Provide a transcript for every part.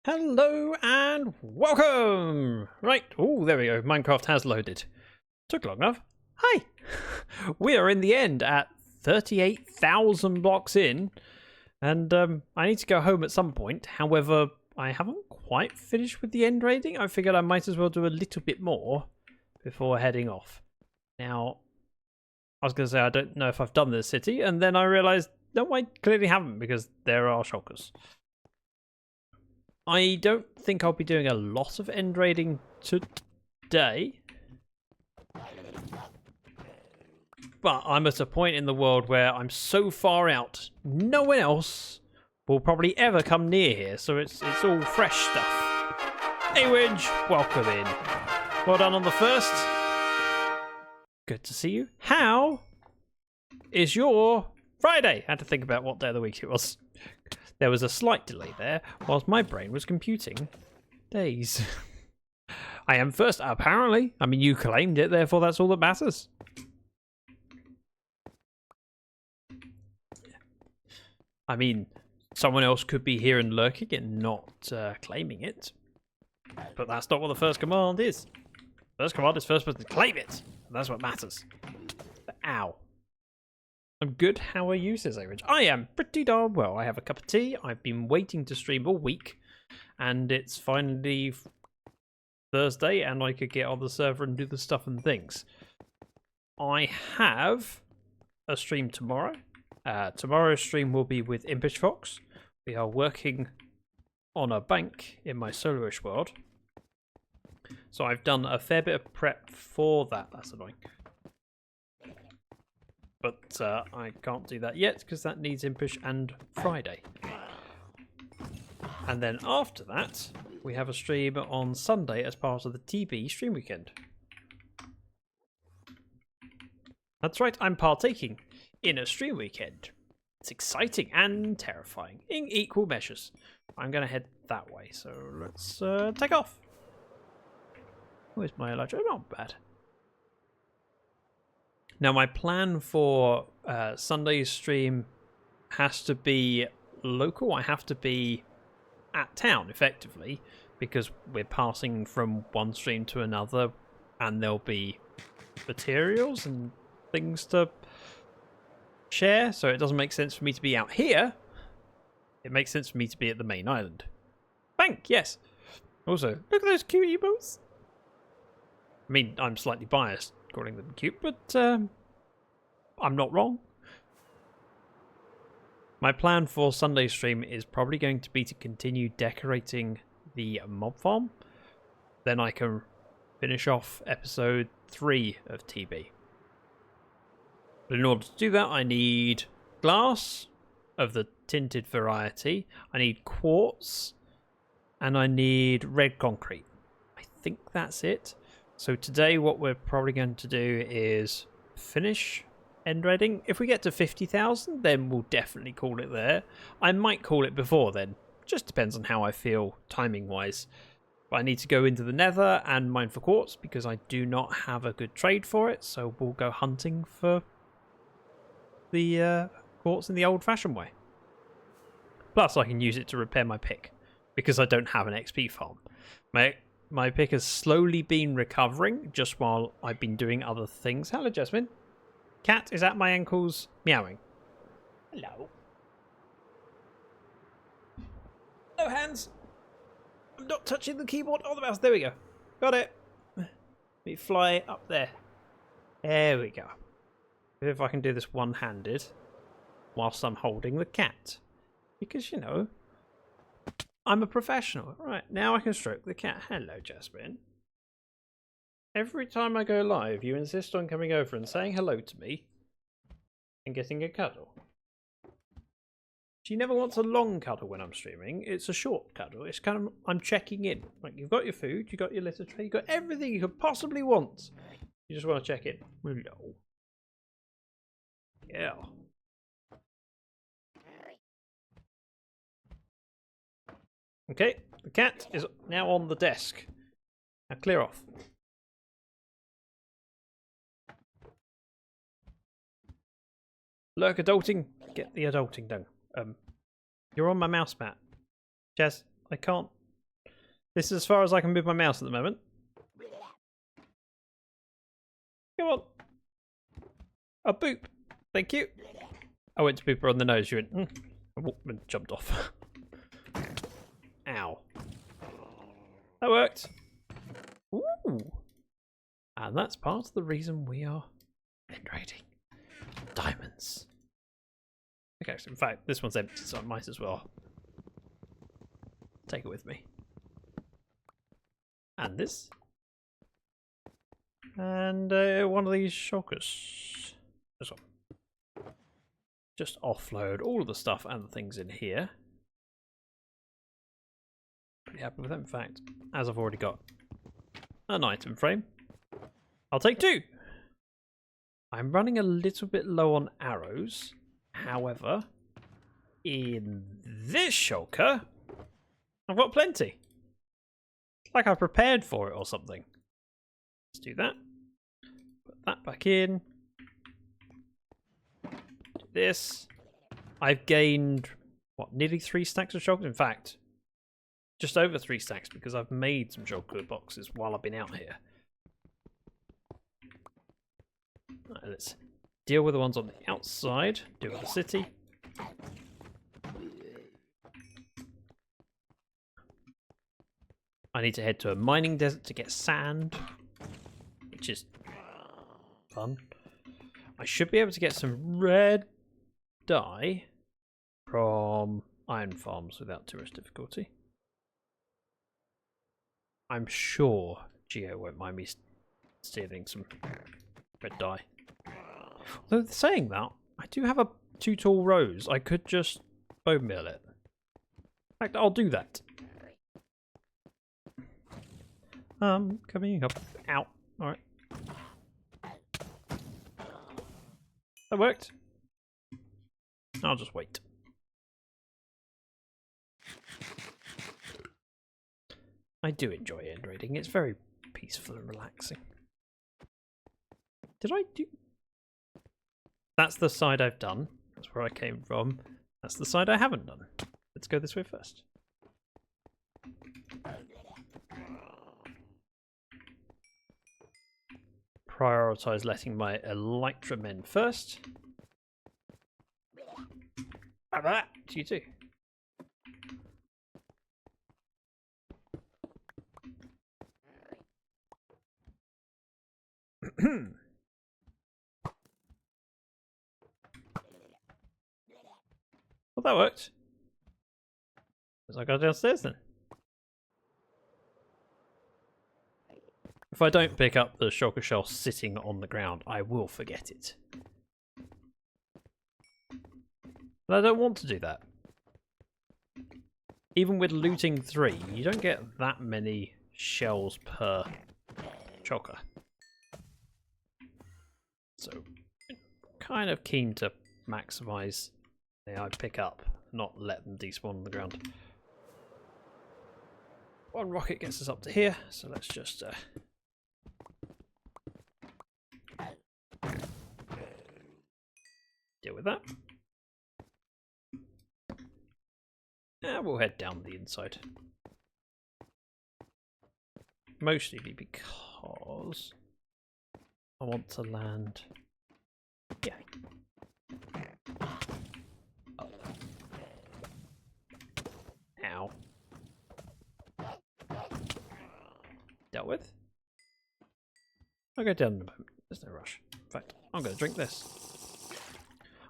Hello and welcome! Right, oh, there we go. Minecraft has loaded. Took long enough. Hi! We are in the end at 38,000 blocks in, and I need to go home at some point. However, I haven't quite finished with the end raiding. I figured I might as well do a little bit more before heading off. Now, I was going to say I don't know if I've done this city, and then I realised, no, I clearly haven't, because there are shulkers. I don't think I'll be doing a lot of end raiding today. But I'm at a point in the world where I'm so far out, no one else will probably ever come near here, so it's all fresh stuff. Hey Widge, welcome in. Well done on the first. Good to see you. How is your Friday? I had to think about what day of the week it was. There was a slight delay there, whilst my brain was computing days. I am first, apparently. I mean, you claimed it, therefore that's all that matters. I mean, someone else could be here and lurking and not claiming it. But that's not what the first command is. First command is first person to claim it. That's what matters. Ow. I'm good. How are you, says Average? I am pretty darn well. I have a cup of tea. I've been waiting to stream all week, and it's finally Thursday, and I could get on the server and do the stuff and things. I have a stream tomorrow. Tomorrow's stream will be with Impish Fox. We are working on a bank in my soloish world. So I've done a fair bit of prep for that. That's annoying. But I can't do that yet because that needs Impish and Friday. And then after that, we have a stream on Sunday as part of the TB stream weekend. That's right, I'm partaking in a stream weekend. It's exciting and terrifying in equal measures. I'm going to head that way, so let's take off. Where's my Elijah? Not bad. Now, my plan for Sunday's stream has to be local. I have to be at town, effectively, because we're passing from one stream to another, and there'll be materials and things to share, so it doesn't make sense for me to be out here. It makes sense for me to be at the main island. Bank, yes. Also, look at those cute emotes. I mean, I'm slightly biased calling them cute, but I'm not wrong. My plan for Sunday stream is probably going to be to continue decorating the mob farm. Then I can finish off episode 3 of TB. But in order to do that, I need glass of the tinted variety. I need quartz. And I need red concrete. I think that's it. So today what we're probably going to do is finish end raiding. If we get to 50,000, then we'll definitely call it there. I might call it before then. Just depends on how I feel timing-wise. But I need to go into the nether and mine for quartz because I do not have a good trade for it. So we'll go hunting for the quartz in the old-fashioned way. Plus I can use it to repair my pick because I don't have an XP farm. My pick has slowly been recovering just while I've been doing other things. Hello, Jasmine. Cat is at my ankles meowing. Hello. No hands. I'm not touching the keyboard or the mouse. There we go. Got it. Let me fly up there. There we go. If I can do this one-handed whilst I'm holding the cat. Because, you know, I'm a professional. Right, now I can stroke the cat. Hello, Jasmine. Every time I go live, you insist on coming over and saying hello to me and getting a cuddle. She never wants a long cuddle when I'm streaming. It's a short cuddle. It's kind of, I'm checking in. Like, you've got your food, you've got your litter tray, you've got everything you could possibly want. You just want to check in. Hello. Yeah. Okay, the cat is now on the desk. Now clear off. Lurk adulting. Get the adulting done. You're on my mouse mat. Jazz, I can't This is as far as I can move my mouse at the moment. Come on. A boop. Thank you. I went to boop her on the nose. You went, and jumped off. Ow. That worked. Ooh. And that's part of the reason we are generating diamonds. Okay, so in fact, this one's empty, so I might as well take it with me. And this. And one of these shulkers. This one. Just offload all of the stuff and the things in here. Pretty happy with that. In fact, as I've already got an item frame, I'll take 2. I'm running a little bit low on arrows. However, in this shulker, I've got plenty. It's like I prepared for it or something. Let's do that. Put that back in. Do this. I've gained, what, nearly 3 stacks of shulkers? In fact, just over 3 stacks because I've made some shulker boxes while I've been out here. Right, let's deal with the ones on the outside. Deal with the city. I need to head to a mining desert to get sand, which is fun. I should be able to get some red dye from iron farms without too much difficulty. I'm sure Geo won't mind me stealing some red dye. Although saying that, I do have 2 tall rows. I could just bone meal it. In fact, I'll do that. Coming up. Out. Alright. That worked. I'll just wait. I do enjoy end raiding. It's very peaceful and relaxing. Did I do... That's the side I've done. That's where I came from. That's the side I haven't done. Let's go this way first. Prioritize letting my elytra men first. How about that? You too. Well, that worked. As I go downstairs then. If I don't pick up the shulker shell sitting on the ground, I will forget it. But I don't want to do that. Even with looting 3, you don't get that many shells per shulker. So, kind of keen to maximise the I pick up, not let them despawn on the ground. 1 rocket gets us up to here, so let's just deal with that. And we'll head down the inside. Mostly because I want to land. Yeah. Oh. Ow. Dealt with. I'll go down in a moment. There's no rush. In fact, I'm going to drink this.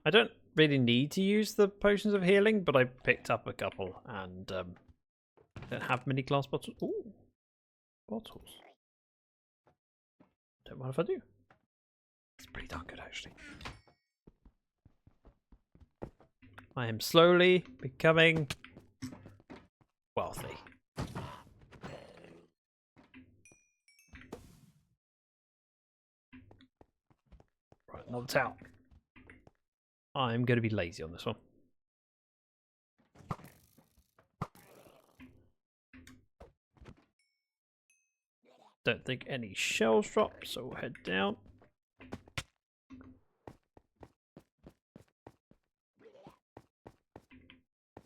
I don't really need to use the potions of healing, but I picked up a couple and don't have many glass bottles. Ooh, bottles. Don't mind if I do. It's pretty darn good, actually. I am slowly becoming wealthy. Right, another town. I'm going to be lazy on this one. Don't think any shells drop, so we'll head down.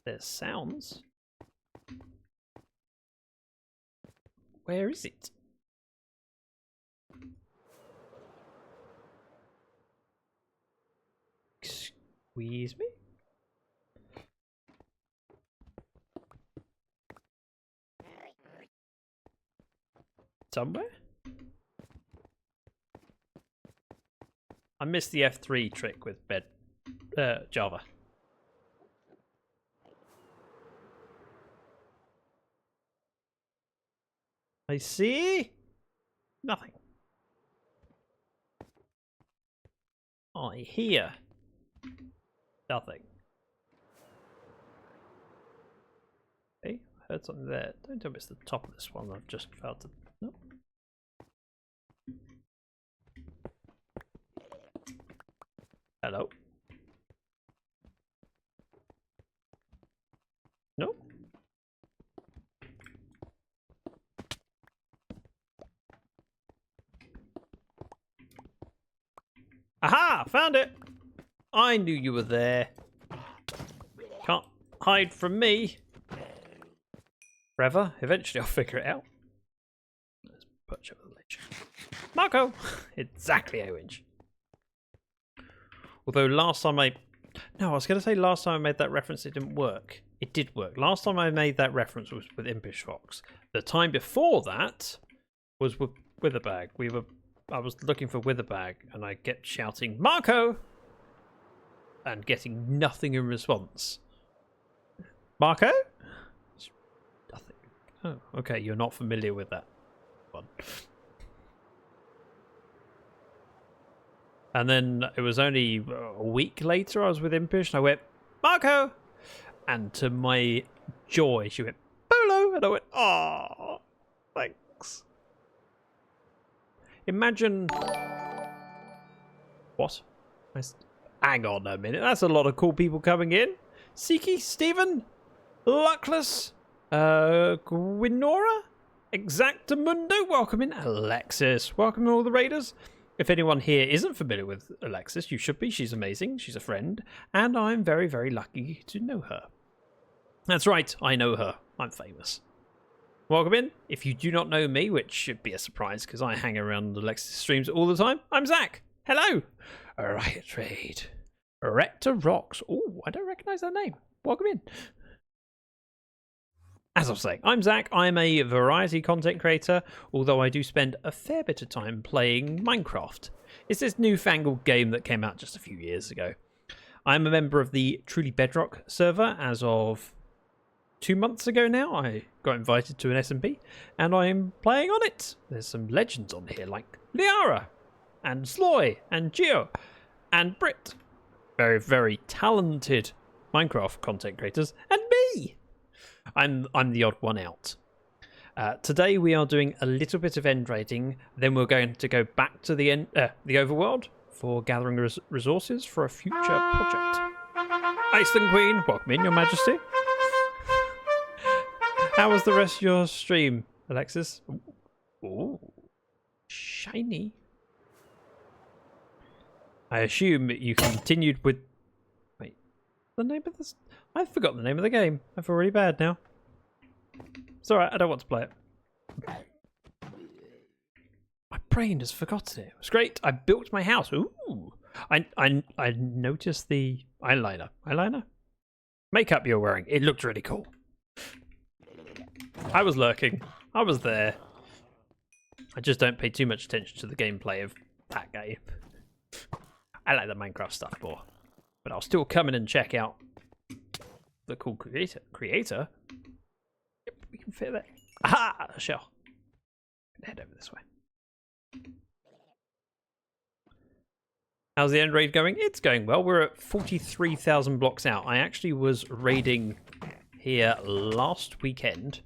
There's sounds. Where is it? Excuse me? Somewhere? I missed the F3 trick with Java. I see nothing. I hear nothing. Okay, I heard something there. Don't tell me it's the top of this one. I've just failed to. Nope. Hello. No. Aha! Found it! I knew you were there. Can't hide from me. Forever. Eventually I'll figure it out. Let's perch over the ledge. Marco! Exactly 0 inch. Although last time I was going to say last time I made that reference it didn't work. It did work. Last time I made that reference was with Impish Fox. The time before that was with Witherbag. I was looking for Witherbag and I kept shouting, Marco! And getting nothing in response. Marco? Nothing. Oh, okay, you're not familiar with that one. And then it was only a week later I was with Impish and I went, Marco! And to my joy, she went, Polo! And I went, oh, thanks. Imagine... What? Hang on a minute, that's a lot of cool people coming in. Siki, Stephen, Luckless, Gwinora, Exactamundo, welcome in. Alexis, welcome in all the raiders. If anyone here isn't familiar with Alexis, you should be. She's amazing. She's a friend. And I'm very, very lucky to know her. That's right. I know her. I'm famous. Welcome in. If you do not know me, which should be a surprise because I hang around Alexis streams all the time, I'm Zach. Hello. Riot Trade. Rector Rocks. Oh, I don't recognize that name. Welcome in. As I was saying, I'm Zach. I'm a variety content creator, although I do spend a fair bit of time playing Minecraft. It's this newfangled game that came out just a few years ago. I'm a member of the Truly Bedrock server as of 2 months ago now. I got invited to an SMP, and I'm playing on it. There's some legends on here like Liara, and Sloy, and Geo, and Brit. Very, very talented Minecraft content creators, and me! I'm the odd one out. Today we are doing a little bit of end raiding, then we're going to go back to the overworld for gathering resources for a future project. Iceland Queen, welcome in, Your Majesty. How was the rest of your stream, Alexis? Ooh, shiny. I assume you continued with... Wait, the name of this... I've forgotten the name of the game. I feel really bad now. It's alright, I don't want to play it. My brain has forgotten it. It was great. I built my house. Ooh. I noticed the eyeliner. Eyeliner? Makeup you're wearing. It looked really cool. I was lurking. I was there. I just don't pay too much attention to the gameplay of that game. I like the Minecraft stuff more. But I'll still come in and check out the cool creator. Yep, we can fit there. Aha! A shell. Head over this way. How's the end raid going? It's going well. We're at 43,000 blocks out. I actually was raiding here last weekend,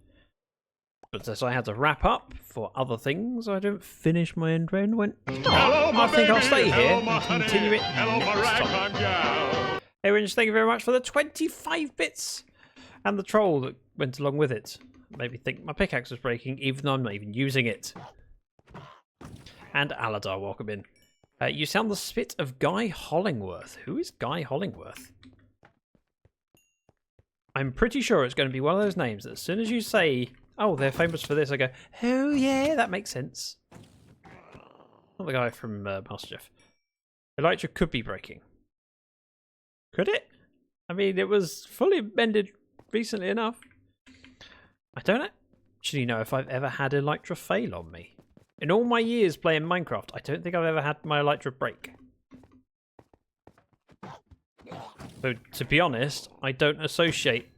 but as I had to wrap up for other things, I didn't finish my end raid and went, oh, I think I'll stay here and continue it next time. Hey Winch, thank you very much for the 25 bits and the troll that went along with it. Made me think my pickaxe was breaking even though I'm not even using it. And Aladar, welcome in. You sound the spit of Guy Hollingworth. Who is Guy Hollingworth? I'm pretty sure it's going to be one of those names that as soon as you say oh, they're famous for this, I go, oh yeah, that makes sense. Not the guy from MasterChef. Elytra could be breaking. Could it? I mean, it was fully mended recently enough. I don't actually know if I've ever had Elytra fail on me. In all my years playing Minecraft, I don't think I've ever had my Elytra break. So, to be honest, I don't associate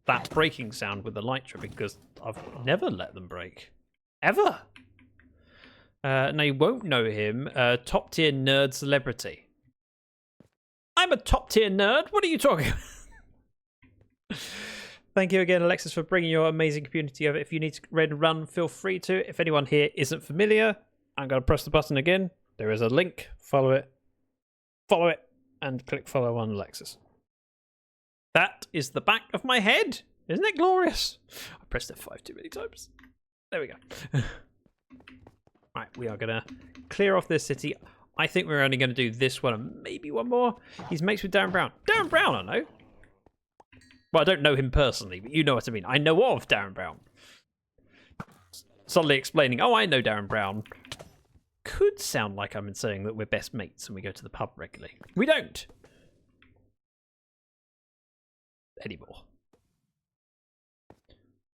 that breaking sound with Elytra because I've never let them break. Ever! Now, you won't know him. Top tier nerd celebrity. I'm a top tier nerd? What are you talking about? Thank you again, Alexis, for bringing your amazing community over. If you need to raid and run, feel free to. If anyone here isn't familiar, I'm going to press the button again. There is a link. Follow it, and click follow on Alexis. That is the back of my head. Isn't it glorious? I pressed F5 too many times. There we go. Right, we are going to clear off this city. I think we're only going to do this one and maybe one more. He's mates with Darren Brown. Darren Brown, I know. Well, I don't know him personally, but you know what I mean. I know of Darren Brown. Suddenly explaining, oh, I know Darren Brown. Could sound like I'm saying that we're best mates and we go to the pub regularly. We don't. Anymore.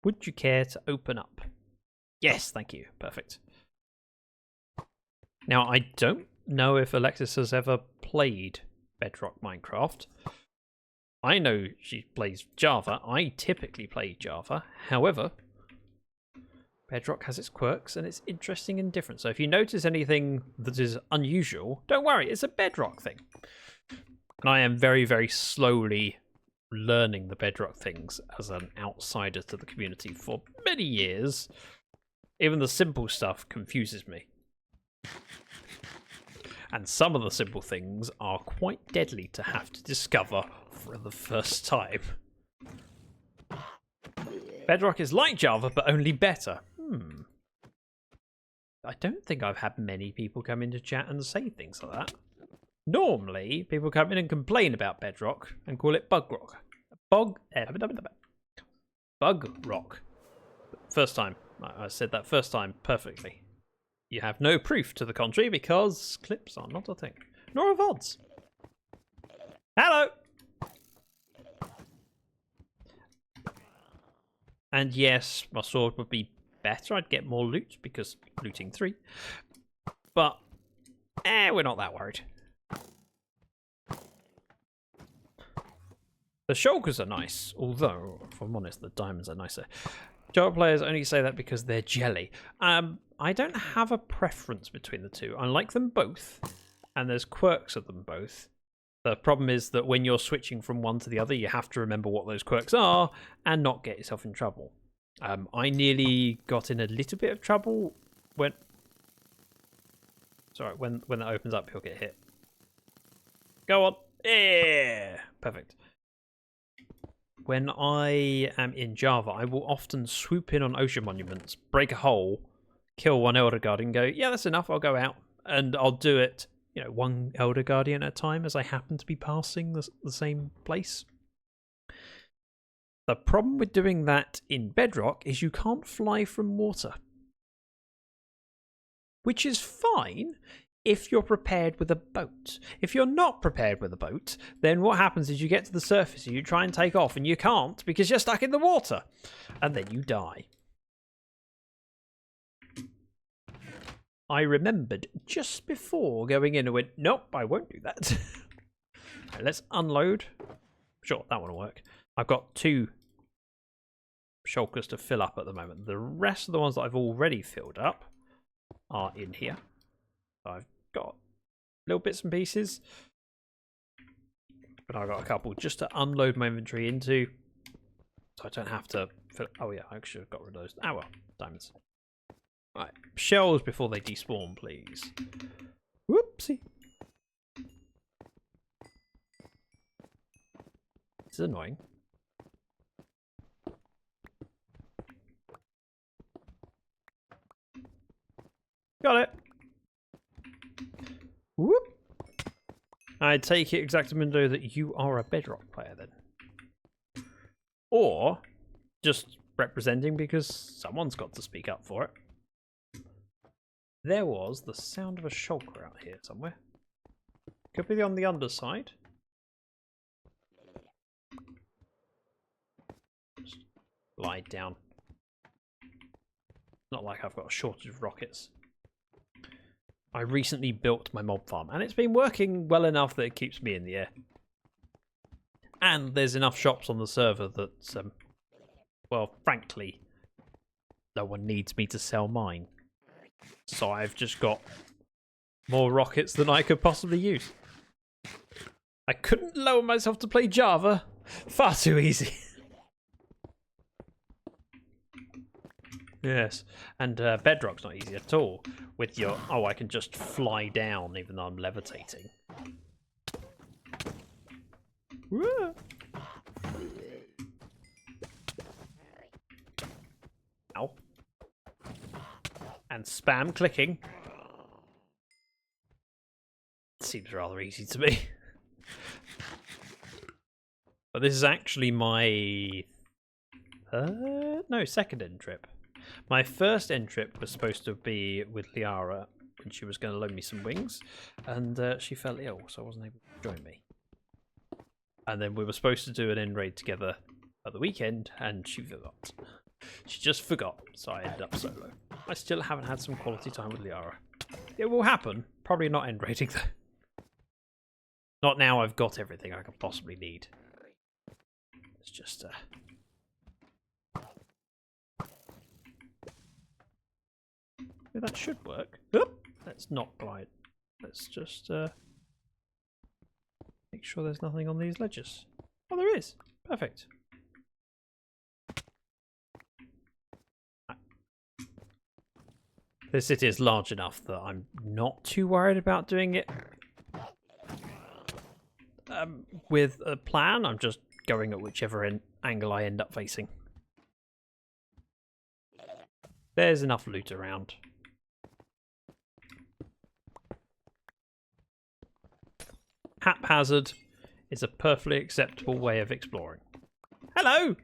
Would you care to open up? Yes, thank you. Perfect. Now, I don't know if Alexis has ever played Bedrock Minecraft. I know she plays Java. I typically play Java. However, Bedrock has its quirks and it's interesting and different. So if you notice anything that is unusual, don't worry, it's a Bedrock thing. And I am very, very slowly learning the Bedrock things as an outsider to the community for many years. Even the simple stuff confuses me. And some of the simple things are quite deadly to have to discover for the first time. Bedrock is like Java, but only better. I don't think I've had many people come into chat and say things like that. Normally, people come in and complain about Bedrock and call it Bug Rock. Bug Rock. First time. I said that first time perfectly. You have no proof to the contrary because clips are not a thing. Nor are VODs. Hello! And yes, my sword would be better. I'd get more loot because looting 3. But, we're not that worried. The shulkers are nice, although, if I'm honest, the diamonds are nicer. Java players only say that because they're jelly. I don't have a preference between the two. I like them both, and there's quirks of them both. The problem is that when you're switching from one to the other, you have to remember what those quirks are and not get yourself in trouble. I nearly got in a little bit of trouble when... Sorry, when that opens up, he'll get hit. Go on. Yeah! Perfect. When I am in Java, I will often swoop in on ocean monuments, break a hole, kill one Elder Guardian, go, yeah, that's enough, I'll go out. And I'll do it, you know, one Elder Guardian at a time as I happen to be passing the same place. The problem with doing that in Bedrock is you can't fly from water. Which is fine if you're prepared with a boat. If you're not prepared with a boat, then what happens is you get to the surface and you try and take off and you can't because you're stuck in the water. And then you die. I remembered just before going in and went, nope, I won't do that. Right, let's unload. Sure, that one will work. I've got 2 shulkers to fill up at the moment. The rest of the ones that I've already filled up are in here. I've got little bits and pieces, but I've got a couple just to unload my inventory into, so I don't have to fill. Oh yeah, I actually have got rid of those. Ah well, diamonds. Right, shells before they despawn, please. Whoopsie. This is annoying. Got it. Whoop. I take it, Exactamundo, that you are a Bedrock player then. Or just representing because someone's got to speak up for it. There was the sound of a shulker out here somewhere. Could be on the underside. Just lie down. Not like I've got a shortage of rockets. I recently built my mob farm, and it's been working well enough that it keeps me in the air. And there's enough shops on the server that, well, frankly, no one needs me to sell mine. So I've just got more rockets than I could possibly use. I couldn't lower myself to play Java. Far too easy. Yes, and Bedrock's not easy at all. With your, oh, I can just fly down even though I'm levitating. Woo. Ow. And spam clicking. Seems rather easy to me. But this is actually my second end trip. My first end trip was supposed to be with Liara when she was going to loan me some wings, and she fell ill, so I wasn't able to join me. And then we were supposed to do an end raid together at the weekend, and she forgot. She just forgot, so I ended up solo. I still haven't had some quality time with Liara. It will happen, probably not end raiding though. Not now I've got everything I could possibly need. It's just that should work. Oop! Let's not glide. Let's just make sure there's nothing on these ledges. Oh, there is. Perfect. This city is large enough that I'm not too worried about doing it with a plan. I'm just going at whichever angle I end up facing. There's enough loot around. Haphazard is a perfectly acceptable way of exploring. Hello!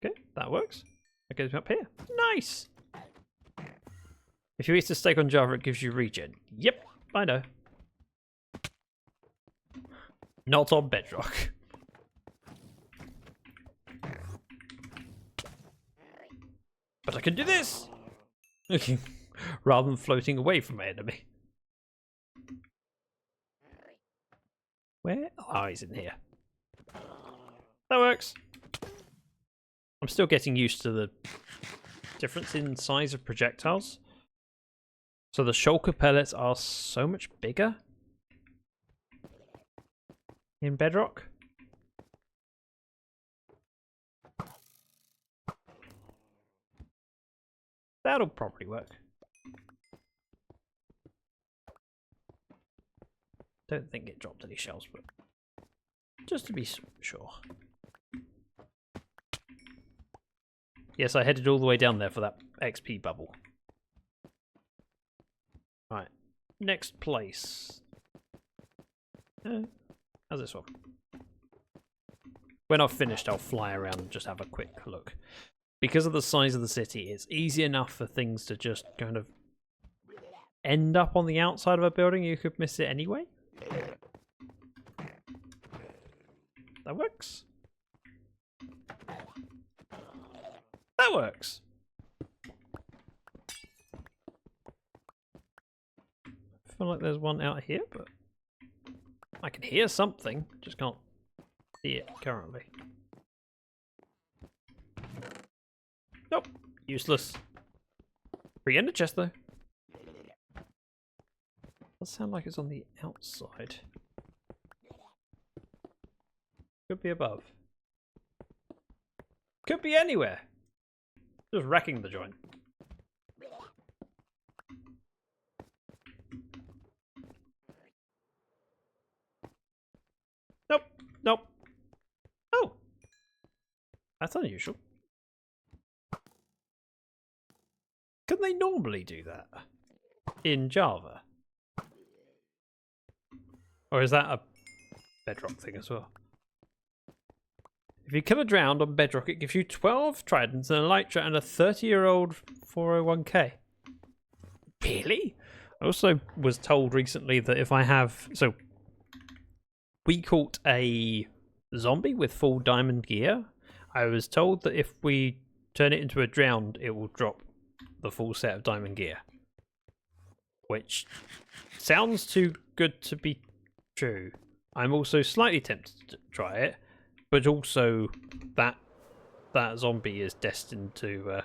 Okay, that works. That goes up here. Nice! If you eat a steak on Java, it gives you regen. Yep, I know. Not on Bedrock. But I can do this! Rather than floating away from my enemy. Where? Oh, he's in here. That works. I'm still getting used to the difference in size of projectiles. So the shulker pellets are so much bigger in Bedrock. That'll probably work. Don't think it dropped any shells, but just to be sure. Yes, I headed all the way down there for that XP bubble. Right, next place. How's this one? When I've finished, I'll fly around and just have a quick look. Because of the size of the city, it's easy enough for things to just kind of end up on the outside of a building. You could miss it anyway. That works. That works. I feel like there's one out here, but I can hear something, just can't see it currently. Nope, useless. Free ender chest though. Does sound like it's on the outside. Could be above. Could be anywhere. Just wrecking the joint. Nope. Nope. Oh. That's unusual. Can they normally do that in Java? Or is that a Bedrock thing as well? If you kill a drowned on Bedrock, it gives you 12 tridents and a elytra and a 30-year-old 401k. Really? I also was told recently that if I have... So, we caught a zombie with full diamond gear. I was told that if we turn it into a drowned, it will drop the full set of diamond gear. Which sounds too good to be true. I'm also slightly tempted to try it, but also that zombie is destined to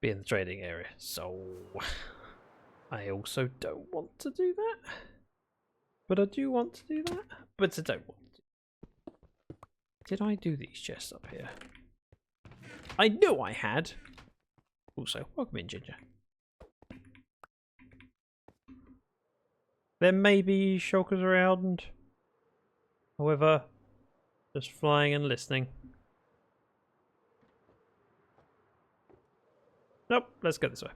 be in the trading area, so I also don't want to do that. But I do want to do that, but I don't want to. Did I do these chests up here? I knew I had. Also, welcome in, Ginger. There may be shulkers around. However, just flying and listening. Nope, let's go this way.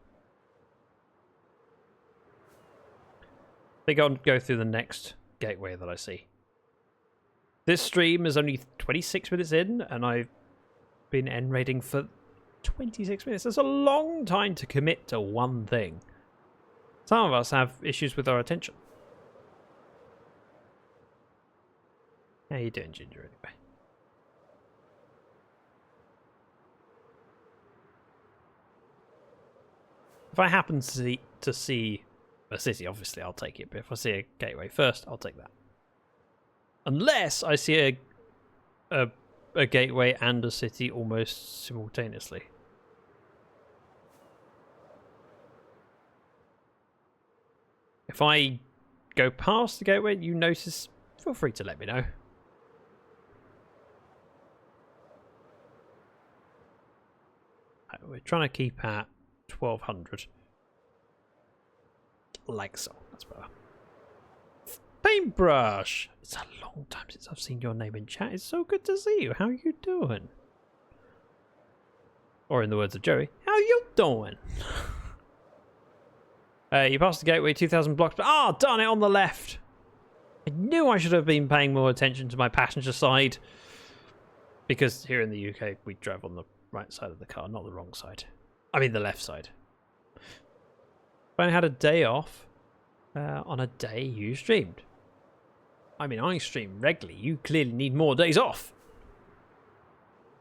They go through the next gateway that I see. This stream is only 26 minutes in, and I've been end raiding for 26 minutes. That's a long time to commit to one thing. Some of us have issues with our attention. How you doing, Ginger, anyway? If I happen to see a city, obviously I'll take it. But if I see a gateway first, I'll take that. Unless I see a gateway and a city almost simultaneously. If I go past the gateway and you notice, feel free to let me know. We're trying to keep at 1200. Like so. That's better. Paintbrush! It's a long time since I've seen your name in chat. It's so good to see you. How are you doing? Or in the words of Joey, how you doing? You passed the gateway 2,000 blocks. Ah, darn it, on the left. I knew I should have been paying more attention to my passenger side. Because here in the UK, we drive on the right side of the car, not the wrong side. I mean the left side. If I had a day off on a day you streamed. I mean, I stream regularly. You clearly need more days off.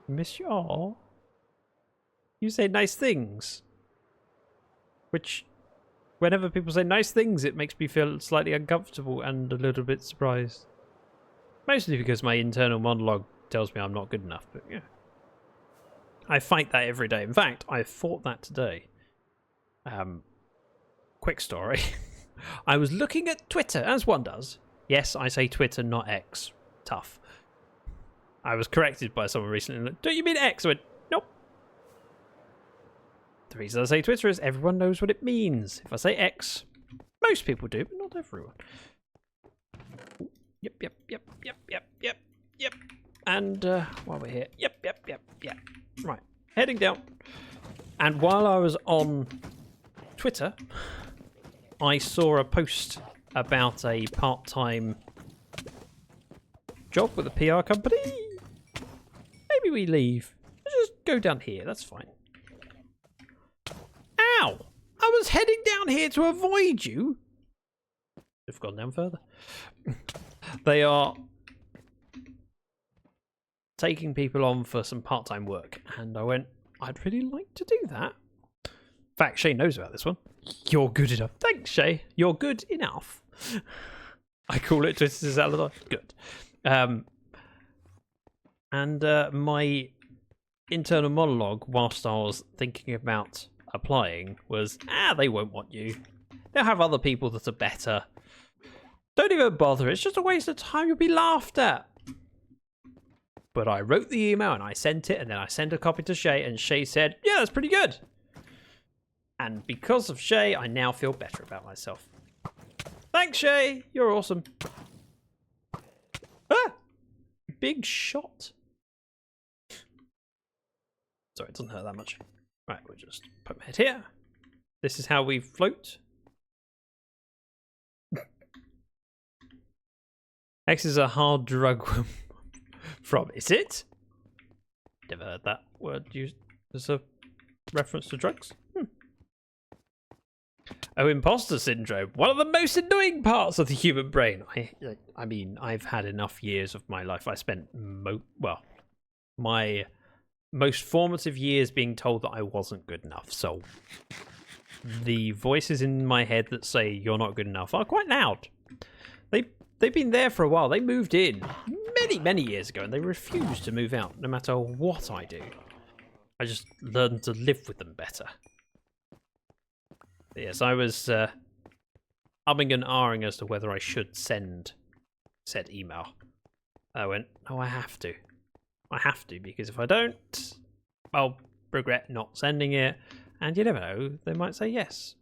Miss you all. You say nice things. Which, whenever people say nice things, it makes me feel slightly uncomfortable and a little bit surprised. Mostly because my internal monologue tells me I'm not good enough, but yeah. I fight that every day. In fact, I fought that today. Quick story. I was looking at Twitter, as one does. Yes, I say Twitter, not X. Tough. I was corrected by someone recently. Like, don't you mean X? I went, nope. The reason I say Twitter is everyone knows what it means. If I say X, most people do, but not everyone. Yep. And while we're here, yep. Right, heading down. And while I was on Twitter, I saw a post about a part-time job with a PR company. Maybe we leave. Let's just go down here, that's fine. Ow! I was heading down here to avoid you. I've gone down further. They are taking people on for some part-time work, and I went, I'd really like to do that. In fact, Shay knows about this one. You're good enough. Thanks, Shay. You're good enough. I call it Twitter's alibi. Good. And my internal monologue whilst I was thinking about applying was, they won't want you. They'll have other people that are better. Don't even bother. It's just a waste of time. You'll be laughed at. But I wrote the email and I sent it, and then I sent a copy to Shay, and Shay said, yeah, that's pretty good. And because of Shay, I now feel better about myself. Thanks, Shay. You're awesome. Ah! Big shot. Sorry, it doesn't hurt that much. Right, we'll just put my head here. This is how we float. X is a hard drug From Is It? Never heard that word used as a reference to drugs. Oh, imposter syndrome. One of the most annoying parts of the human brain. I mean, I've had enough years of my life. I spent, my most formative years being told that I wasn't good enough. So the voices in my head that say you're not good enough are quite loud. They've been there for a while. They moved in many years ago, and they refuse to move out no matter what I do. I just learned to live with them better. Yes, I was umming and ahhing as to whether I should send said email. I went, no, I have to. I have to, because if I don't, I'll regret not sending it. And you never know, they might say yes.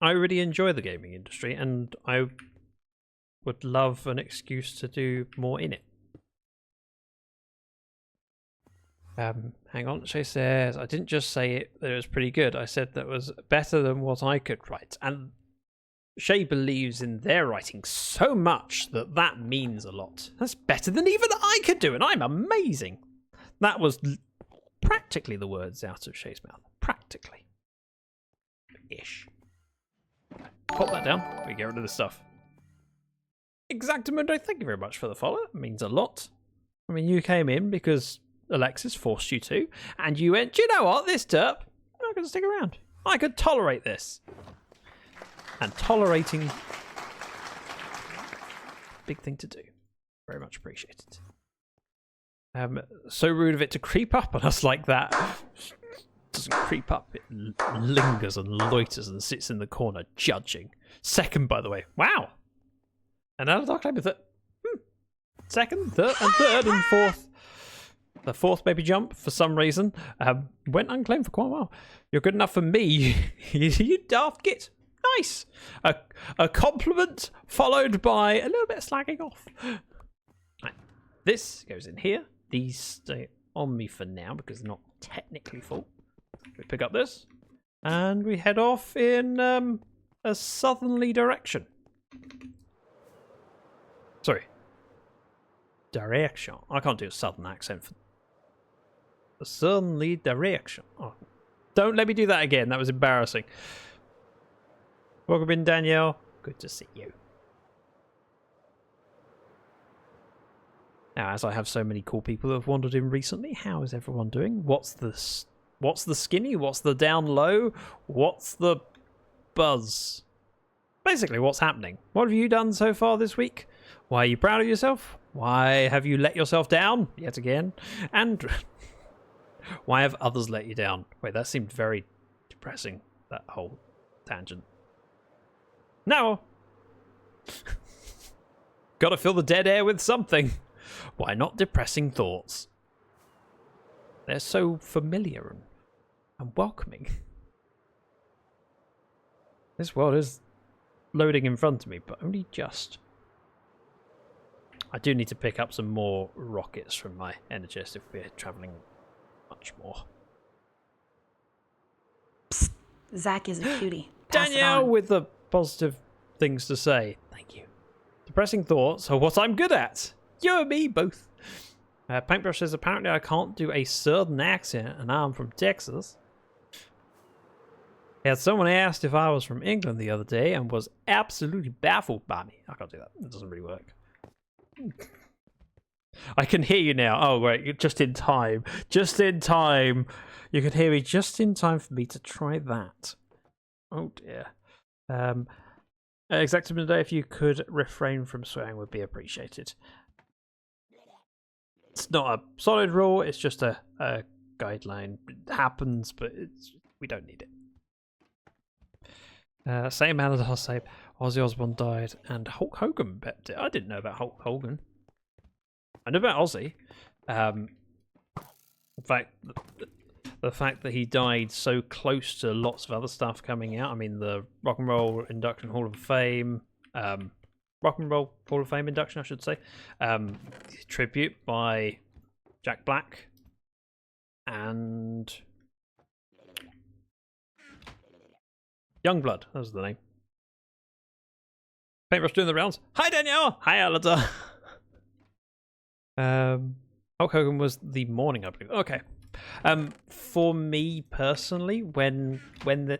I really enjoy the gaming industry, and I would love an excuse to do more in it. Hang on, Shay says, I didn't just say it that it was pretty good. I said that was better than what I could write. And Shay believes in their writing so much that that means a lot. That's better than even I could do, and I'm amazing. That was practically the words out of Shay's mouth. Practically. Ish. Pop that down. We get rid of this stuff. Exactamundo, thank you very much for the follow. It means a lot. I mean, you came in because Alexis forced you to, and you went, do you know what, this derp, I'm not going to stick around. I could tolerate this. And tolerating, big thing to do. Very much appreciated. So rude of it to creep up on us like that. It doesn't creep up, it lingers and loiters and sits in the corner judging. Second, by the way. Wow. Another dark claim with it. Second, third, and fourth. The fourth baby jump, for some reason, went unclaimed for quite a while. You're good enough for me, you daft git. Nice. A compliment followed by a little bit of slagging off. Right. This goes in here. These stay on me for now because they're not technically full. We pick up this, and we head off in a southerly direction. Sorry. Direction. I can't do a southern accent for a southerly direction. Oh. Don't let me do that again. That was embarrassing. Welcome in, Danielle. Good to see you. Now, as I have so many cool people that have wandered in recently, how is everyone doing? What's the skinny? What's the down low? What's the buzz? Basically, what's happening? What have you done so far this week? Why are you proud of yourself? Why have you let yourself down yet again? And why have others let you down? Wait, that seemed very depressing, that whole tangent. No! Gotta fill the dead air with something. Why not depressing thoughts? They're so familiar and welcoming. This world is loading in front of me, but only just. I do need to pick up some more rockets from my Energist if we're travelling much more. Psst, Zach is a cutie. Pass Danielle with the positive things to say. Thank you. Depressing thoughts are what I'm good at. You and me both. Paintbrush says, apparently I can't do a southern accent and I'm from Texas. Had someone asked if I was from England the other day and was absolutely baffled by me. I can't do that. It doesn't really work. I can hear you now. Oh, wait. Just in time. Just in time. You can hear me just in time for me to try that. Oh, dear. Exactly today, if you could refrain from swearing would be appreciated. It's not a solid rule. It's just a guideline. It happens, but we don't need it. Same Aladar save. Ozzy Osbourne died and Hulk Hogan pepped it. I didn't know about Hulk Hogan. I know about Ozzy. In fact, the fact that he died so close to lots of other stuff coming out. I mean, the Rock and Roll Induction Hall of Fame, Rock and Roll Hall of Fame induction, I should say. Tribute by Jack Black and Youngblood. That was the name. Paintbrush doing the rounds. Hi, Danielle. Hi, Alada. Hulk Hogan was the morning, I believe. Okay. For me personally, when the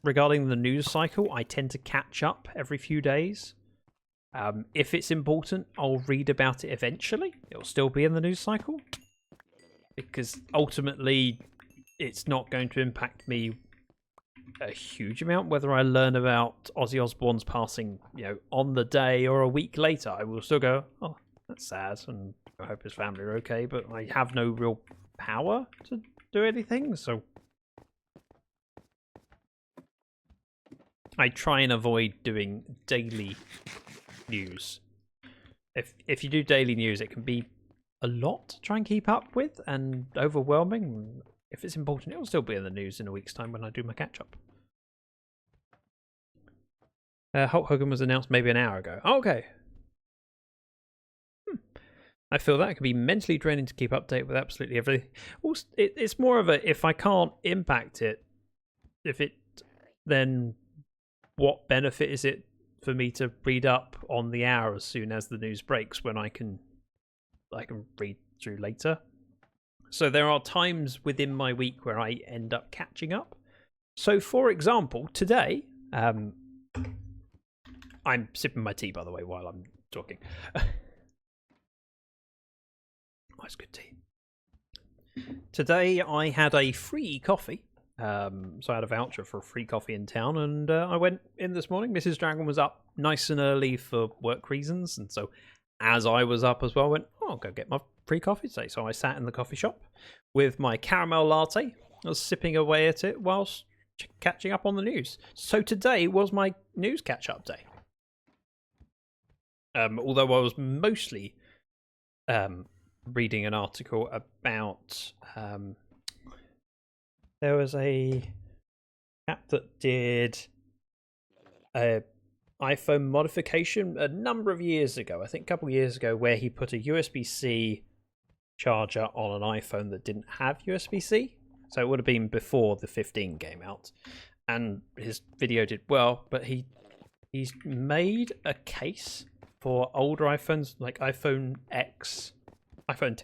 regarding the news cycle, I tend to catch up every few days. If it's important, I'll read about it eventually. It'll still be in the news cycle. Because ultimately, it's not going to impact me a huge amount whether I learn about Ozzy Osbourne's passing, on the day or a week later. I will still go, oh, that's sad, and I hope his family are okay, but I have no real power to do anything, so I try and avoid doing daily news. If you do daily news, it can be a lot to try and keep up with and overwhelming. If it's important, it'll still be in the news in a week's time when I do my catch-up. Hulk Hogan was announced maybe an hour ago. Oh, okay. I feel that can be mentally draining to keep update with absolutely everything. Also, it's more of a, if I can't impact it, then what benefit is it for me to read up on the hour as soon as the news breaks when I can read through later? So there are times within my week where I end up catching up. So for example, today, I'm sipping my tea, by the way, while I'm talking. Oh, it's good tea. Today I had a free coffee. So I had a voucher for a free coffee in town, and I went in this morning. Mrs. Dragon was up nice and early for work reasons, and so as I was up as well, I went, oh, I'll go get my free coffee today. So I sat in the coffee shop with my caramel latte. I was sipping away at it whilst catching up on the news. So today was my news catch-up day. Although I was mostly reading an article about... there was a chap that did a iPhone modification a number of years ago, I think a couple of years ago, where he put a USB-C charger on an iPhone that didn't have USB-C. So it would have been before the 15 came out. And his video did well, but he's made a case for older iPhones, like iPhone X, iPhone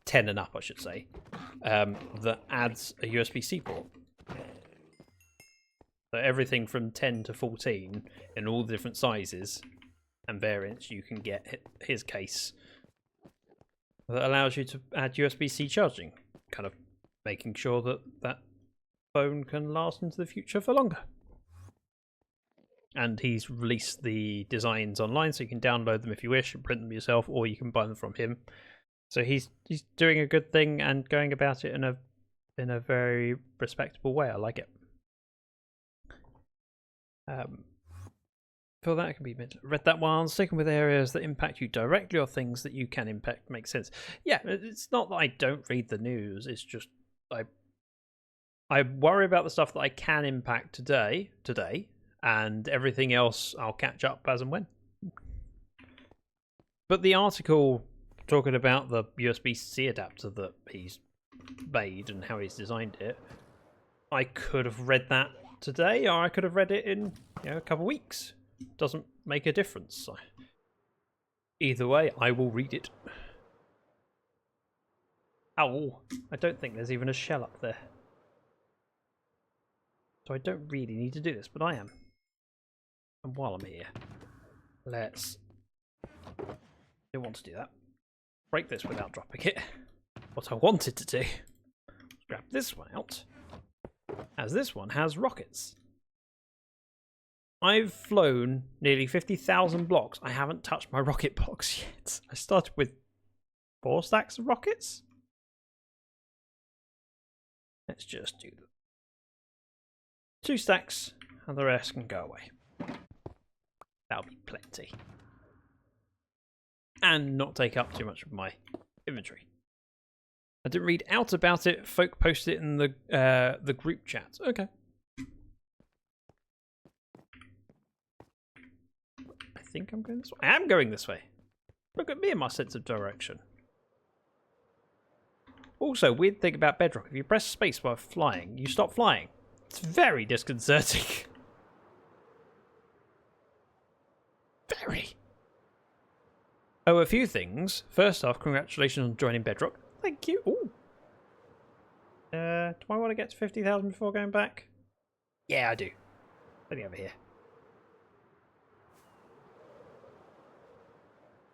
10 and up, I should say, that adds a USB-C port. So everything from 10 to 14 in all the different sizes and variants, you can get his case that allows you to add USB-C charging, kind of making sure that that phone can last into the future for longer. And he's released the designs online, so you can download them if you wish and print them yourself, or you can buy them from him. So he's doing a good thing and going about it in a very respectable way. I like it. Feel that can be read that one. Sticking with areas that impact you directly or things that you can impact makes sense. Yeah, it's not that I don't read the news. It's just I worry about the stuff that I can impact today, and everything else I'll catch up as and when. But the article talking about the USB-C adapter that he's made and how he's designed it, I could have read that today, or I could have read it in a couple of weeks. Doesn't make a difference. So either way, I will read it. Oh, I don't think there's even a shell up there. So I don't really need to do this, but I am. And while I'm here, let's... don't want to do that. Break this without dropping it. What I wanted to do. Let's grab this one out, as this one has rockets. I've flown nearly 50,000 blocks. I haven't touched my rocket box yet. I started with 4 stacks of rockets. Let's just do 2 stacks, and the rest can go away. That'll be plenty. And not take up too much of my inventory. I didn't read out about it. Folk posted it in the group chat. Okay. I think I'm going this way. I am going this way. Look at me and my sense of direction. Also, weird thing about Bedrock. If you press space while flying, you stop flying. It's very disconcerting. Very. Oh, a few things. First off, congratulations on joining Bedrock. Thank you. Ooh. Do I want to get to 50,000 before going back? Yeah, I do. Let me over here.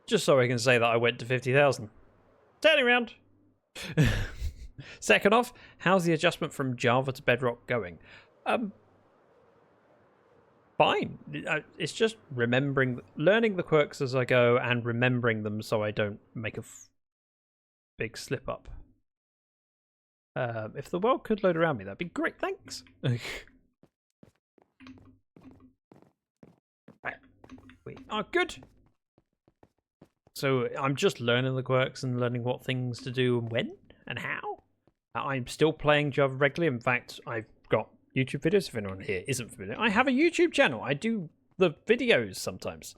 Just so I can say that I went to 50,000. Turning around. Second off, how's the adjustment from Java to Bedrock going? Fine. It's just learning the quirks as I go and remembering them so I don't make a big slip up. If the world could load around me, that'd be great. Thanks. Right. We are good. So I'm just learning the quirks and learning what things to do and when and how. I'm still playing Java regularly. In fact, I've got YouTube videos. If anyone here isn't familiar, I have a YouTube channel. I do the videos sometimes.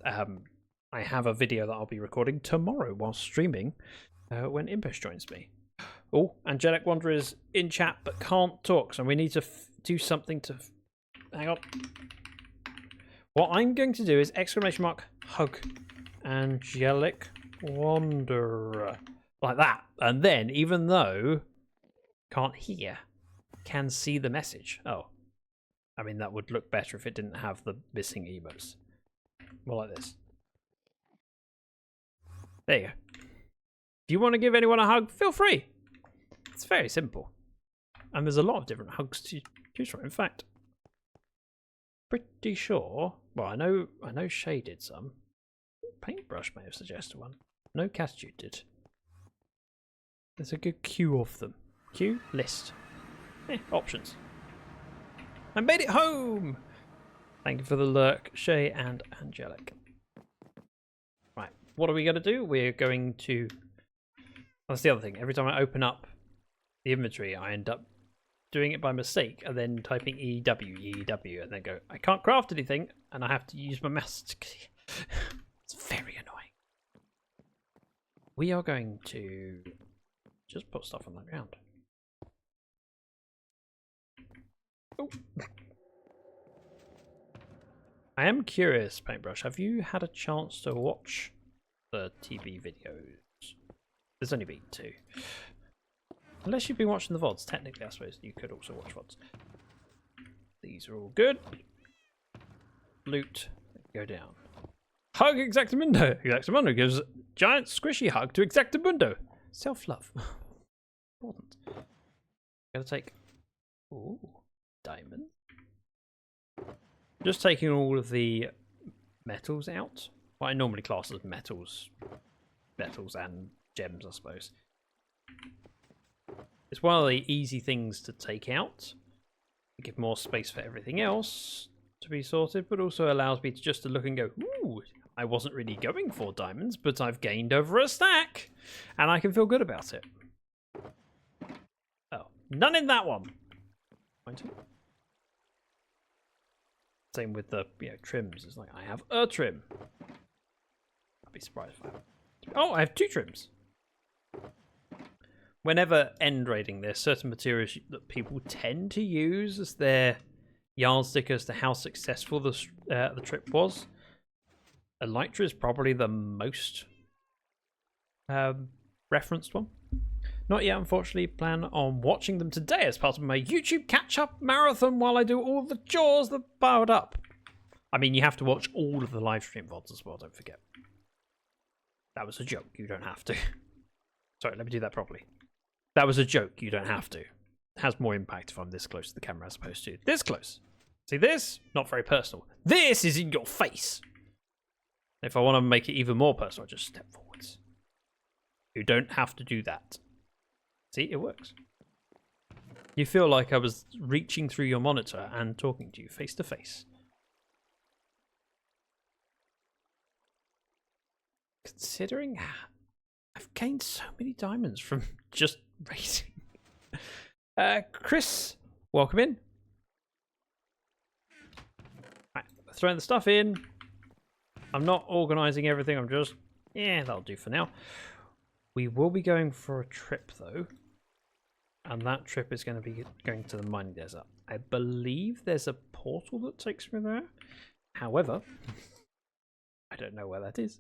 I have a video that I'll be recording tomorrow while streaming when Impish joins me. Oh, Angelic Wanderer is in chat but can't talk, so we need to do something to... Hang on. What I'm going to do is !hug Angelic Wanderer. Like that. And then, even though can't hear, can see the message. Oh. I mean, that would look better if it didn't have the missing emotes. More like this. There you go. If you want to give anyone a hug, feel free. It's very simple. And there's a lot of different hugs to choose from. In fact, pretty sure... Well, I know Shay did some. Paintbrush may have suggested one. No Catitude did. There's a good queue of them. Queue? List. Options. I made it home! Thank you for the lurk, Shay and Angelic. Right, what are we going to do? We're going to... That's the other thing. Every time I open up the inventory, I end up doing it by mistake and then typing EW, and then go, I can't craft anything, and I have to use my mouse. It's very annoying. We are going to just put stuff on the ground. Oh. I am curious, Paintbrush, have you had a chance to watch the TV videos? There's only been 2. Unless you've been watching the VODs, technically I suppose you could also watch VODs. These are all good. Loot, go down. Hug Exactamundo! Exactamundo gives a giant squishy hug to Exactamundo. Self-love. Important. Gotta take... Ooh, diamond. Just taking all of the metals out. What I normally class as metals. Metals and gems, I suppose. It's one of the easy things to take out. Give more space for everything else to be sorted, but also allows me to just to look and go, ooh, I wasn't really going for diamonds, but I've gained over a stack, and I can feel good about it. Oh, none in that one. Same with the trims. It's like I have a trim. I'd be surprised if I have. Oh, I have 2 trims. Whenever end raiding, there's certain materials that people tend to use as their yardstick as to how successful the trip was. Elytra is probably the most referenced one. Not yet, unfortunately. Plan on watching them today as part of my YouTube catch-up marathon while I do all the chores that powered up. I mean, you have to watch all of the live stream VODs as well, don't forget. That was a joke, you don't have to. Sorry, let me do that properly. That was a joke, you don't have to. It has more impact if I'm this close to the camera as opposed to this close. See this? Not very personal. This is in your face! If I want to make it even more personal, I just step forwards. You don't have to do that. See, it works. You feel like I was reaching through your monitor and talking to you face to face. Considering I've gained so many diamonds from just racing. Chris, welcome in. Right, throwing the stuff in. I'm not organising everything, I'm just... Yeah, that'll do for now. We will be going for a trip, though. And that trip is going to be going to the mining desert. I believe there's a portal that takes me there. However, I don't know where that is.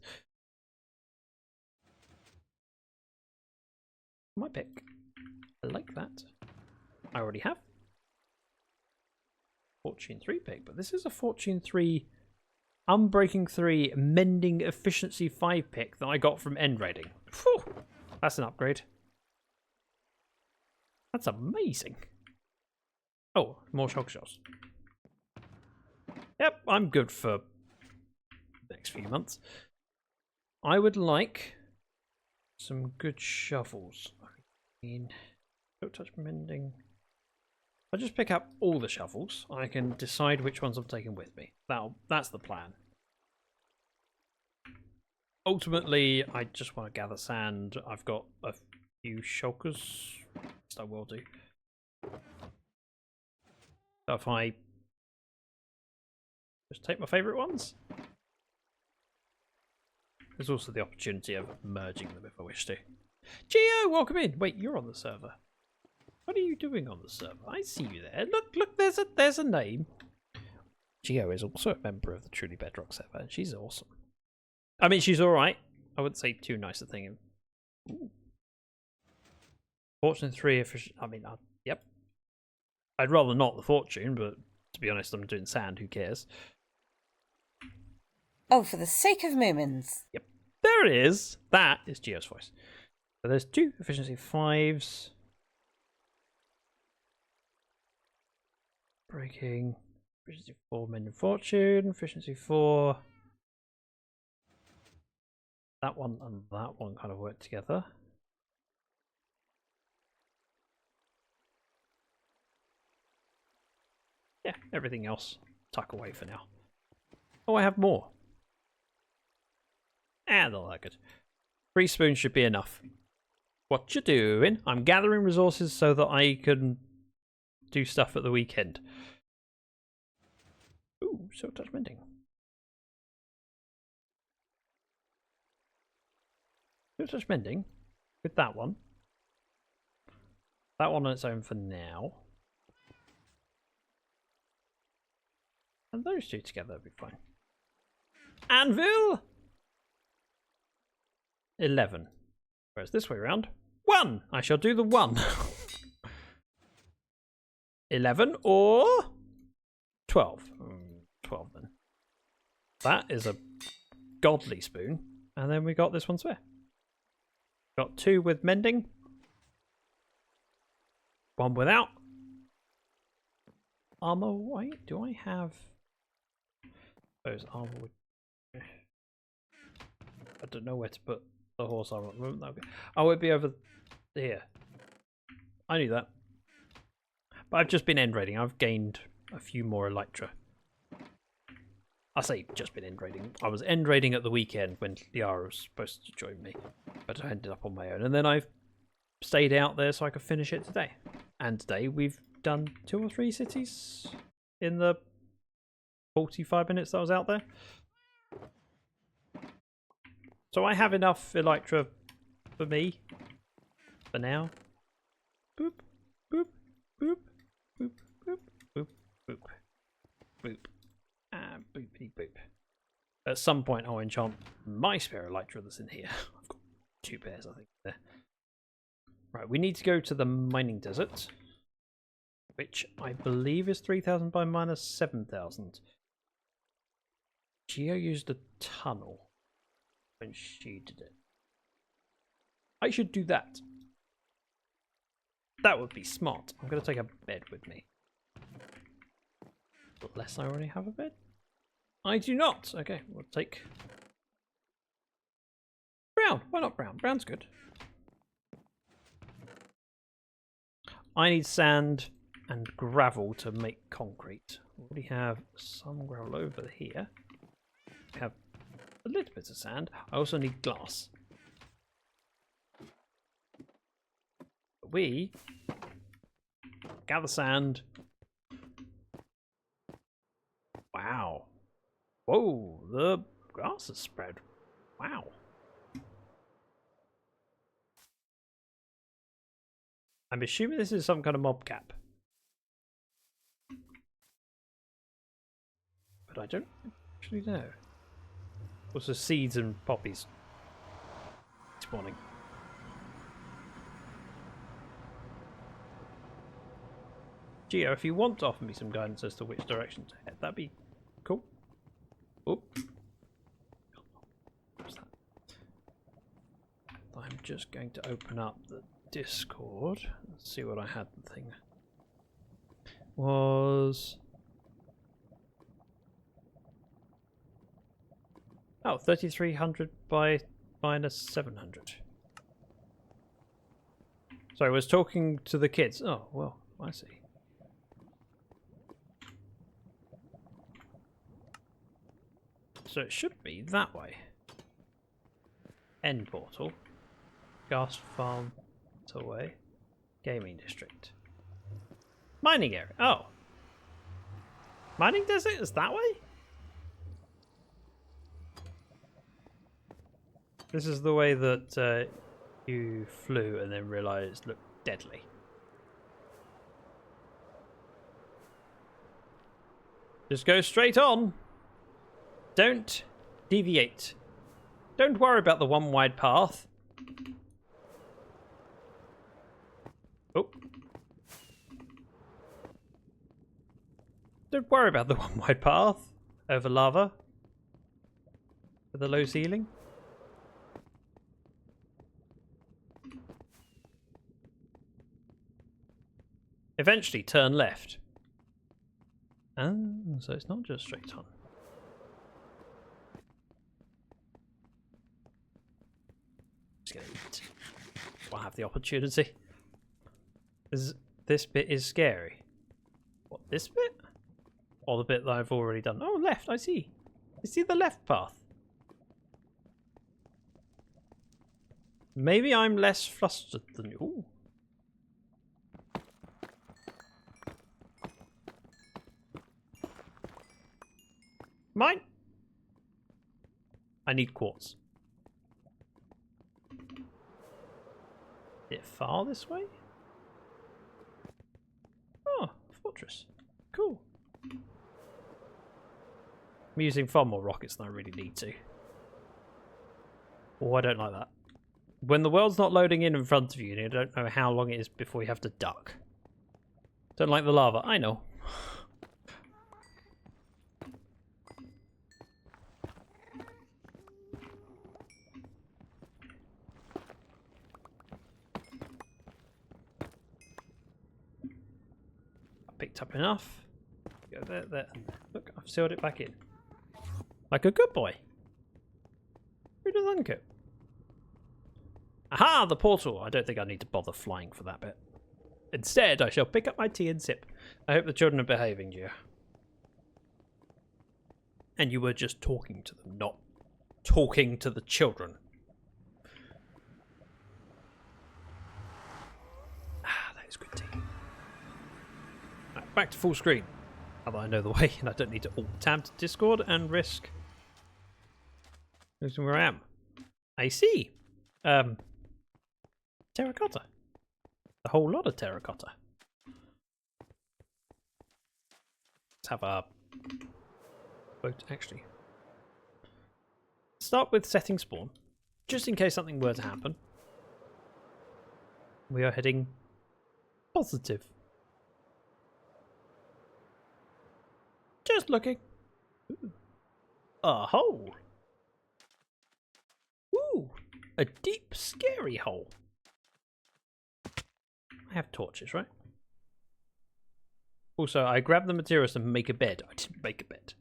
My pick. I like that. I already have. Fortune 3 pick, but this is a Fortune 3 Unbreaking 3 Mending Efficiency 5 pick that I got from End Raiding. Phew, that's an upgrade. That's amazing. Oh, more shog shells. Yep, I'm good for the next few months. I would like some good shovels. I mean, don't touch mending. I'll just pick up all the shovels. I can decide which ones I'm taking with me. That's the plan. Ultimately, I just want to gather sand. I've got a few shulkers. I will do. So if I just take my favourite ones. There's also the opportunity of merging them if I wish to. Geo, welcome in. Wait, you're on the server. What are you doing on the server? I see you there. Look, there's a name. Geo is also a member of the Truly Bedrock server, and she's awesome. I mean, she's alright. I wouldn't say too nice a thing. Ooh. Fortune 3 efficient. I mean, yep. I'd rather not the Fortune, but to be honest, I'm doing sand. Who cares? Oh, for the sake of moments. Yep. There it is. That is Geo's voice. So there's 2 efficiency 5s. Breaking. Efficiency 4 Mending Fortune. Efficiency 4. That one and that one kind of work together. Yeah, everything else tuck away for now. Oh, I have more. And they'll like it. 3 spoons should be enough. What you doing? I'm gathering resources so that I can do stuff at the weekend. Ooh, so touch mending. So touch mending with that one. That one on its own for now. And those 2 together will be fine. Anvil! 11. Whereas this way around, 1! I shall do the 1. 11 or 12. 12 then. That is a godly spoon. And then we got this one spare. Got 2 with mending. 1 without. Armor white? Do I have those armor wood? I don't know where to put the horse armor at the moment. Oh, it'd be over here. I knew that. But I've just been end raiding. I've gained a few more elytra. I say just been end raiding. I was end raiding at the weekend when Liara was supposed to join me, but I ended up on my own. And then I've stayed out there so I could finish it today. And today we've done 2 or 3 cities in the 45 minutes that I was out there. So I have enough elytra for me for now. Boop, boop, boop, boop, boop, boop, boop, boop, and boopity boop. At some point I'll enchant my spare elytra that's in here. I've got 2 pairs, I think, there. Right, we need to go to the mining desert, which I believe is 3,000 by minus 7,000. Geo used a tunnel when she did it. I should do that. That would be smart. I'm going to take a bed with me. Unless I already have a bed. I do not. Okay, we'll take brown. Why not brown? Brown's good. I need sand and gravel to make concrete. We already have some gravel over here. We have a little bit of sand. I also need glass. We gather sand. Wow. Whoa, the grass is spread. Wow. I'm assuming this is some kind of mob cap. But I don't actually know. Also seeds and poppies spawning. Geo, if you want to offer me some guidance as to which direction to head, that'd be cool. Oh. What's that? I'm just going to open up the Discord and see what I had. The thing was... Oh, 3,300 by minus 700. So I was talking to the kids. Oh, well, I see. So it should be that way. End portal. Gas farm. Away. Gaming district. Mining area. Oh. Mining desert is that way? This is the way that you flew and then realised it looked deadly. Just go straight on. Don't deviate. Don't worry about the one wide path. Oh. Don't worry about the one wide path over lava with a low ceiling. Eventually turn left. Oh, so it's not just straight on. Just gonna eat. I'll have the opportunity. This bit is scary. What, this bit? Or the bit that I've already done? Oh, left, I see. I see the left path. Maybe I'm less flustered than you. Ooh. Mine. I need quartz. Is it far this way? Oh, fortress. Cool. I'm using far more rockets than I really need to. Oh, I don't like that. When the world's not loading in front of you and you don't know how long it is before you have to duck. Don't like the lava. I know. Picked up enough. Go there, there, and there. Look, I've sealed it back in. Like a good boy. Who'd have thunk it? Aha! The portal! I don't think I need to bother flying for that bit. Instead, I shall pick up my tea and sip. I hope the children are behaving, Gio. And you were just talking to them, not talking to the children. Ah, that is good tea. Right, back to full screen. Now that I know the way and I don't need to alt-tab to Discord and risk losing where I am. I see. Terracotta. A whole lot of terracotta. Let's have a vote, actually. Start with setting spawn, just in case something were to happen. We are heading positive. Just looking. Ooh. A hole. Ooh, a deep, scary hole. I have torches, right? Also, I grabbed the materials to make a bed. I didn't make a bed.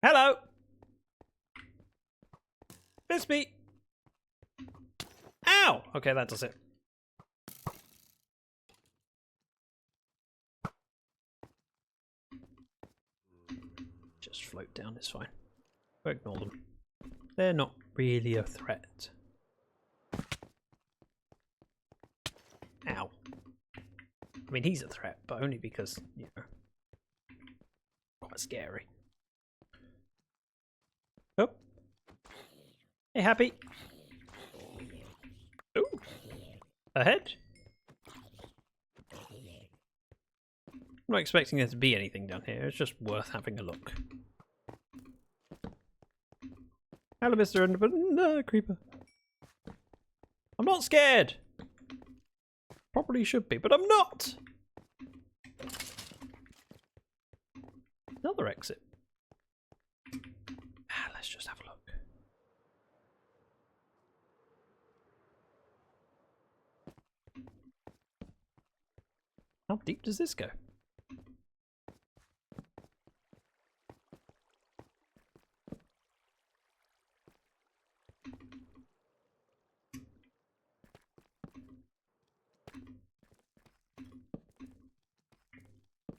Hello! Bisbee! Ow! Okay, that does it. Just float down, it's fine. We'll ignore them. They're not really a threat. Ow. I mean, he's a threat, but only because, you know, quite scary. Oh. Hey, Happy. Ooh. Ahead. I'm not expecting there to be anything down here. It's just worth having a look. Hello, Mr. Enderman. No, creeper. I'm not scared. Probably should be, but I'm not. Another exit. Let's just have a look. How deep does this go?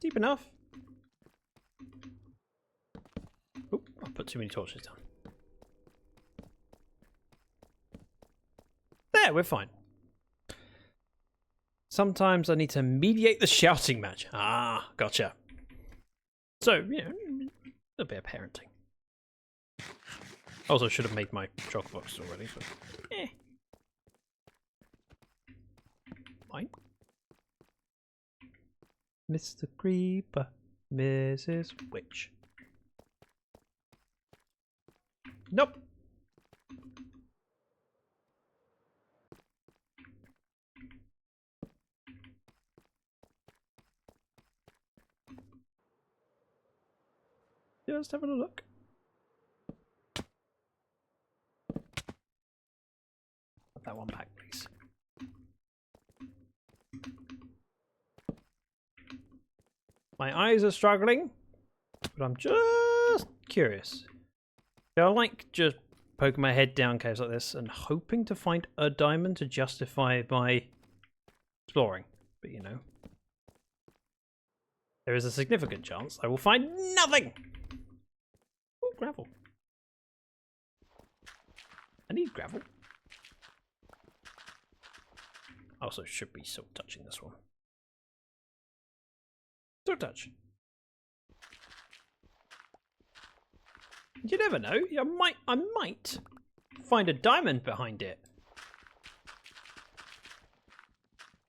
Deep enough. Oop, I put too many torches down. There, we're fine. Sometimes I need to mediate the shouting match. Ah, gotcha. So, yeah, a bit of parenting. Also, should have made my chocolate box already, but Fine. Mr. Creeper, Mrs. Witch. Nope. Just having a look. Put that one back, please. My eyes are struggling, but I'm just curious. I like just poking my head down caves like this and hoping to find a diamond to justify my exploring. But you know, there is a significant chance I will find nothing. Ooh, gravel. I need gravel. Also should be silk touching this one. Silk touch. You never know. I might find a diamond behind it.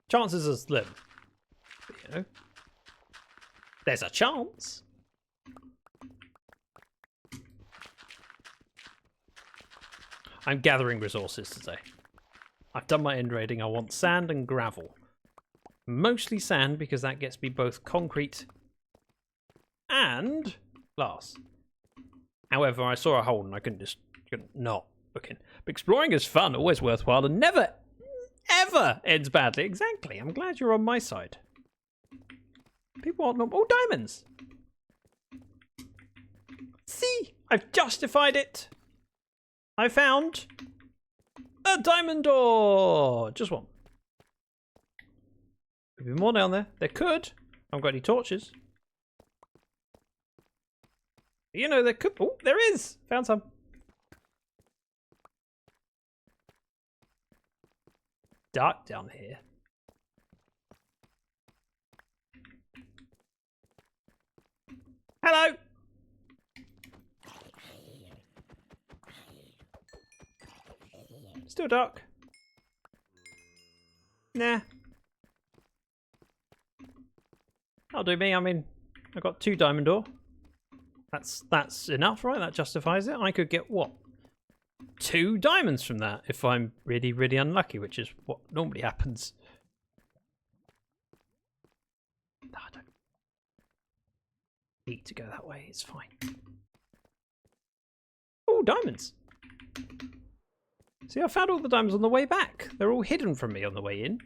Chances are slim. But, you know, there's a chance. I'm gathering resources today. I've done my end raiding. I want sand and gravel. Mostly sand because that gets me both concrete and glass. However, I saw a hole and I couldn't not look in. But exploring is fun, always worthwhile, and never, ever ends badly. Exactly. I'm glad you're on my side. People want oh, diamonds. See, I've justified it. I found a diamond door. Just one. Could be more down there. There could. I haven't got any torches. You know, there could... Oh, there is! Found some. Dark down here. Hello! Still dark. Nah. That'll do me. I mean, I got 2 diamond ore. That's enough, right? That justifies it. I could get, what? 2 diamonds from that if I'm really, really unlucky, which is what normally happens. No, I don't need to go that way. It's fine. Oh, diamonds. See, I found all the diamonds on the way back. They're all hidden from me on the way in.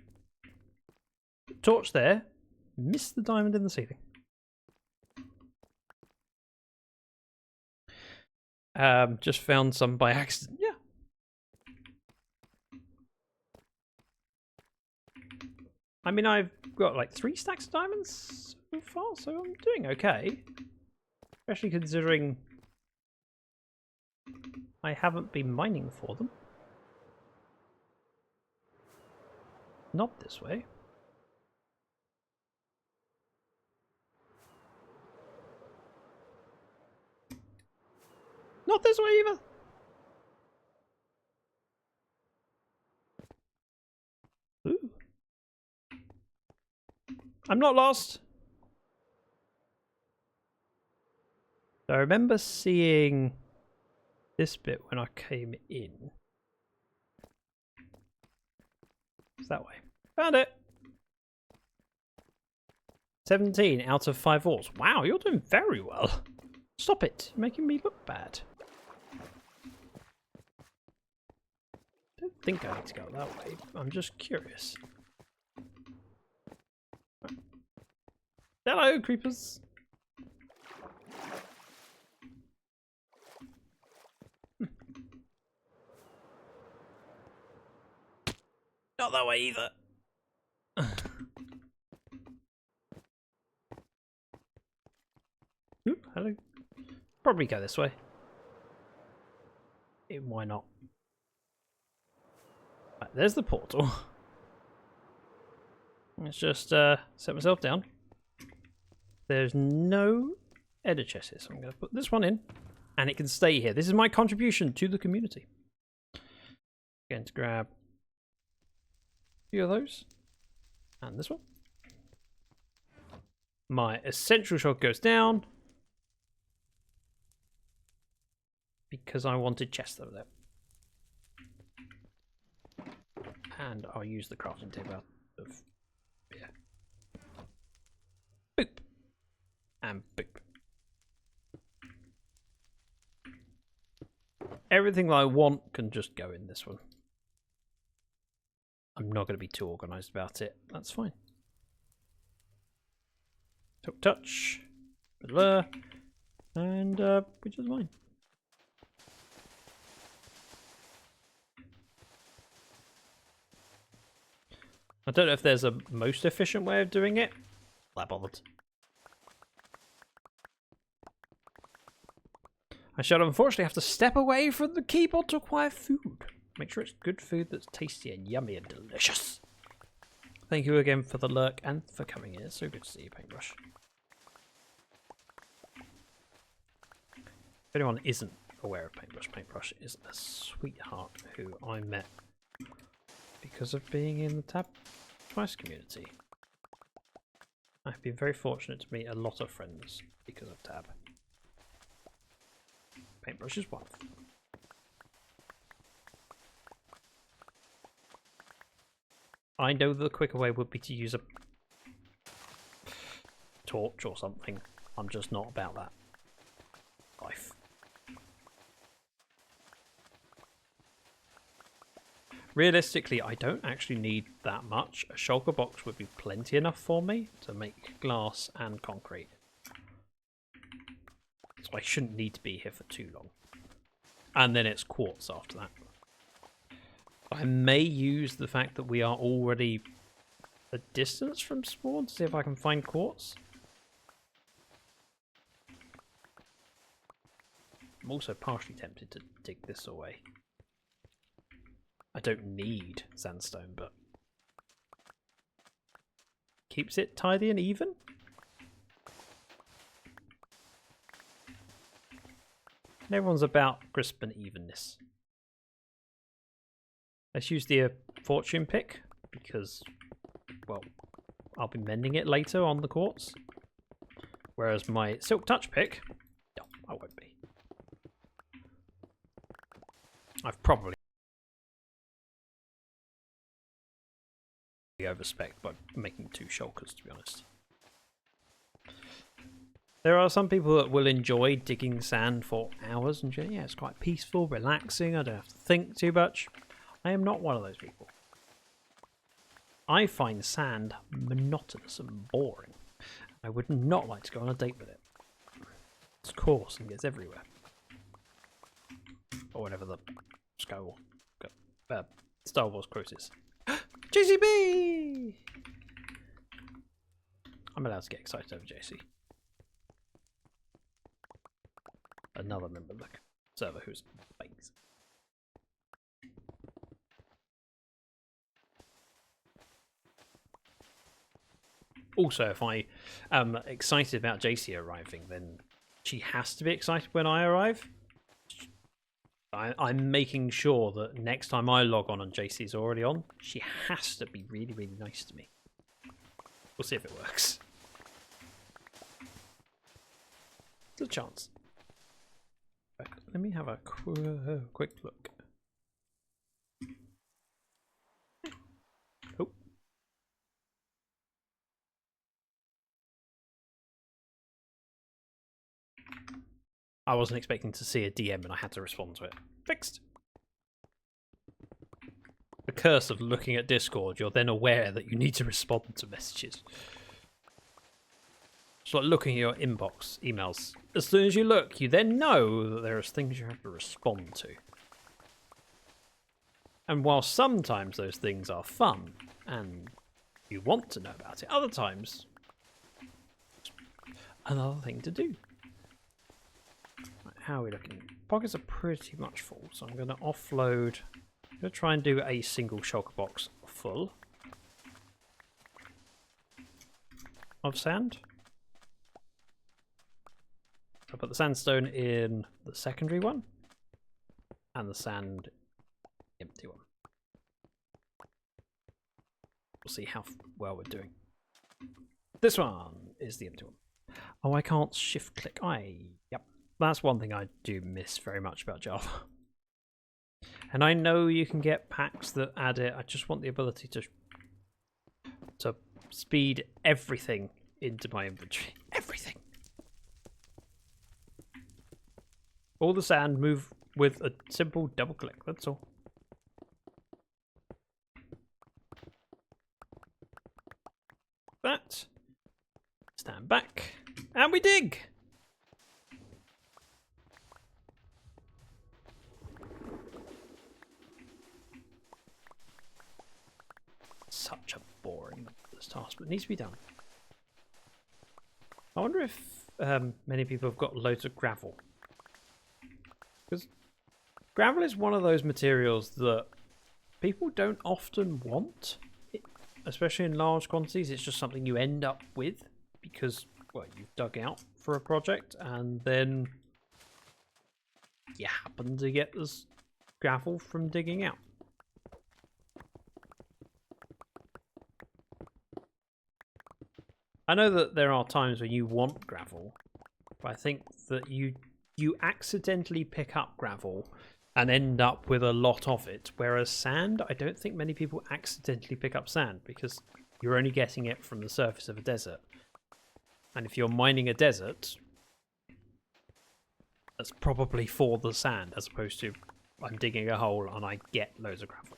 Torch there. Missed the diamond in the ceiling. Just found some by accident. Yeah. I mean, I've got like 3 stacks of diamonds so far, so I'm doing okay. Especially considering I haven't been mining for them. Not this way. Not this way either. Ooh. I'm not lost. So I remember seeing this bit when I came in. It's that way. Found it! 17 out of 5 ores. Wow, you're doing very well. Stop it. You're making me look bad. I don't think I need to go that way. I'm just curious. Hello, creepers. Not that way either. Ooh, hello. Probably go this way. Why not? Right, there's the portal. Let's just set myself down. There's no ender chests here, so I'm going to put this one in, and it can stay here. This is my contribution to the community. Going to grab a few of those, and this one. My essential shot goes down because I wanted chests over there. And I'll use the crafting table out of here. Boop. And boop. Everything that I want can just go in this one. I'm not going to be too organised about it. That's fine. Silk touch. Blah, and which is mine. I don't know if there's a most efficient way of doing it. Not bothered. I shall unfortunately have to step away from the keyboard to acquire food. Make sure it's good food that's tasty and yummy and delicious. Thank you again for the lurk and for coming in. It's so good to see you, Paintbrush. If anyone isn't aware of Paintbrush, Paintbrush is a sweetheart who I met because of being in the Tab Twice community. I've been very fortunate to meet a lot of friends because of Tab. Paintbrush is one of them. I know the quicker way would be to use a torch or something. I'm just not about that life. Realistically, I don't actually need that much. A shulker box would be plenty enough for me to make glass and concrete. So I shouldn't need to be here for too long. And then it's quartz after that. I may use the fact that we are already a distance from spawn to see if I can find quartz. I'm also partially tempted to dig this away. I don't need sandstone, but keeps it tidy and even. And everyone's about crisp and evenness. Let's use the fortune pick because, well, I'll be mending it later on the quartz. Whereas my silk touch pick, no, I won't be. I've probably overspec by making 2 shulkers, to be honest. There are some people that will enjoy digging sand for hours and yeah, it's quite peaceful, relaxing, I don't have to think too much. I am not one of those people. I find sand monotonous and boring. I would not like to go on a date with it. It's coarse and gets everywhere. Or whatever the Star Wars quote is. JCB! I'm allowed to get excited over JC. Another member of the server who's bangs. Also, if I am excited about JC arriving, then she has to be excited when I arrive. I'm making sure that next time I log on and JC's already on, she has to be really, really nice to me. We'll see if it works. There's a chance. Let me have a quick look. Oh. I wasn't expecting to see a DM and I had to respond to it. Fixed. The curse of looking at Discord, you're then aware that you need to respond to messages. It's like looking at your inbox, emails. As soon as you look, you then know that there are things you have to respond to. And while sometimes those things are fun and you want to know about it, other times it's another thing to do. Right, how are we looking? Pockets are pretty much full, so I'm going to offload. I'm going to try and do a single shulker box full of sand. I'll put the sandstone in the secondary one and the sand empty one. We'll see how well we're doing. This one is the empty one. Oh, I can't shift click. Yep. That's one thing I do miss very much about Java. And I know you can get packs that add it. I just want the ability to speed everything into my inventory. Everything. All the sand move with a simple double click. That's all. That. Stand back. And we dig! Such a boring task, but it needs to be done. I wonder if many people have got loads of gravel. Because gravel is one of those materials that people don't often want, especially in large quantities. It's just something you end up with because, well, you've dug out for a project and then you happen to get this gravel from digging out. I know that there are times when you want gravel, but I think that you accidentally pick up gravel and end up with a lot of it, whereas sand, I don't think many people accidentally pick up sand because you're only getting it from the surface of a desert. And if you're mining a desert, that's probably for the sand as opposed to I'm digging a hole and I get loads of gravel.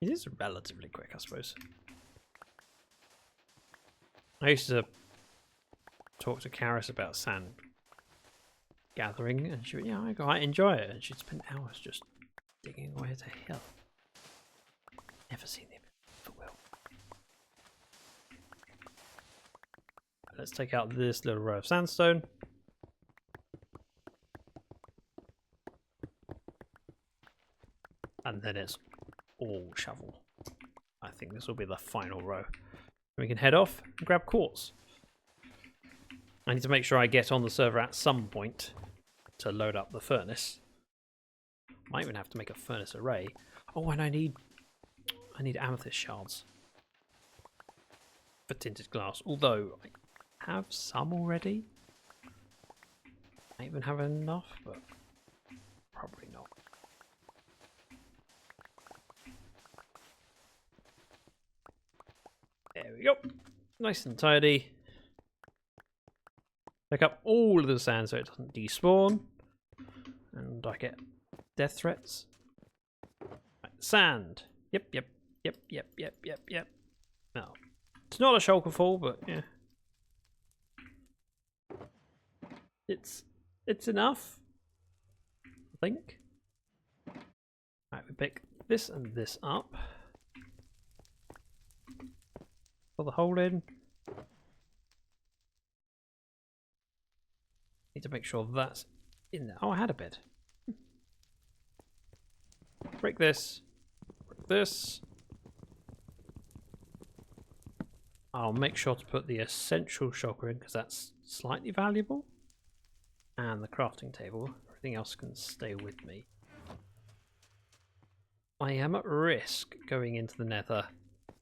It is relatively quick, I suppose. I used to talk to Karis about sand gathering, and she went, yeah, I quite enjoy it. And she'd spend hours just digging away at a hill. Never seen him for Will. Let's take out this little row of sandstone. And then it's all shovel. I think this will be the final row. We can head off and grab quartz. I need to make sure I get on the server at some point to load up the furnace. Might even have to make a furnace array. Oh, and I need amethyst shards for tinted glass. Although I have some already. I even have enough, but probably not. There we go. Nice and tidy. Pick up all of the sand so it doesn't despawn. And I get death threats. Right, sand. Yep. No. It's not a shulker fall, but yeah. It's enough. I think. Right, we pick this and this up. Fill the hole in. Need to make sure that's in there. Oh, I had a bed. Break this. Break this. I'll make sure to put the essential shulker in because that's slightly valuable. And the crafting table. Everything else can stay with me. I am at risk going into the nether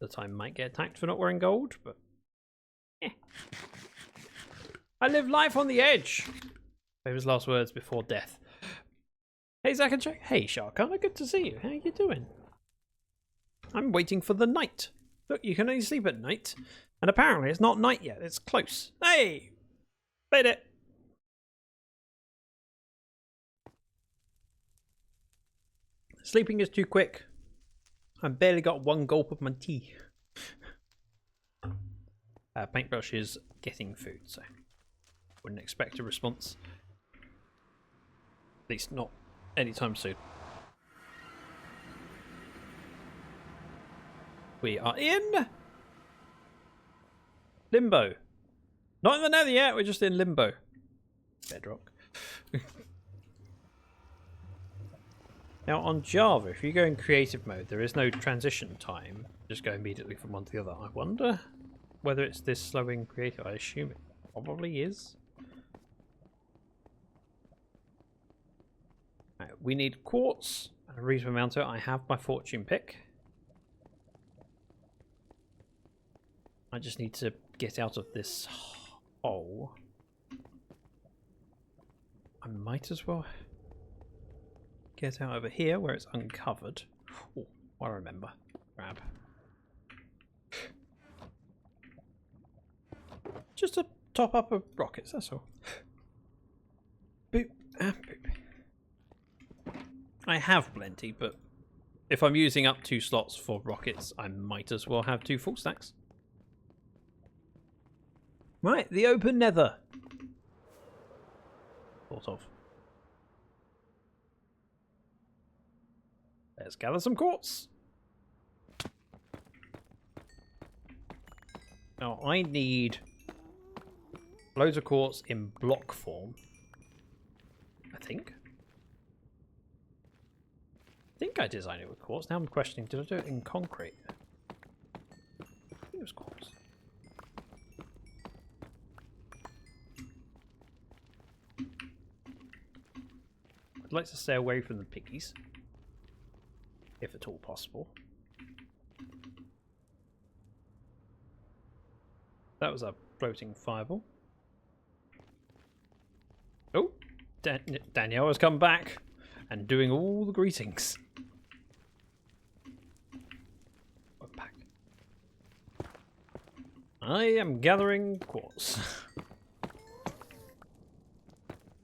that I might get attacked for not wearing gold, but I live life on the edge. Famous last words before death. Hey, ZactheDragon. Hey, Sharkana. Good to see you. How you doing? I'm waiting for the night. Look, you can only sleep at night. And apparently it's not night yet. It's close. Hey! Made it. Sleeping is too quick. I've barely got one gulp of my tea. Paintbrush is getting food, so wouldn't expect a response. At least not anytime soon. We are in limbo. Not in the nether yet, we're just in limbo. Bedrock. Now on Java, if you go in creative mode, there is no transition time. Just go immediately from one to the other. I wonder whether it's this slow in creative. I assume it probably is. Right, we need quartz and a reasonable amount of it. I have my fortune pick. I just need to get out of this hole. I might as well get out over here where it's uncovered. Oh, I remember. Grab. Just a top up of rockets, that's all. Boop and boop. I have plenty, but if I'm using up 2 slots for rockets, I might as well have 2 full stacks. Right, the open nether. Sort of. Let's gather some quartz. Now I need loads of quartz in block form. I think I designed it with quartz. Now I'm questioning, did I do it in concrete? I think it was quartz. I'd like to stay away from the piggies, if at all possible. That was a floating fireball. Oh, Danielle has come back and doing all the greetings. Back. I am gathering quartz.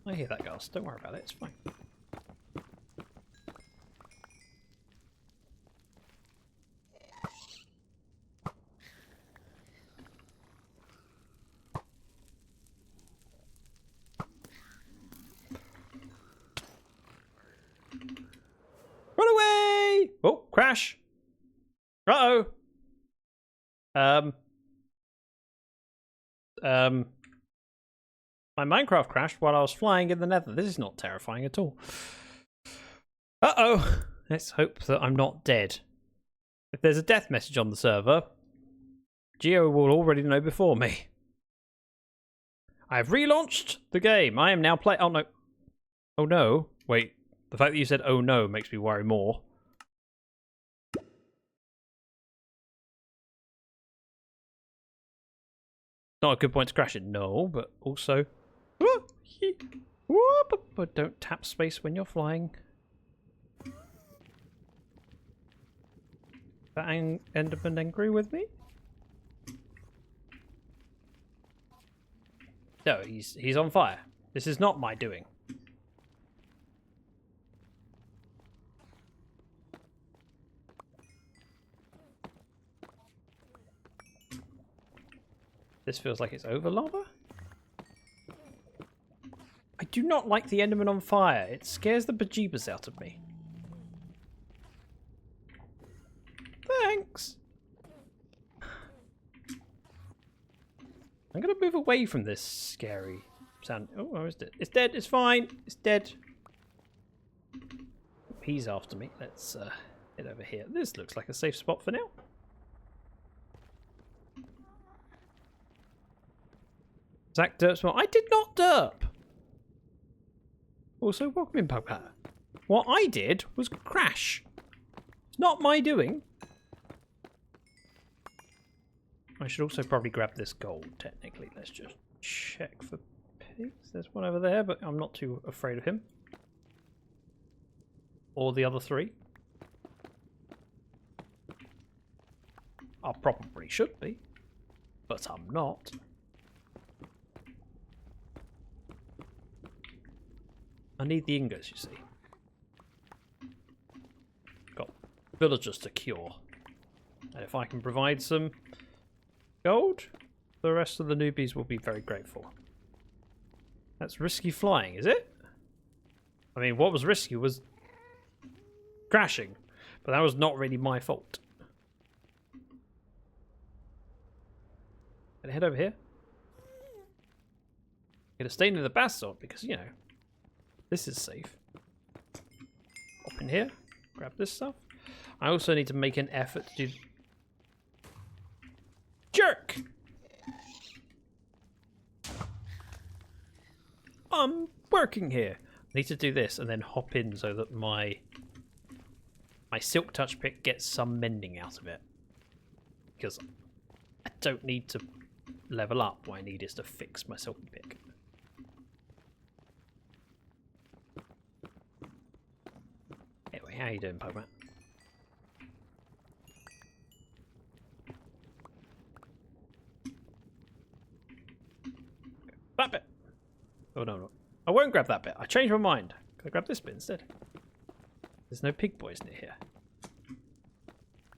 I hear that, girls. Don't worry about it. It's fine. Run away! Oh, crash! Uh-oh! My Minecraft crashed while I was flying in the nether. This is not terrifying at all. Uh-oh! Let's hope that I'm not dead. If there's a death message on the server, Geo will already know before me. I have relaunched the game. I am now playing. Oh no. Oh no. Wait. The fact that you said oh no makes me worry more. Not a good point to crash it, no, but also... But don't tap space when you're flying. That Enderman angry with me? No, he's on fire. This is not my doing. This feels like it's over lava. I do not like the Enderman on fire. It scares the bejeebers out of me. Thanks. I'm going to move away from this scary sound. Oh, where is it? It's dead. It's fine. It's dead. He's after me. Let's head over here. This looks like a safe spot for now. Zach derps more. I did not derp. Also, welcome in, Pugpat. What I did was crash. It's not my doing. I should also probably grab this gold, technically. Let's just check for pigs. There's one over there, but I'm not too afraid of him. Or the other three. I probably should be, but I'm not. I need the ingots, you see. Got villagers to cure. And if I can provide some gold, the rest of the newbies will be very grateful. That's risky flying, is it? I mean, what was risky was crashing, but that was not really my fault. Gonna head over here. Gonna stay near the basalt because, you know, this is safe. Hop in here, grab this stuff. I also need to make an effort to do... Jerk! I'm working here. I need to do this and then hop in so that my silk touch pick gets some mending out of it. Because I don't need to level up. What I need is to fix my silky pick. Anyway, how you doing, Pokemon? That bit. Oh no. I won't grab that bit. I changed my mind. Can I grab this bit instead? There's no pig boys near here.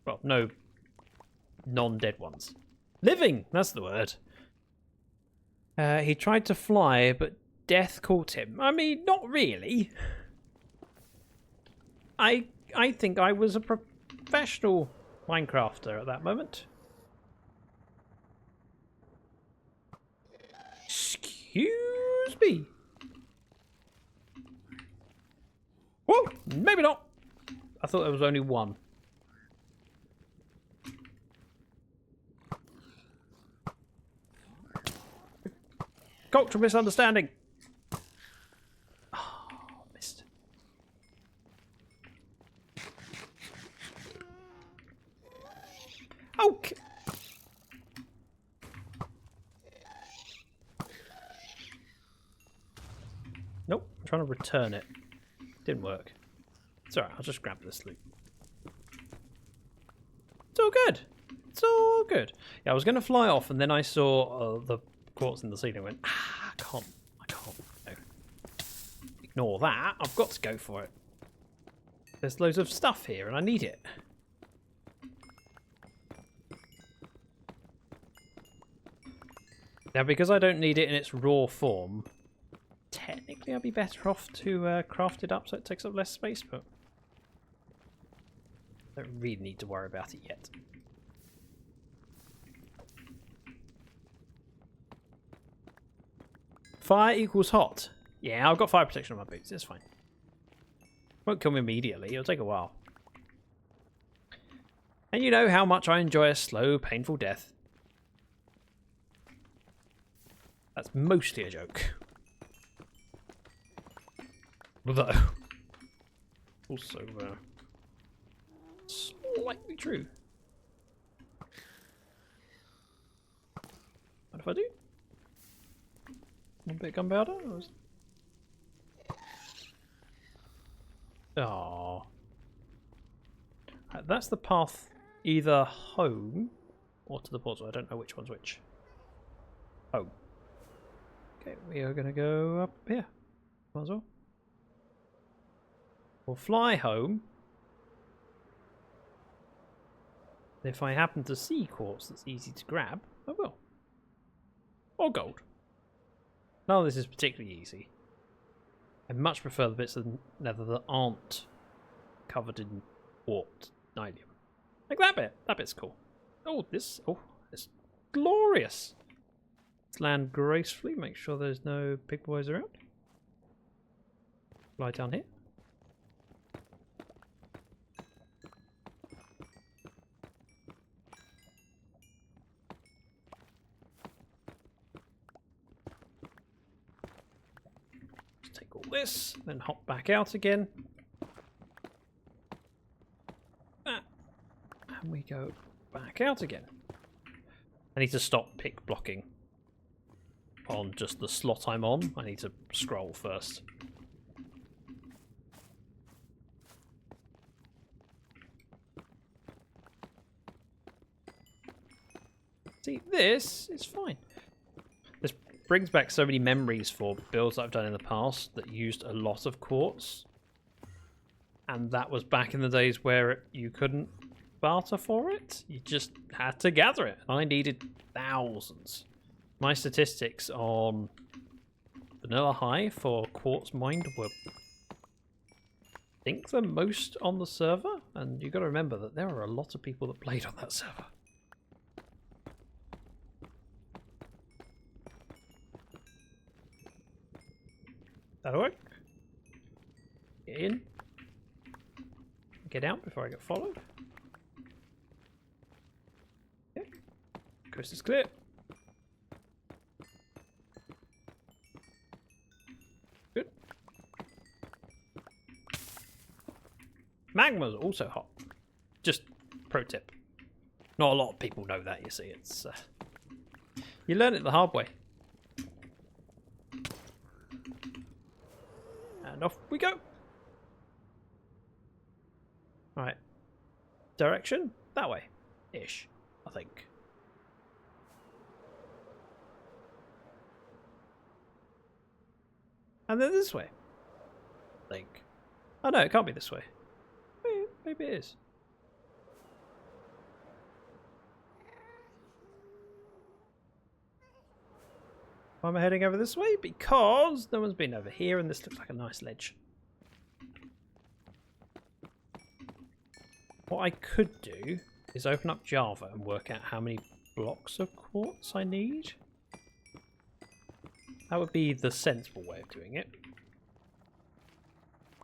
Well, no non-dead ones. Living! That's the word. He tried to fly, but death caught him. I mean, not really. I think I was a professional Minecrafter at that moment. Excuse me. Whoa, maybe not. I thought there was only one. Cultural misunderstanding. Oh, missed. Okay. Nope, I'm trying to return it. Didn't work. It's alright, I'll just grab this loot. It's all good. It's all good. Yeah, I was going to fly off and then I saw the quartz in the ceiling and went, I can't. No. Ignore that. I've got to go for it. There's loads of stuff here and I need it. Now, because I don't need it in its raw form, technically I'd be better off to craft it up so it takes up less space, but I don't really need to worry about it yet. Fire equals hot. Yeah, I've got fire protection on my boots. It's fine. Won't kill me immediately. It'll take a while. And you know how much I enjoy a slow, painful death. That's mostly a joke. Although, also slightly true. What if I do? One bit of gunpowder? Oh. That's the path either home or to the portal. I don't know which one's which. Home. Okay, we are going to go up here. Might as well. We'll fly home. If I happen to see quartz that's easy to grab, I will. Or gold. None of this is particularly easy. I much prefer the bits of nether that aren't covered in warped nylium. Like that bit. That bit's cool. Oh, this. Oh, it's glorious. Let's land gracefully. Make sure there's no pig boys around. Fly down here. This, then hop back out again. And we go back out again. I need to stop pick blocking on just the slot I'm on. I need to scroll first. See, this is fine. This brings back so many memories for builds that I've done in the past that used a lot of quartz. And that was back in the days where you couldn't barter for it. You just had to gather it. I needed thousands. My statistics on Vanilla High for quartz mined were, I think, the most on the server. And you've got to remember that there are a lot of people that played on that server. That'll work. Get in. Get out before I get followed. Okay. Coast is clear. Good. Magma's also hot. Just pro tip. Not a lot of people know that, you see. It's you learn it the hard way. And off we go. Alright. Direction? That way. Ish, I think. And then this way. I think. Oh no, it can't be this way. Maybe it is. Why am I heading over this way? Because no one's been over here and this looks like a nice ledge. What I could do is open up Java and work out how many blocks of quartz I need. That would be the sensible way of doing it.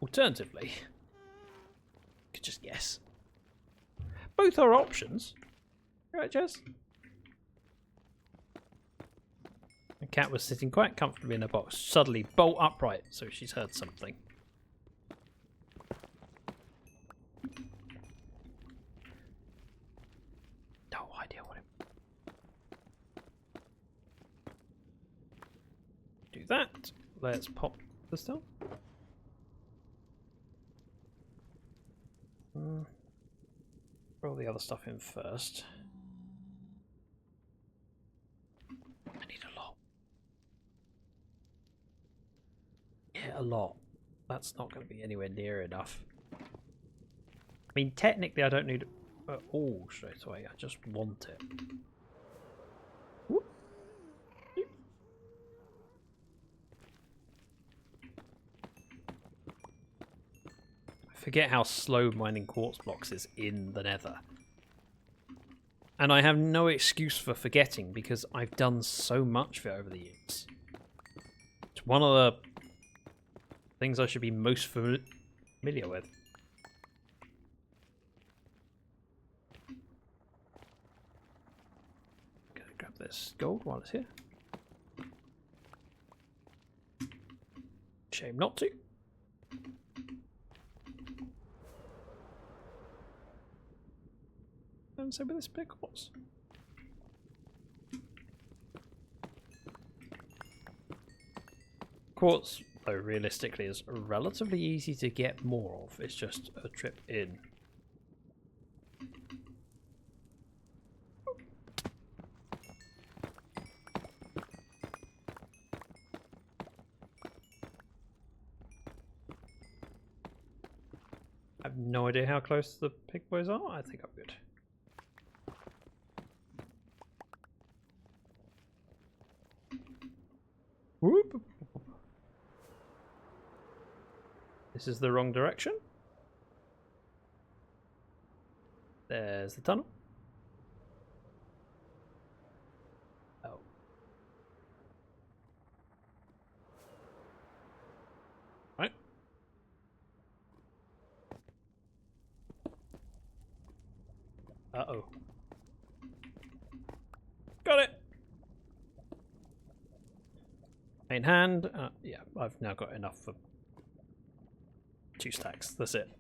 Alternatively, I could just guess. Both are options. Right, Jess? The cat was sitting quite comfortably in a box, suddenly bolt upright, so she's heard something. No idea what it... Do that. Let's pop this down. Throw all the other stuff in first. I need a lot. Yeah, a lot. That's not going to be anywhere near enough. I mean, technically I don't need it all straight away. I just want it. Whoop. I forget how slow mining quartz blocks is in the Nether. And I have no excuse for forgetting because I've done so much of it over the years. It's one of the things I should be most familiar with. Gonna grab this gold while it's here. Shame not to. And so with this big quartz. Quartz, though, realistically, is relatively easy to get more of. It's just a trip in. I have no idea how close the pig boys are. I think I'm good. Whoop. This is the wrong direction. There's the tunnel. Oh. Right. Uh-oh. Got it. Main hand. Yeah, I've now got enough for 2 stacks. That's it.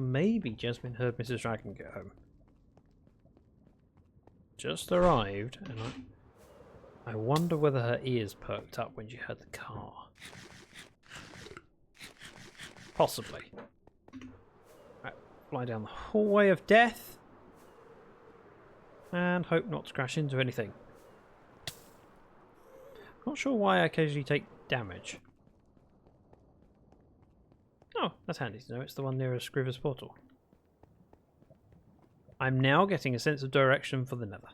Maybe Jasmine heard Mrs. Dragon get home. just arrived, and I wonder whether her ears perked up when she heard the car. Possibly. Right, fly down the hallway of death. And hope not to crash into anything. Not sure why I occasionally take damage. Oh, that's handy to know. It's the one nearest Scriver's portal. I'm now getting a sense of direction for the nether.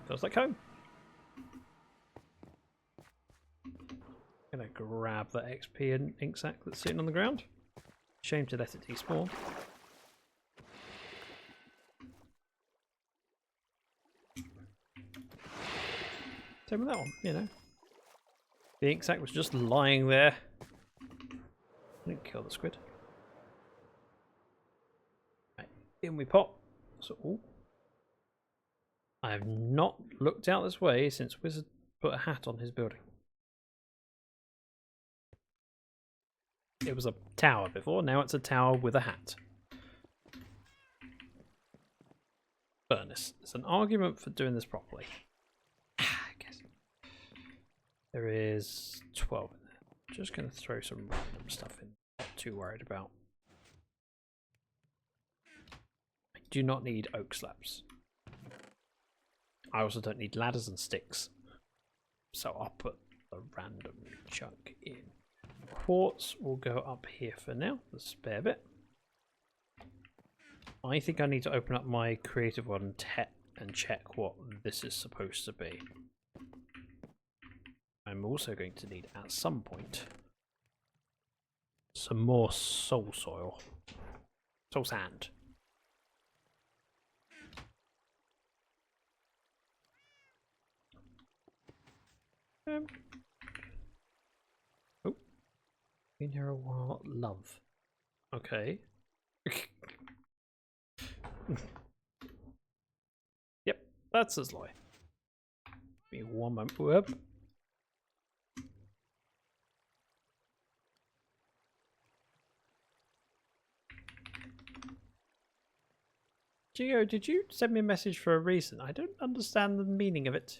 Feels like home. Gonna grab that XP and ink sac that's sitting on the ground. Shame to let it despawn. Same with that one, you know. The ink sac was just lying there. Didn't kill the squid. Right, in we pop. So, ooh. I have not looked out this way since Wizard put a hat on his building. It was a tower before, now it's a tower with a hat. Furnace. There's an argument for doing this properly. I guess. There is 12 in there. Just going to throw some random stuff in. Not too worried about. I do not need oak slabs. I also don't need ladders and sticks. So I'll put a random chunk in. Quartz will go up here for now, the spare bit. I think I need to open up my creative one and check what this is supposed to be. I'm also going to need at some point some more soul soil. Soul sand. Oh. Been here a while. Love. Okay. Yep, that's his lie. Give me one moment. Whoop. Geo, did you send me a message for a reason? I don't understand the meaning of it.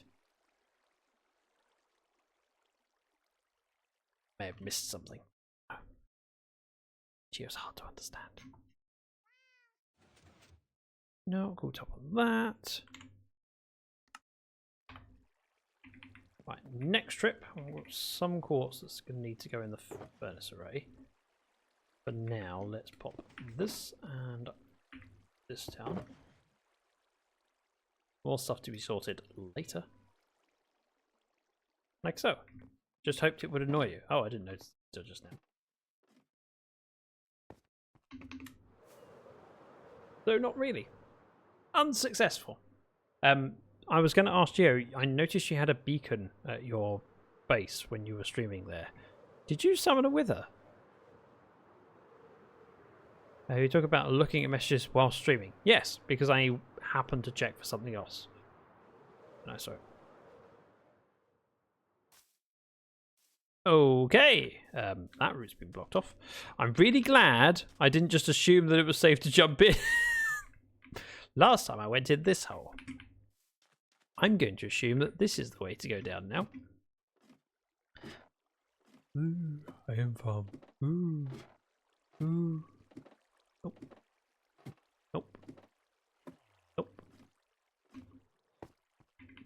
May have missed something. Oh. Geo's hard to understand. No, go top on that. Right, next trip, I've got some quartz that's going to need to go in the furnace array. For now, let's pop this and this down. More stuff to be sorted later. Like so. Just hoped it would annoy you. Oh, I didn't notice until just now. So not really. Unsuccessful. I was going to ask you, I noticed you had a beacon at your base when you were streaming there. Did you summon a wither? You talk about looking at messages while streaming. Yes, because I happened to check for something else. No, sorry. Okay, that route's been blocked off. I'm really glad I didn't just assume that it was safe to jump in. Last time I went in this hole. I'm going to assume that this is the way to go down now. Ooh, I am farm. Ooh. Ooh. Nope. Nope. Nope.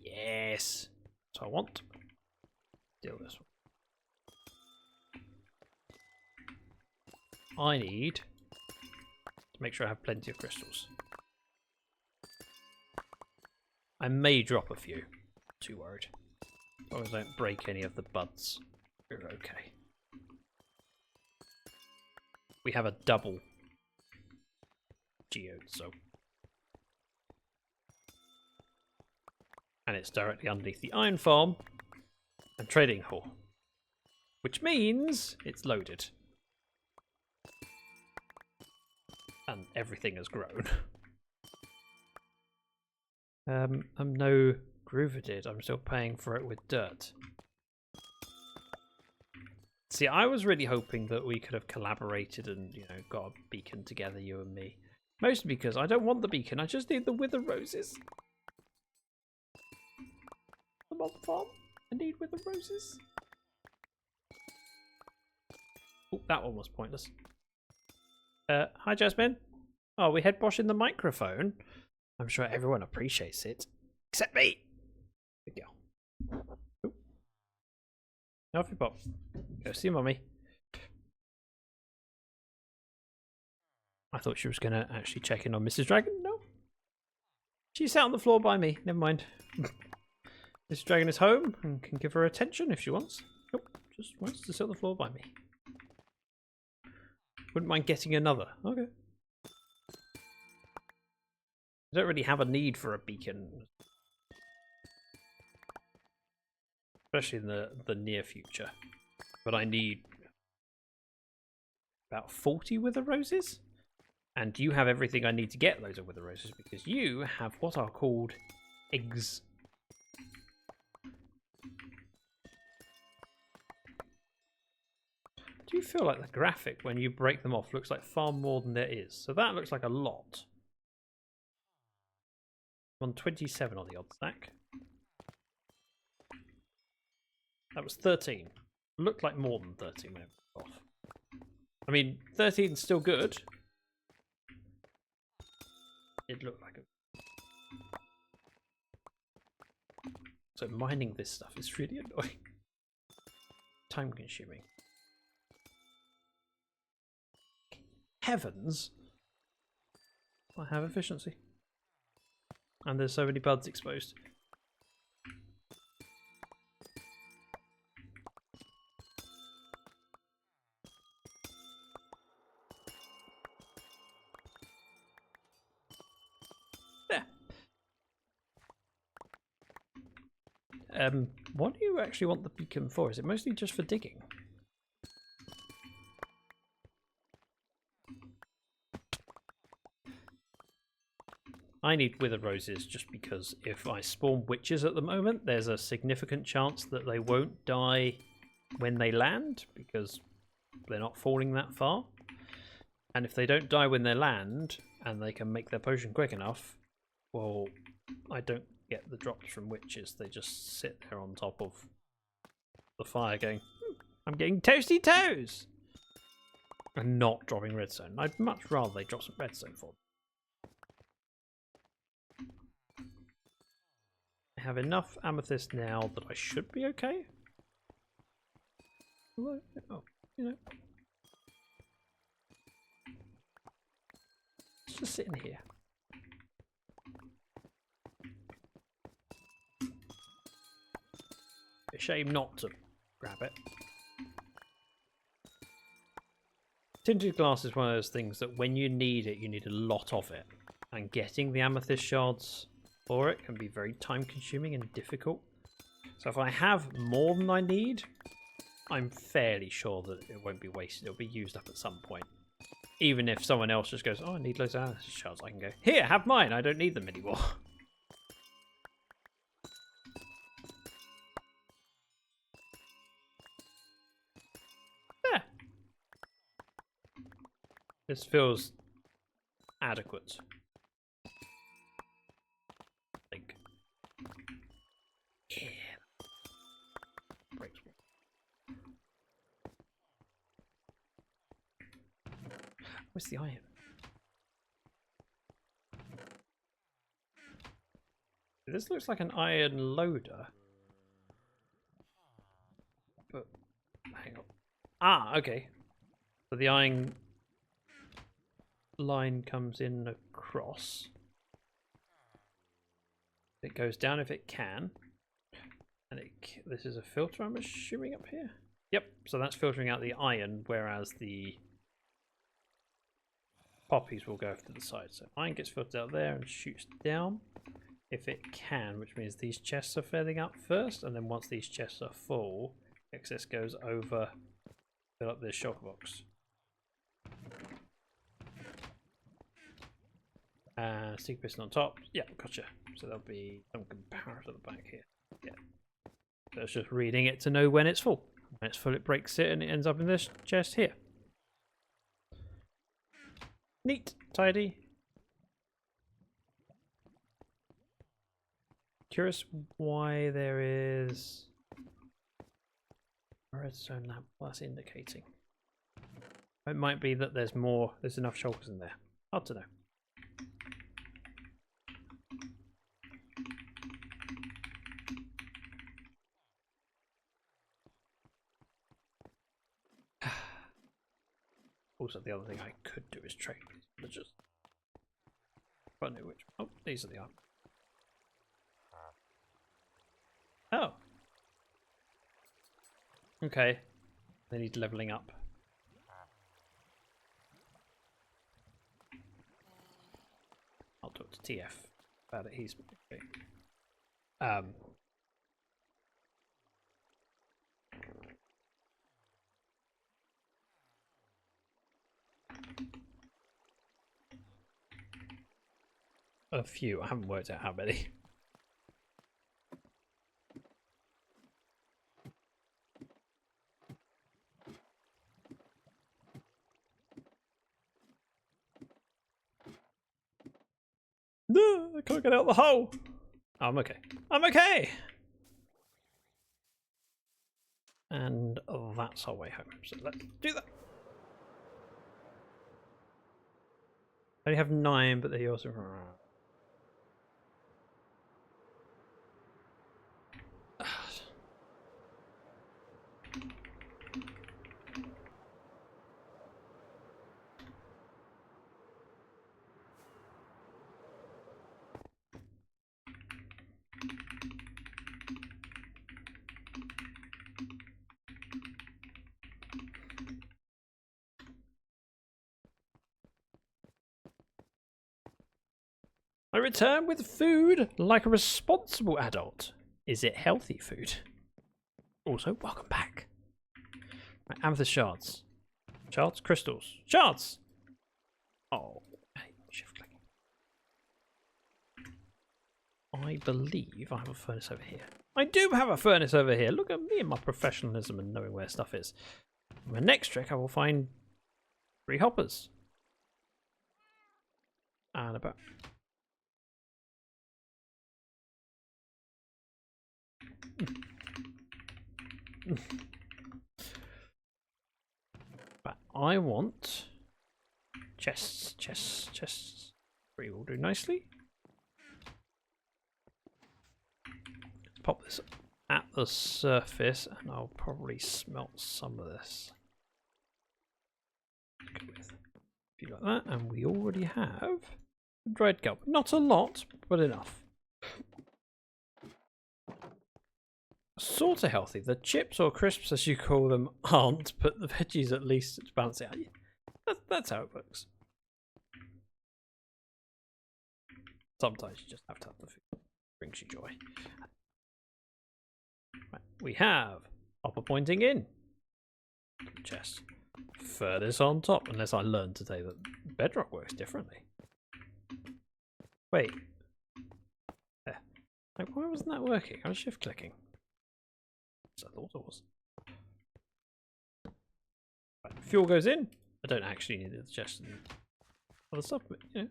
Yes. That's what I want. Deal with this one. I need to make sure I have plenty of crystals. I may drop a few. Not too worried. As long as I don't break any of the buds, we're okay. We have a double geode, so. And it's directly underneath the iron farm and trading hall. Which means it's loaded. And everything has grown. I'm no Groover did. I'm still paying for it with dirt. See, I was really hoping that we could have collaborated and, you know, got a beacon together, you and me. Mostly because I don't want the beacon, I just need the wither roses. The mob farm, I need wither roses. Oh, that one was pointless. Hi Jasmine. Oh, we head boshing the microphone. I'm sure everyone appreciates it. Except me! Good girl. Oh. Off you pop. Go see mummy. I thought she was going to actually check in on Mrs. Dragon. No. She sat on the floor by me. Never mind. Mrs. Dragon is home and can give her attention if she wants. Nope. Just wants to sit on the floor by me. Wouldn't mind getting another. Okay. I don't really have a need for a beacon. Especially in the near future. But I need about 40 wither roses. And you have everything I need to get those wither roses because you have what are called eggs. Do you feel like the graphic when you break them off looks like far more than there is? So that looks like a lot. I'm on 27 on the odd stack. That was 13. Looked like more than 13 when it was off. I mean, 13 is still good. It looked like a... So mining this stuff is really annoying. Time consuming. Heavens! I have efficiency. And there's so many buds exposed. There. What do you actually want the beacon for? Is it mostly just for digging? I need wither roses just because if I spawn witches at the moment, there's a significant chance that they won't die when they land because they're not falling that far. And if they don't die when they land and they can make their potion quick enough, well, I don't get the drops from witches. They just sit there on top of the fire going, I'm getting toasty toes! And not dropping redstone. I'd much rather they drop some redstone for them. I have enough amethyst now that I should be okay. Oh, you know. It's just sitting here. A shame not to grab it. Tinted glass is one of those things that when you need it, you need a lot of it. And getting the amethyst shards for it can be very time consuming and difficult. So if I have more than I need, I'm fairly sure that it won't be wasted. It'll be used up at some point. Even if someone else just goes, oh, I need loads of amethyst shards, I can go, here, have mine, I don't need them anymore. Yeah. This feels adequate. Yeah. Breaks. Where's the iron? This looks like an iron loader. But hang on. Ah, okay. So the iron line comes in across. It goes down if it can. And this is a filter, I'm assuming, up here? Yep, so that's filtering out the iron, whereas the poppies will go to the side. So iron gets filtered out there and shoots down if it can, which means these chests are filling up first, and then once these chests are full, excess goes over, fill up this shulker box. Stick piston on top. Yeah, gotcha. So there'll be some comparator at the back here. Yeah. So it's just reading it to know when it's full. When it's full, it breaks it and it ends up in this chest here. Neat. Tidy. Curious why there is a redstone lamp. That's indicating. It might be that there's enough shulkers in there. Hard to know. Also, the other thing I could do is trade with villagers. I know which. Oh, these are the arms. Oh. Okay. They need leveling up. I'll talk to TF about it. He's okay. A few. I haven't worked out how many. No, I can't get out the hole. I'm okay. I'm okay. And that's our way home. So let's do that. I only have 9, but they also. I return with food like a responsible adult. Is it healthy food? Also, welcome back. Right, amethyst shards. Shards? Crystals. Shards! Oh, hey, shift clicking. I believe I have a furnace over here. I do have a furnace over here. Look at me and my professionalism and knowing where stuff is. In my next trick, I will find 3 hoppers. And about... But I want chests. 3 will do nicely. Let's pop this at the surface, and I'll probably smelt some of this. Go with a few like that, and we already have dried kelp. Not a lot, but enough. Sort of healthy. The chips or crisps, as you call them, aren't, but the veggies at least to balance it out. That's how it works. Sometimes you just have to have the food. It brings you joy. Right, we have hopper pointing in. Chest. Furthest on top, unless I learned today that Bedrock works differently. Wait. There. Like, why wasn't that working? I was shift clicking. I thought it was. Right, fuel goes in. I don't actually need the chest and other stuff, but you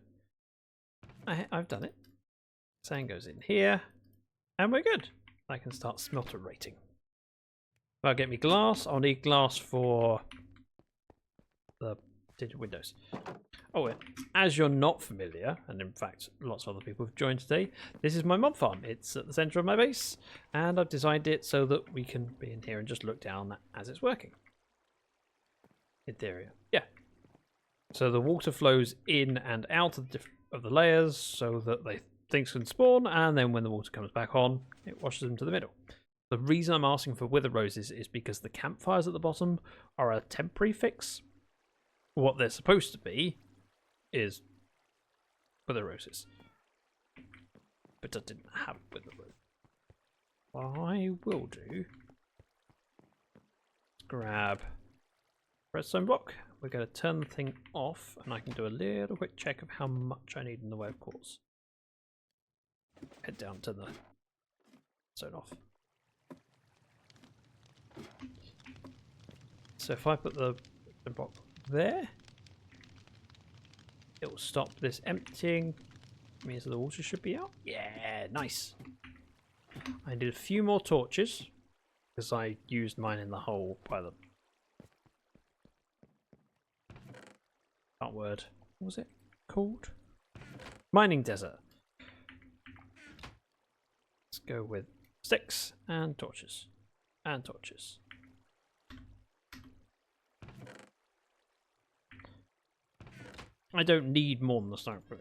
know, I've done it. Sand goes in here, and we're good. I can start smelter rating. If I'll get me glass, I'll need glass for the tinted windows. Oh, and as you're not familiar, and in fact lots of other people have joined today, this is my mob farm. It's at the centre of my base, and I've designed it so that we can be in here and just look down as it's working. In theory, yeah. So the water flows in and out of the layers so that things can spawn, and then when the water comes back on, it washes them to the middle. The reason I'm asking for wither roses is because the campfires at the bottom are a temporary fix. What they're supposed to be is wither roses, but I didn't have wither roses. What I will do is grab redstone block. We're going to turn the thing off, and I can do a little quick check of how much I need in the way of quartz. Head down to the zone off. So if I put the block there, it will stop this emptying. Means the water should be out. Yeah, nice. I did a few more torches because I used mine in the hole by the word. What was it called? Mining desert. Let's go with sticks and torches. And torches. I don't need more than the stone, but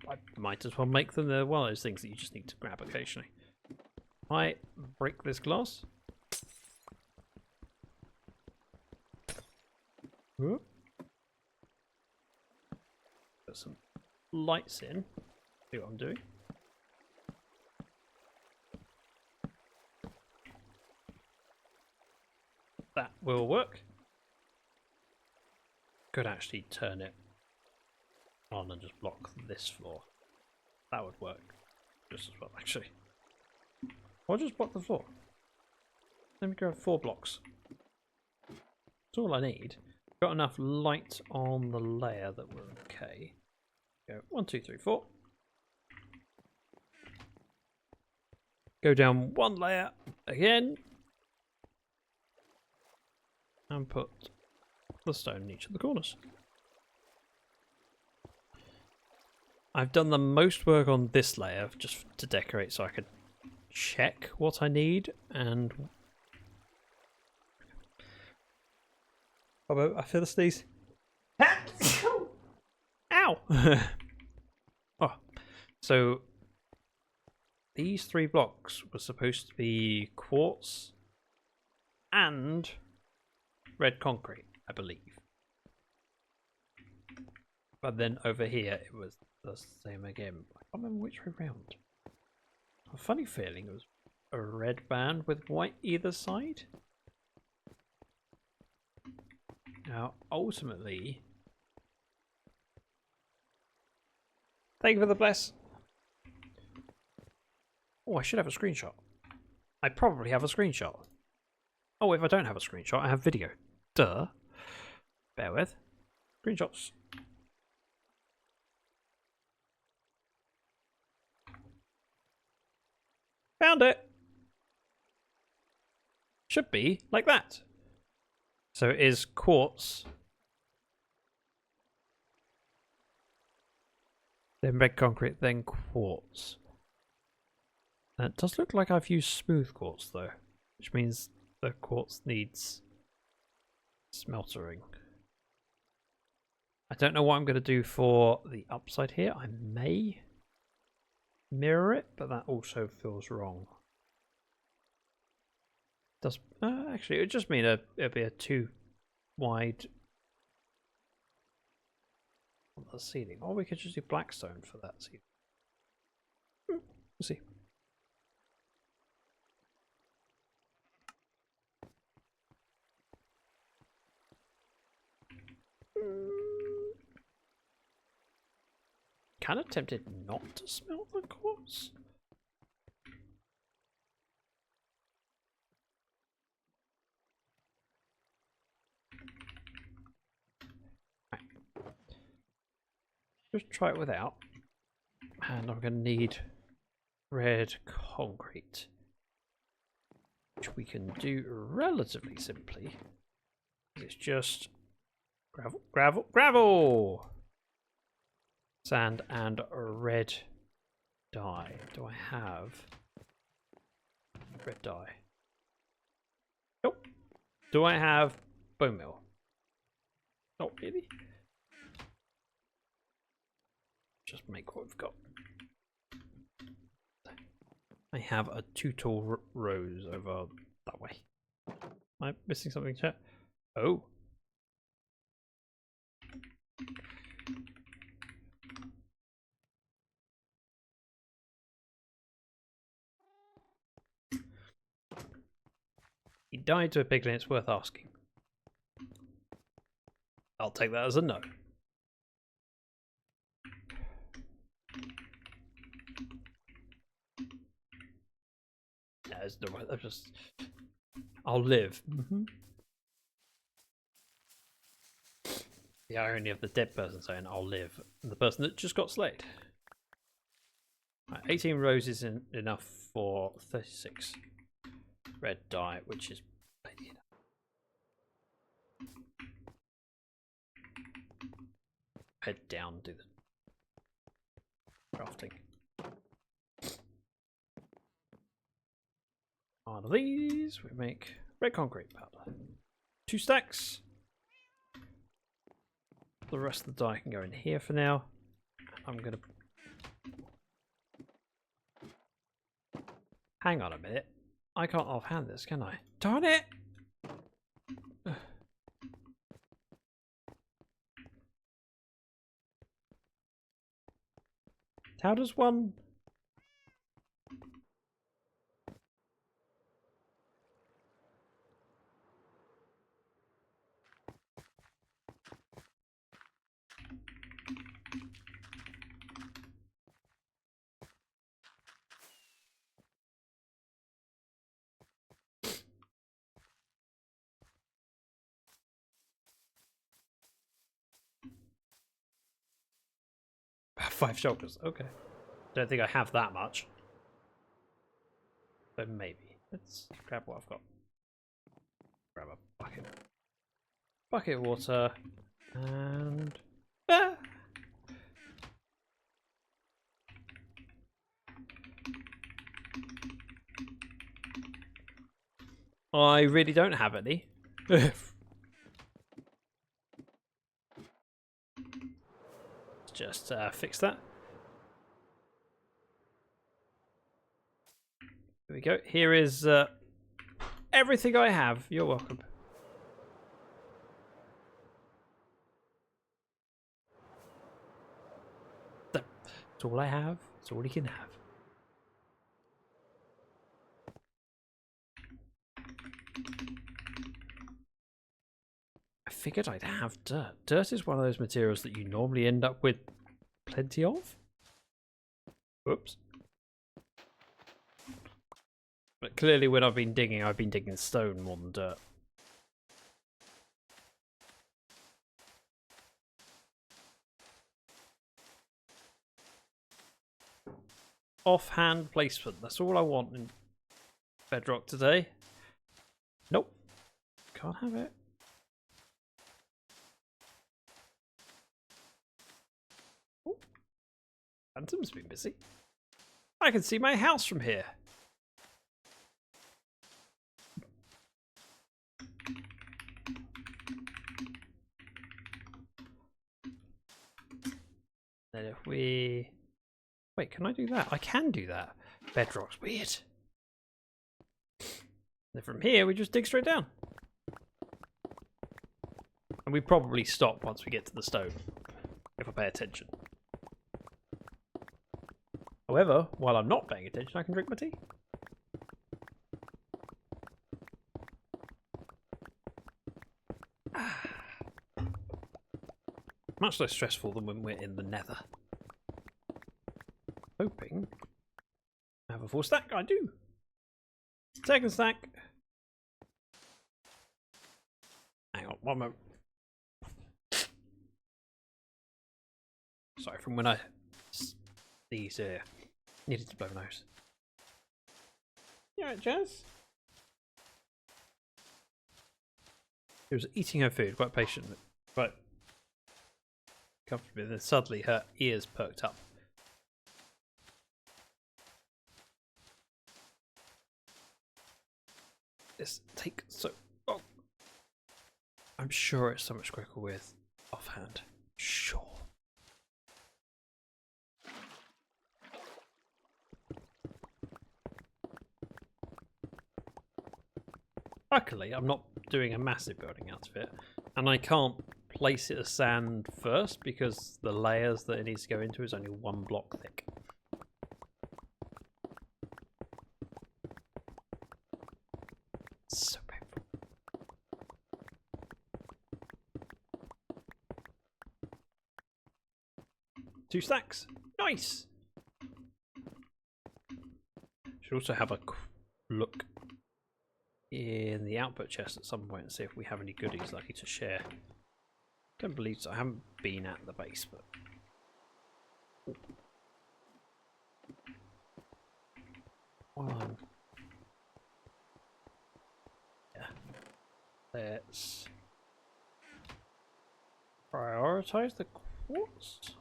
I might as well make them. They're one of those things that you just need to grab occasionally. I break this glass. Whoop. Put some lights in. See what I'm doing. That will work. Could actually turn it on and just block this floor. That would work just as well, actually. Or just block the floor. Let me grab 4 blocks. That's all I need. Got enough light on the layer that we're okay. Go 1, 2, 3, 4. Go down 1 layer again. And put the stone in each of the corners. I've done the most work on this layer just to decorate so I could check what I need and... Oh, I feel the sneeze. Ow! Oh, so these 3 blocks were supposed to be quartz and red concrete, I believe. But then over here it was the same again. I can't remember which way round. A funny feeling it was a red band with white either side. Now, ultimately... Thank you for the bless. Oh, I should have a screenshot. I probably have a screenshot. Oh, if I don't have a screenshot, I have video. Duh. Bear with. Screenshots. Found it. Should be like that. So it is quartz. Then red concrete, then quartz. And it does look like I've used smooth quartz though, which means the quartz needs smeltering. I don't know what I'm going to do for the upside here. I may mirror it, but that also feels wrong. Does actually it would just mean it'll be a too wide on the ceiling. Or we could just do blackstone for that ceiling. We'll see. Kind of tempted not to smelt the quartz. Right. Just try it without. And I'm going to need red concrete, which we can do relatively simply. It's just gravel, gravel, gravel! Sand and red dye. Do I have red dye? Nope. Do I have bone meal? Not really. Just make what we've got. I have a 2 tall rows over that way. Am I missing something, chat? Oh. He died to a piglin, it's worth asking. I'll take that as a no. Yeah, it's no, I'll live. The irony of the dead person saying I'll live and the person that just got slayed. Right, 18 roses is enough for 36 red dye, which is plenty enough. Head down, do the crafting. One of these, we make red concrete powder. 2 stacks. The rest of the dye can go in here for now. I'm gonna hang on a minute. I can't offhand this, can I? Darn it! How does one... Five shoulders, okay. Don't think I have that much. But maybe. Let's grab what I've got. Grab a bucket. Bucket of water. And... Ah! I really don't have any. Just fix that. Here we go. Here is everything I have. You're welcome. That's all I have. That's all you can have. I figured I'd have dirt. Dirt is one of those materials that you normally end up with plenty of. Whoops. But clearly when I've been digging stone more than dirt. Offhand placement. That's all I want in Bedrock today. Nope. Can't have it. Ooh. Phantom's been busy. I can see my house from here. Then if we... Wait, can I do that? I can do that. Bedrock's weird. Then from here, we just dig straight down. And we probably stop once we get to the stone, if I pay attention. However, while I'm not paying attention, I can drink my tea. Much less stressful than when we're in the nether. Hoping I have a full stack. I do. Second stack. Hang on, one moment. Sorry, from when I these needed to blow my nose. You alright, Jazz? She was eating her food, quite patient, quite comfortably. Then suddenly her ears perked up. This take so. Oh, I'm sure it's so much quicker with offhand. Sure. Luckily, I'm not doing a massive building outfit, and I can't place it as sand first because the layers that it needs to go into is only 1 block thick. So painful. Two stacks. Nice. Should also have a look in the output chest at some point and see if we have any goodies lucky to share. Don't believe so. I haven't been at the base, but... Ooh. One. Yeah. Let's prioritize the quartz.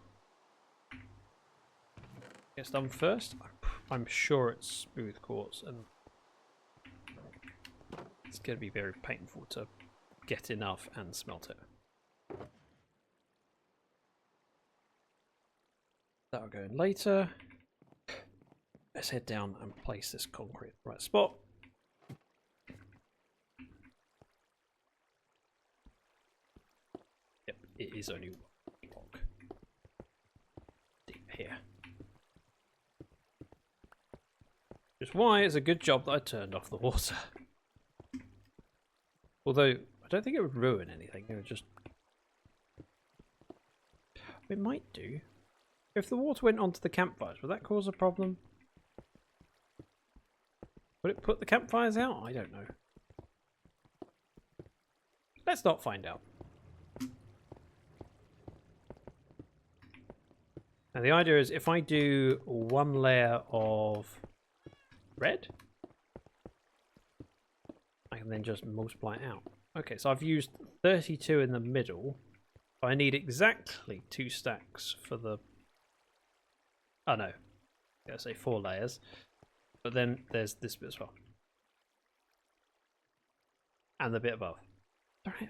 Gets done first. I'm sure it's smooth quartz, and it's going to be very painful to get enough and smelt it. That'll go in later. Let's head down and place this concrete in the right spot. Yep, it is only one block deep here. Which is why it's a good job that I turned off the water. Although, I don't think it would ruin anything. It would just... It might do. If the water went onto the campfires, would that cause a problem? Would it put the campfires out? I don't know. Let's not find out. Now the idea is if I do one layer of red, I can then just multiply it out. Okay, so I've used 32 in the middle. I need exactly 2 stacks for the... Oh no, I gotta say 4 layers. But then there's this bit as well. And the bit above. Alright.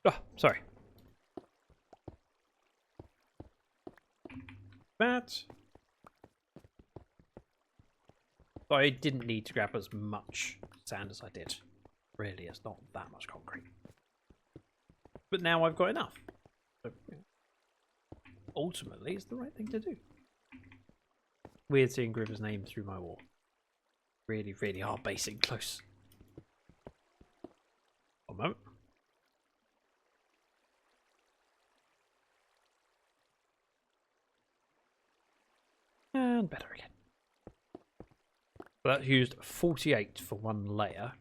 Oh, sorry. That. But I didn't need to grab as much sand as I did. Really, it's not that much concrete. But now I've got enough. So, ultimately, it's the right thing to do. Weird seeing Griver's name through my wall. Really, really are basing close. One moment. And better again. That used 48 for one layer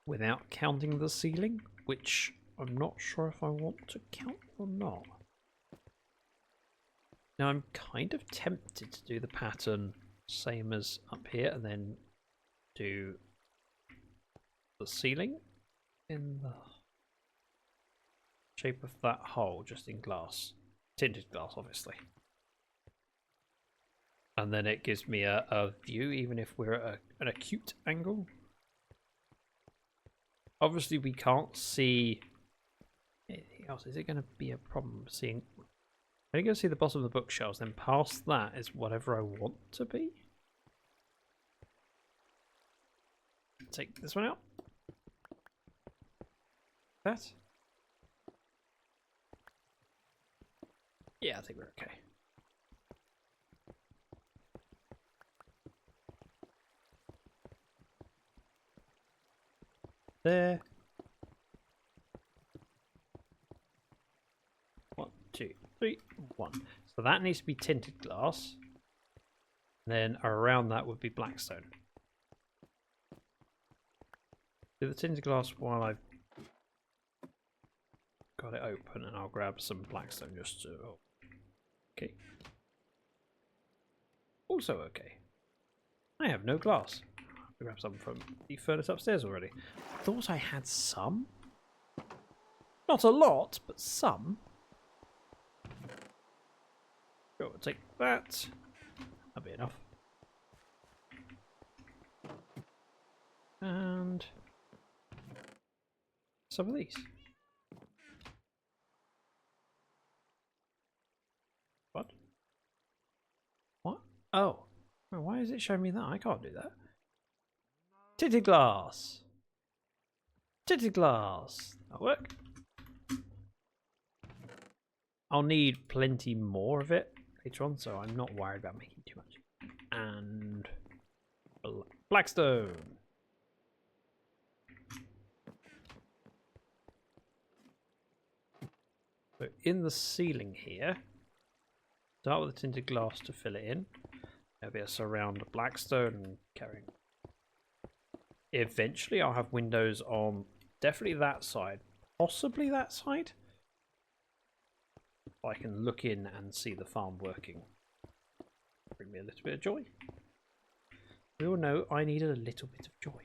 without counting the ceiling, which I'm not sure if I want to count or not. Now I'm kind of tempted to do the pattern same as up here and then do the ceiling in the shape of that hole, just in glass. Tinted glass, obviously. And then it gives me a view, even if we're at an acute angle. Obviously we can't see anything else. Is it going to be a problem seeing... I'm going to see the bottom of the bookshelves, then past that is whatever I want to be. Take this one out. That. Yeah, I think we're okay. There. 1, 2, 3, 1. So that needs to be tinted glass. And then around that would be blackstone. Do the tinted glass while I've got it open, and I'll grab some blackstone just to... Oh. Okay. Also okay. I have no glass. I'll grab some from the furnace upstairs already. I thought I had some. Not a lot, but some. Go and take that. That'll be enough. And some of these. What? What? Oh. Why is it showing me that? I can't do that. Tinted glass. Tinted glass. That'll work. I'll need plenty more of it later on, so I'm not worried about making too much. And blackstone. So in the ceiling here, start with the tinted glass to fill it in. There'll be a surround of blackstone and carrying. eventually I'll have windows on definitely that side, possibly that side. I can look in and see the farm working. Bring me a little bit of joy. We all know I needed a little bit of joy.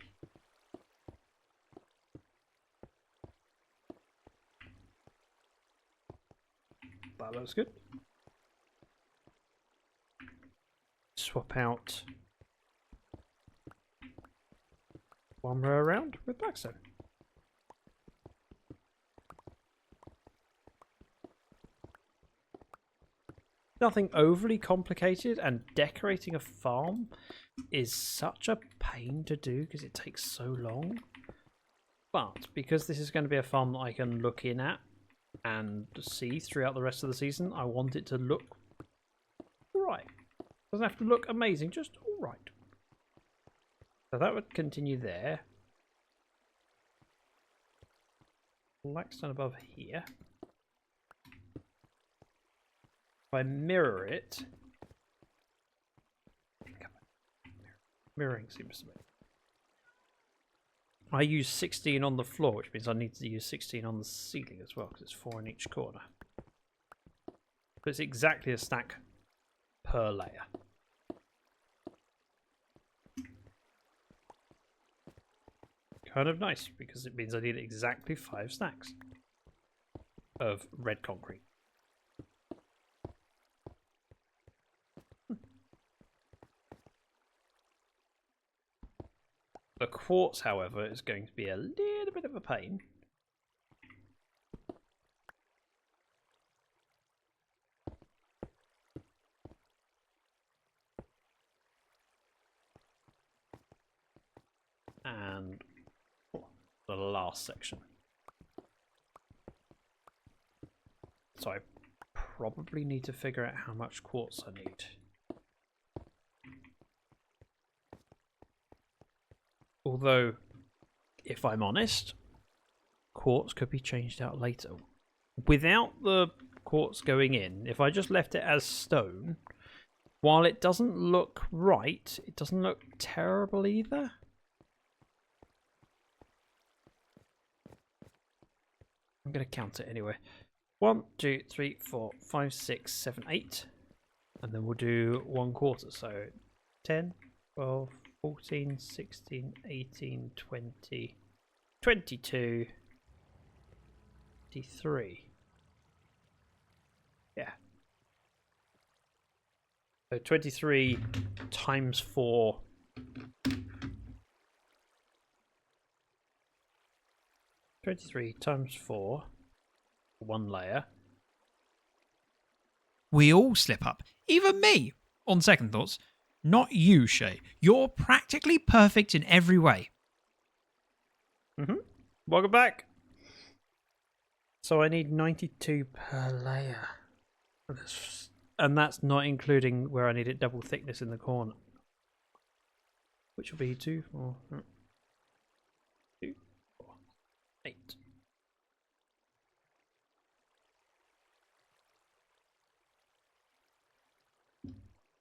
That looks good. Swap out one row around with blackstone. Nothing overly complicated, and decorating a farm is such a pain to do because it takes so long. But because this is going to be a farm that I can look in at and see throughout the rest of the season, I want it to look alright. Doesn't have to look amazing, just alright. So that would continue there. Blackstone above here. If I mirror it, mirroring seems to me. I use 16 on the floor, which means I need to use 16 on the ceiling as well, because it's 4 in each corner. But it's exactly a stack per layer. Kind of nice, because it means I need exactly 5 stacks of red concrete. The quartz, however, is going to be a little bit of a pain. And the last section. So I probably need to figure out how much quartz I need. Although, if I'm honest, quartz could be changed out later. Without the quartz going in, if I just left it as stone, while it doesn't look right, it doesn't look terrible either. I'm going to count it anyway. 1, 2, 3, 4, 5, 6, 7, 8. And then we'll do 1/4. So 10, 12, 14, 16, 18, 20, 22, 23. Yeah. So 23 times 4. 23 times 4. 1 layer. We all slip up. Even me. On second thoughts. Not you, Shay. You're practically perfect in every way. Welcome back. So I need 92 per layer. And that's not including where I need it double thickness in the corner. Which will be 2, 4, 2, 4, 8.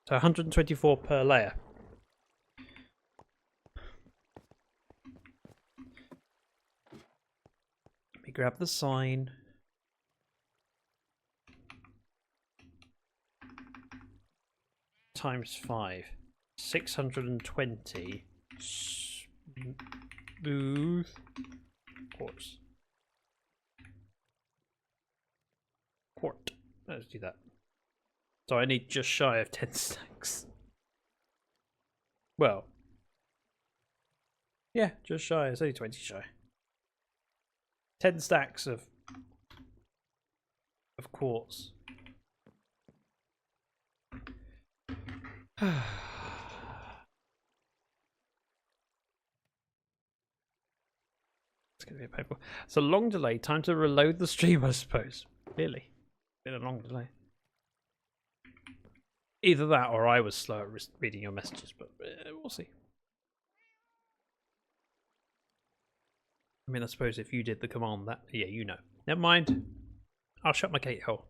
So 124 per layer. Let me grab the sign. Times 5. 620. Smooth quartz. Quart. Let's do that. So I need just shy of 10 stacks. Well, yeah, just shy. It's only 20 shy. 10 stacks of quartz. It's going to be a painful. It's a long delay. Time to reload the stream, I suppose. Really. Been a long delay. Either that or I was slow at reading your messages, but we'll see. I mean, I suppose if you did the command that... Yeah, you know. Never mind. I'll shut my gate hole.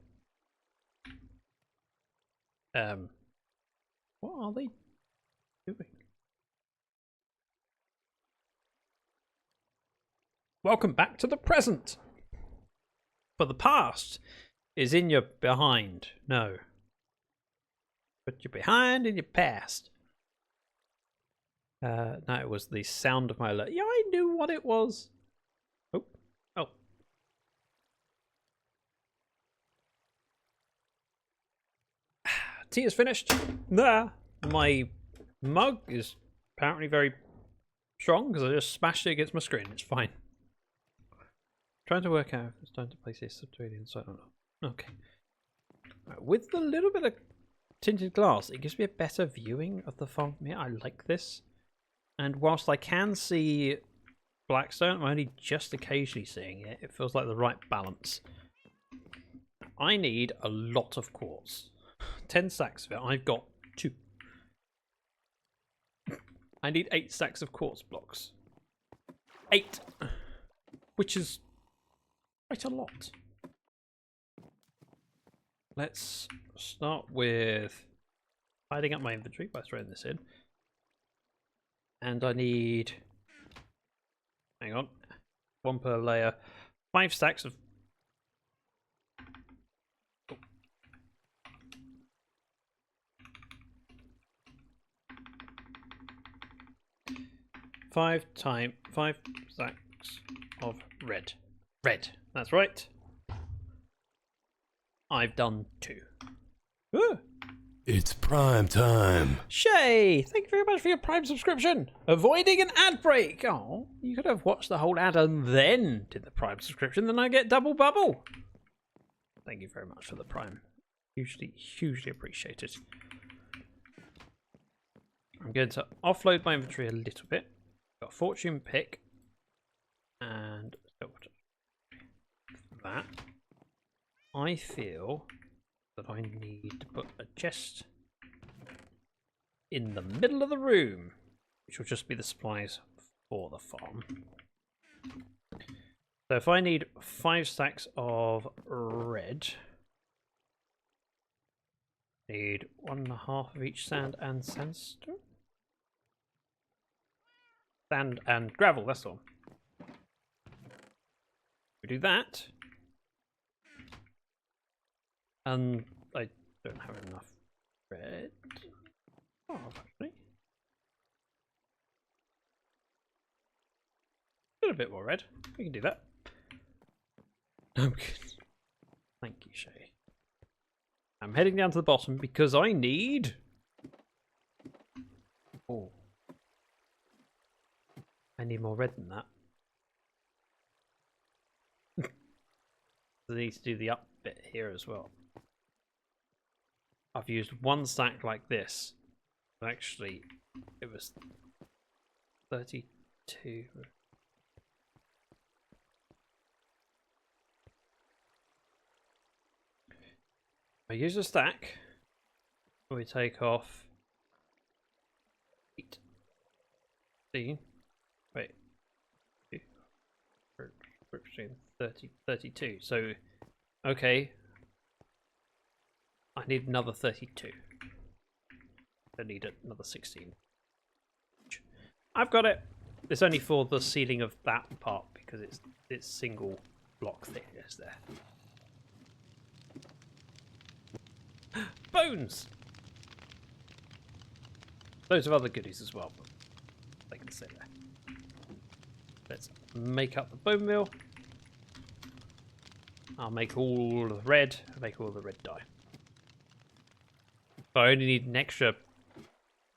What are they doing? Welcome back to the present. But the past is in your behind. No. Put your behind in your past. No, it was the sound of my alert. Yeah, I knew what it was. Oh. Oh. Tea is finished. Nah. My mug is apparently very strong because I just smashed it against my screen. It's fine. Trying to work out if it's time to place this subterranean inside or not. Okay. Right, with the little bit of tinted glass, it gives me a better viewing of the farm from here. I like this. And whilst I can see Blackstone, I'm only just occasionally seeing it. It feels like the right balance. I need a lot of quartz. 10 stacks of it. I've got 2. I need 8 stacks of quartz blocks. 8. Which is quite a lot. Let's start with tidying up my inventory by throwing this in. And I need, hang on, 1 per layer, 5 stacks of, oh. 5 stacks of red. Red, that's right. I've done 2. Ooh. It's prime time. Shay, thank you very much for your Prime subscription. Avoiding an ad break. Oh, you could have watched the whole ad and then did the Prime subscription, then I get double bubble. Thank you very much for the Prime. Hugely appreciated. I'm going to offload my inventory a little bit. Got a fortune pick and that. I feel that I need to put a chest in the middle of the room, which will just be the supplies for the farm. So if I need 5 stacks of red, I need 1.5 of each sand and sandstone. Sand and gravel, that's all. We do that. And I don't have enough red. Oh, actually. A little bit more red. We can do that. Okay. Thank you, Shay. I'm heading down to the bottom because I need... Oh. I need more red than that. I need to do the up bit here as well. I've used 1 stack like this. Actually, it was 32. I use a stack. We take off 8. 16. Wait. 30, 32. So, okay. I need another 32. I need another 16. I've got it. It's only for the ceiling of that part because it's single block thickness there. Bones! Loads of other goodies as well, but they can stay there. Let's make up the bone meal. I'll make all the red, make all the red dye. So I only need an extra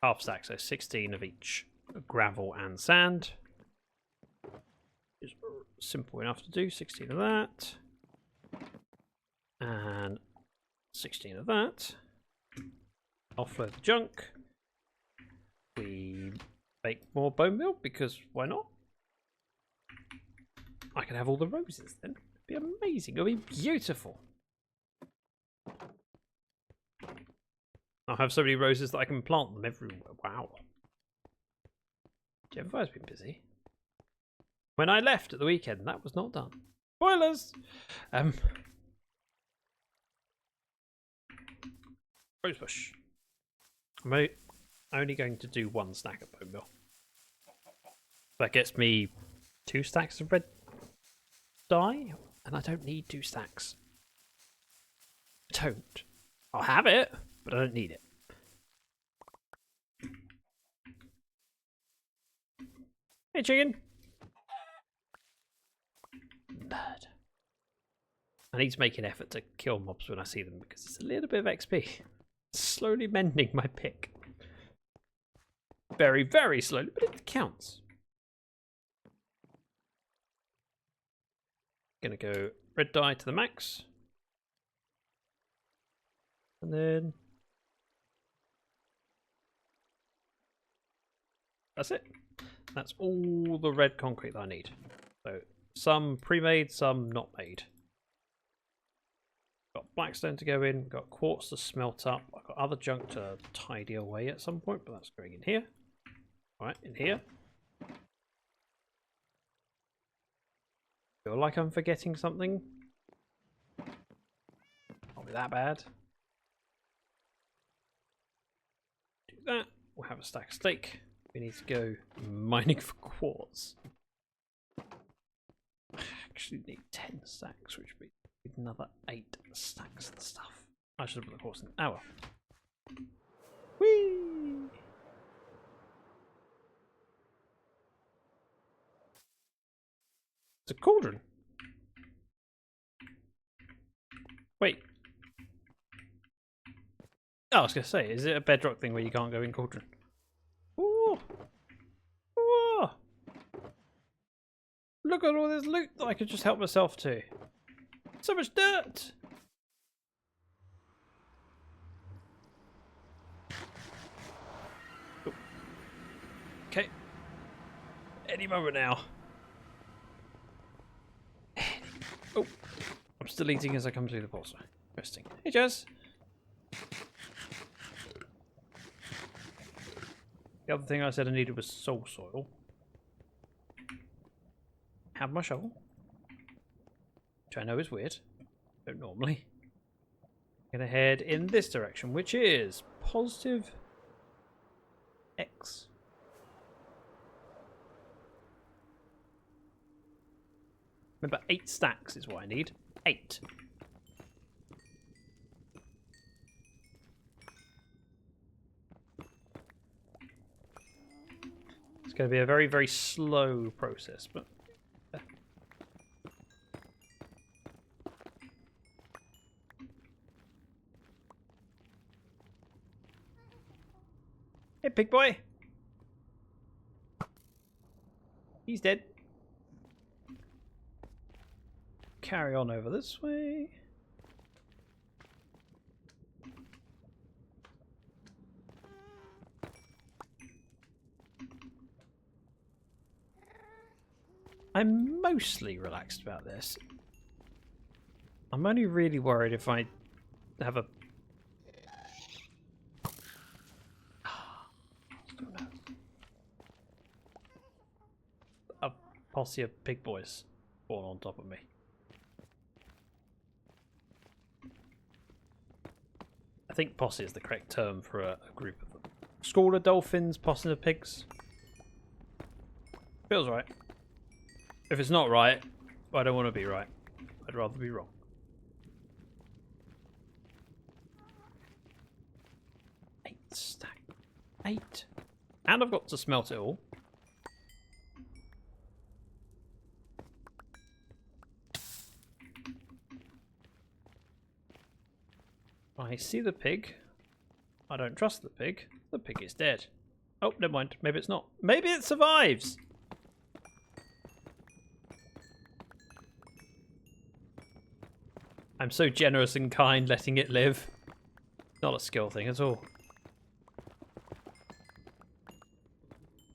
half stack, so 16 of each gravel and sand. It's simple enough to do, 16 of that. And 16 of that. Offload the junk. We make more bone meal because why not? I can have all the roses then. It'd be amazing. It'll be beautiful. I'll have so many roses that I can plant them everywhere. Wow. Jennifer's been busy. When I left at the weekend, that was not done. Spoilers! Rosebush. I'm only going to do 1 stack of bone meal. That gets me 2 stacks of red dye, and I don't need 2 stacks. I don't. I'll have it, but I don't need it. Hey, chicken. Nerd. I need to make an effort to kill mobs when I see them because it's a little bit of XP. Slowly mending my pick. Very, very slowly, but it counts. Gonna go red dye to the max. And then that's it. That's all the red concrete that I need. So some pre-made, some not made. Got blackstone to go in, got quartz to smelt up, I've got other junk to tidy away at some point, but that's going in here. Alright, in here. Feel like I'm forgetting something. Not be that bad. Do that. We'll have a stack of steak. We need to go mining for quartz. I actually need 10 stacks, which would be another 8 stacks of the stuff. I should have put the quartz in. Oh well. Whee! It's a cauldron. Wait. Oh, I was going to say, is it a bedrock thing where you can't go in cauldron? Ooh. Ooh. Look at all this loot that I could just help myself to. So much dirt. Ooh. Okay. Any moment now. Oh, I'm still eating as I come through the pulsar. Interesting. Hey, Jazz. The other thing I said I needed was soul soil. Have my shovel, which I know is weird. Don't normally. Gonna head in this direction, which is positive X. Remember, 8 stacks is what I need. 8. It's going to be a very, very slow process, but... Hey, pig boy! He's dead. Carry on over this way. I'm mostly relaxed about this. I'm only really worried if I have a... a posse of pig boys fall on top of me. I think posse is the correct term for a group of them. School of dolphins, posse of pigs. Feels right. If it's not right, I don't want to be right. I'd rather be wrong. Eight stack. 8. And I've got to smelt it all. I see the pig. I don't trust the pig. The pig is dead. Oh, never mind. Maybe it's not. Maybe it survives! I'm so generous and kind letting it live. Not a skill thing at all.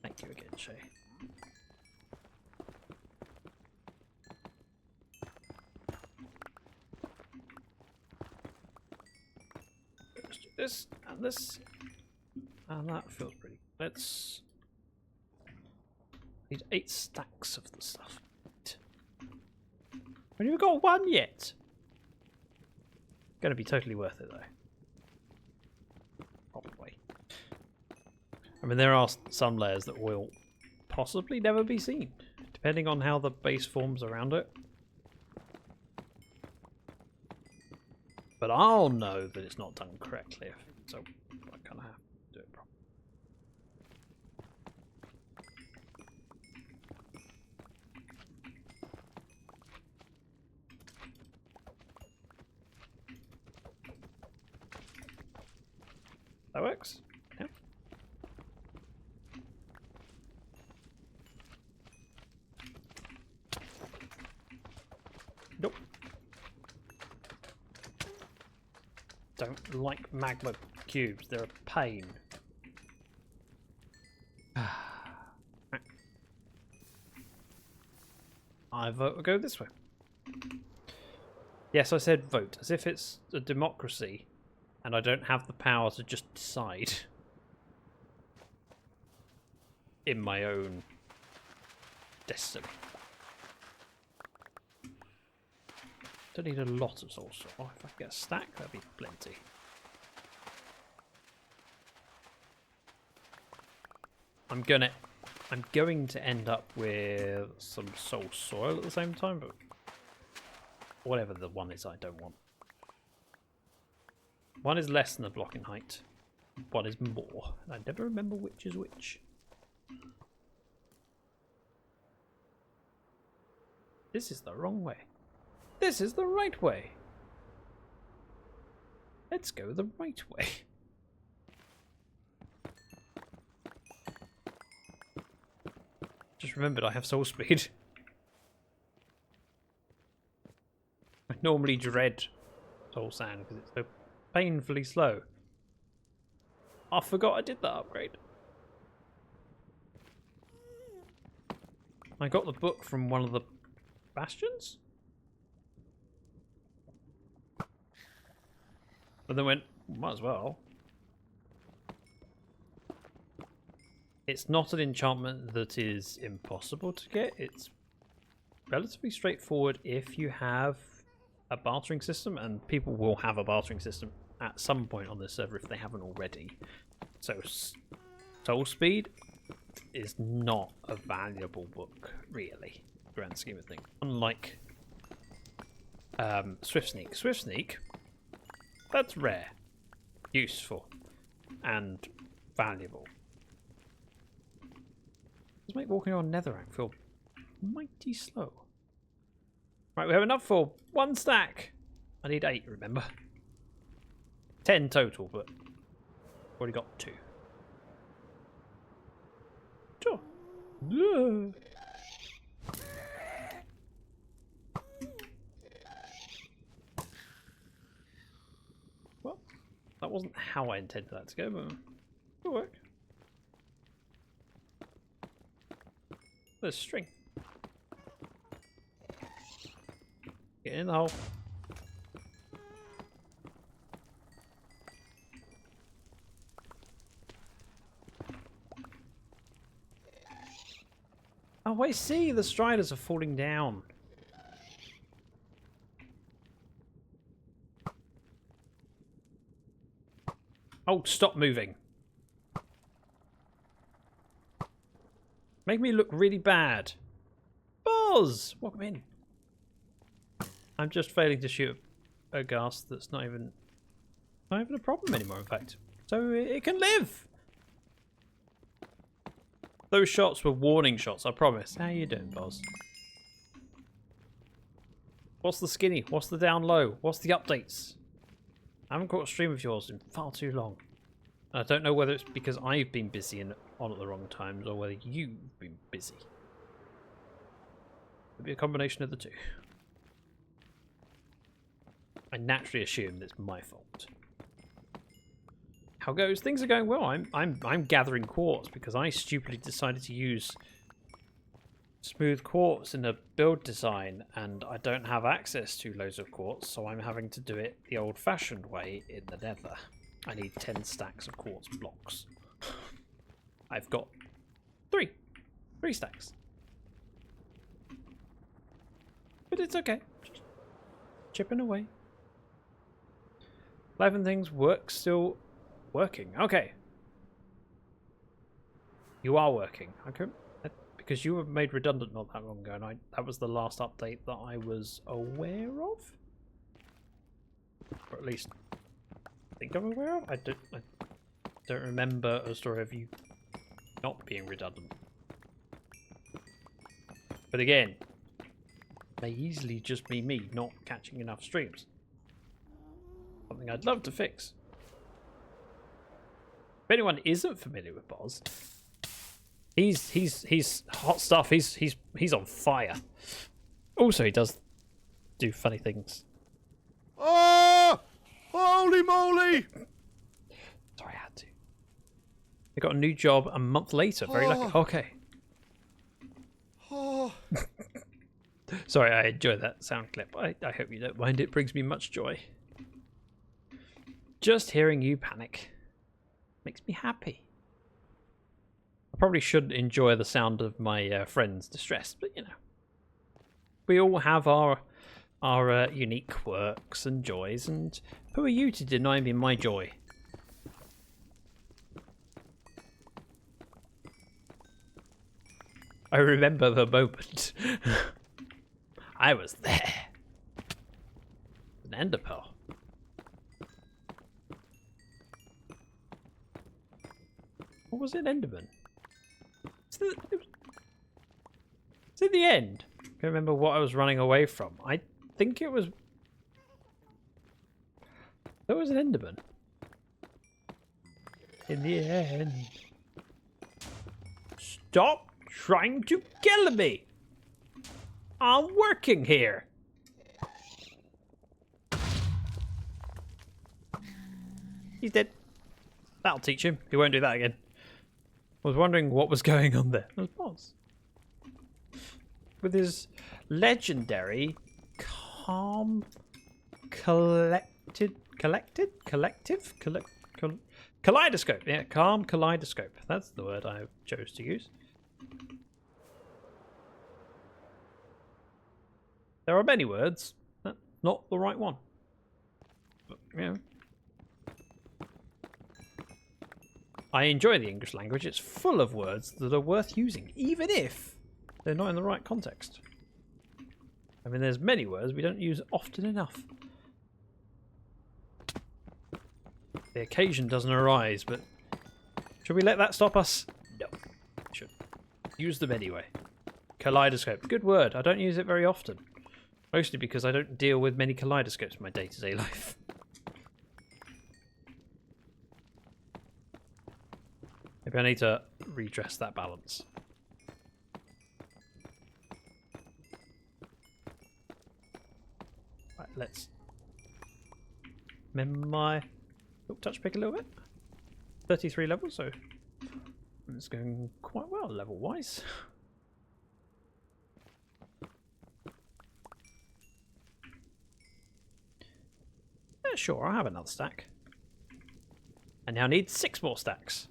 Thank you again, Shay. Let's do this and this. And that feels pretty. Let's... need 8 stacks of the stuff. We've only got 1 yet. Gonna be totally worth it though. Probably. I mean, there are some layers that will possibly never be seen, depending on how the base forms around it. But I'll know that it's not done correctly, so I kind of have to do it properly. That works. Yeah. Nope. Don't like magma cubes. They're a pain. I vote we'll go this way. Yes, I said vote, as if it's a democracy and I don't have the power to just decide in my own destiny. Don't need a lot of soul straw. If I could get a stack, that'd be plenty. I'm going to end up with some soul soil at the same time, but whatever the one is I don't want. One is less than a block in height. One is more. I never remember which is which. This is the wrong way. This is the right way. Let's go the right way. Just remembered I have soul speed. I normally dread soul sand because it's so painfully slow. I forgot I did that upgrade. I got the book from one of the bastions? But then went, might as well. It's not an enchantment that is impossible to get. It's relatively straightforward if you have a bartering system, and people will have a bartering system at some point on this server if they haven't already. So soul speed is not a valuable book, really, grand scheme of things. Unlike Swift Sneak. Swift Sneak, that's rare, useful, and valuable. Does make walking on Netherrack feel mighty slow. Right, we have enough for 1 stack. I need 8, remember? 10 total, but already got 2. Sure. Yeah. Well, that wasn't how I intended that to go, but it'll work. There's string. Get in the hole. Oh, I see. The striders are falling down. Oh, stop moving. Make me look really bad. Buzz! Welcome in. I'm just failing to shoot a ghast that's not even a problem anymore, in fact. So it can live. Those shots were warning shots, I promise. How you doing, Buzz? What's the skinny? What's the down low? What's the updates? I haven't caught a stream of yours in far too long. I don't know whether it's because I've been busy and on at the wrong times, or whether you've been busy. It'd be a combination of the two. I naturally assume it's my fault. How goes? Things are going well. I'm gathering quartz because I stupidly decided to use smooth quartz in a build design, and I don't have access to loads of quartz, so I'm having to do it the old-fashioned way in the Nether. I need 10 stacks of quartz blocks. I've got 3 stacks. But it's okay. Just chipping away. Life and things work still working. Okay. You are working. Okay. Because you were made redundant not that long ago, and that was the last update that I was aware of. at least think I'm aware of. I don't remember a story of you not being redundant. But again, may easily just be me not catching enough streams. Something I'd love to fix. If anyone isn't familiar with Boz, he's hot stuff. He's on fire. Also, he does do funny things. Oh! Holy moly! Sorry, I had to. I got a new job a month later. Very lucky. Okay. Oh. Sorry, I enjoy that sound clip. I hope you don't mind. It brings me much joy. Just hearing you panic makes me happy. I probably should enjoy the sound of my friends' distress, but you know, we all have our unique quirks and joys, and who are you to deny me my joy? I remember the moment. I was there. An ender pearl. What was it, Enderman? It's at the end. I can't remember what I was running away from. I think it was... That was an Enderman. In the end. Stop trying to kill me! I'm working here! He's dead. That'll teach him. He won't do that again. I was wondering what was going on there. It was Boz. With his legendary, calm, collective, kaleidoscope. Yeah, calm kaleidoscope. That's the word I chose to use. There are many words. That's not the right one. But, you know. I enjoy the English language. It's full of words that are worth using, even if they're not in the right context. I mean, there's many words we don't use often enough. The occasion doesn't arise, but should we let that stop us? No. We should. Use them anyway. Kaleidoscope. Good word. I don't use it very often. Mostly because I don't deal with many kaleidoscopes in my day-to-day life. Maybe I need to redress that balance. Right, let's mend my touch pick a little bit. 33 levels, so it's going quite well level-wise. Yeah, sure, I'll have another stack. I now need 6 more stacks.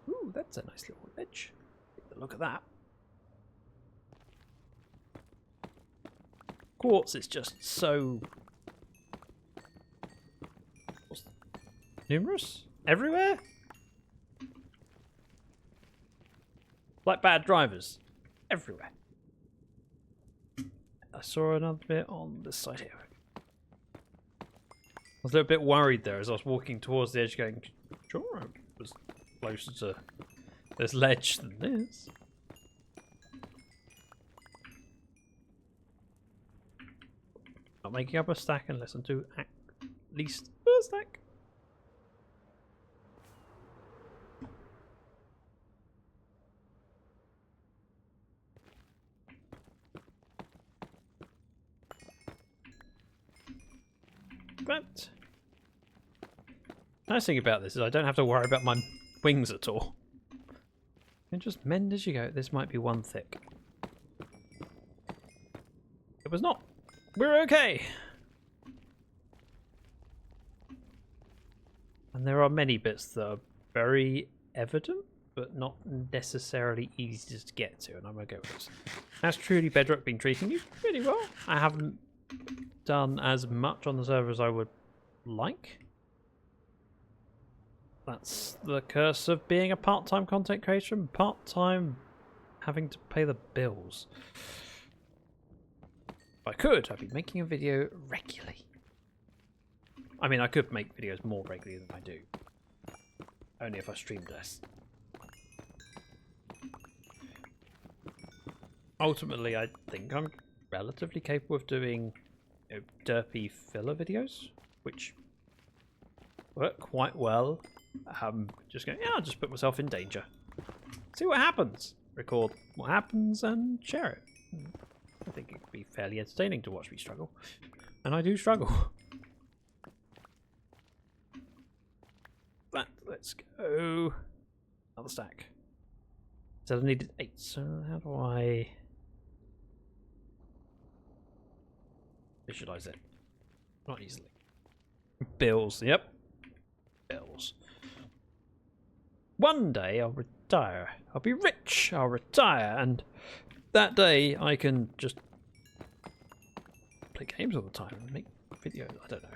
Ooh, that's a nice little ledge. Take a look at that. Quartz is just so numerous everywhere. Like bad drivers everywhere. I saw another bit on this side here. I was a little bit worried there as I was walking towards the edge going, sure, I was closer to this ledge than this. Not making up a stack unless I do at least a stack. But nice thing about this is I don't have to worry about my wings at all. You just mend as you go. This might be one thick. It was not. We're okay. And there are many bits that are very evident, but not necessarily easy to get to, and I'm going to go with this. Has truly Bedrock been treating you really well? I haven't done as much on the server as I would like. That's the curse of being a part-time content creator and part-time having to pay the bills. If I could, I'd be making a video regularly. I mean, I could make videos more regularly than I do. Only if I streamed less. Ultimately, I think I'm relatively capable of doing derpy filler videos, which work quite well. Just going, yeah, I'll just put myself in danger. See what happens. Record what happens and share it. I think it could be fairly entertaining to watch me struggle. And I do struggle. But let's go. Another stack. So I needed 8, so how do I visualize it? Not easily. Bills, yep. Bills. One day I'll retire. I'll be rich. I'll retire, and that day I can just play games all the time and make videos. I don't know.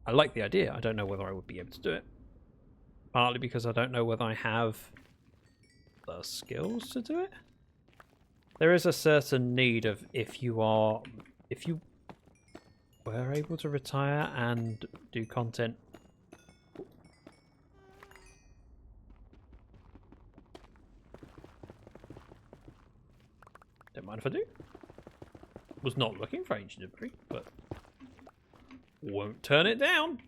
I like the idea. I don't know whether I would be able to do it. Partly because I don't know whether I have the skills to do it. There is a certain need of if you were able to retire and do content. Don't mind if I do. Was not looking for ancient debris, but won't turn it down.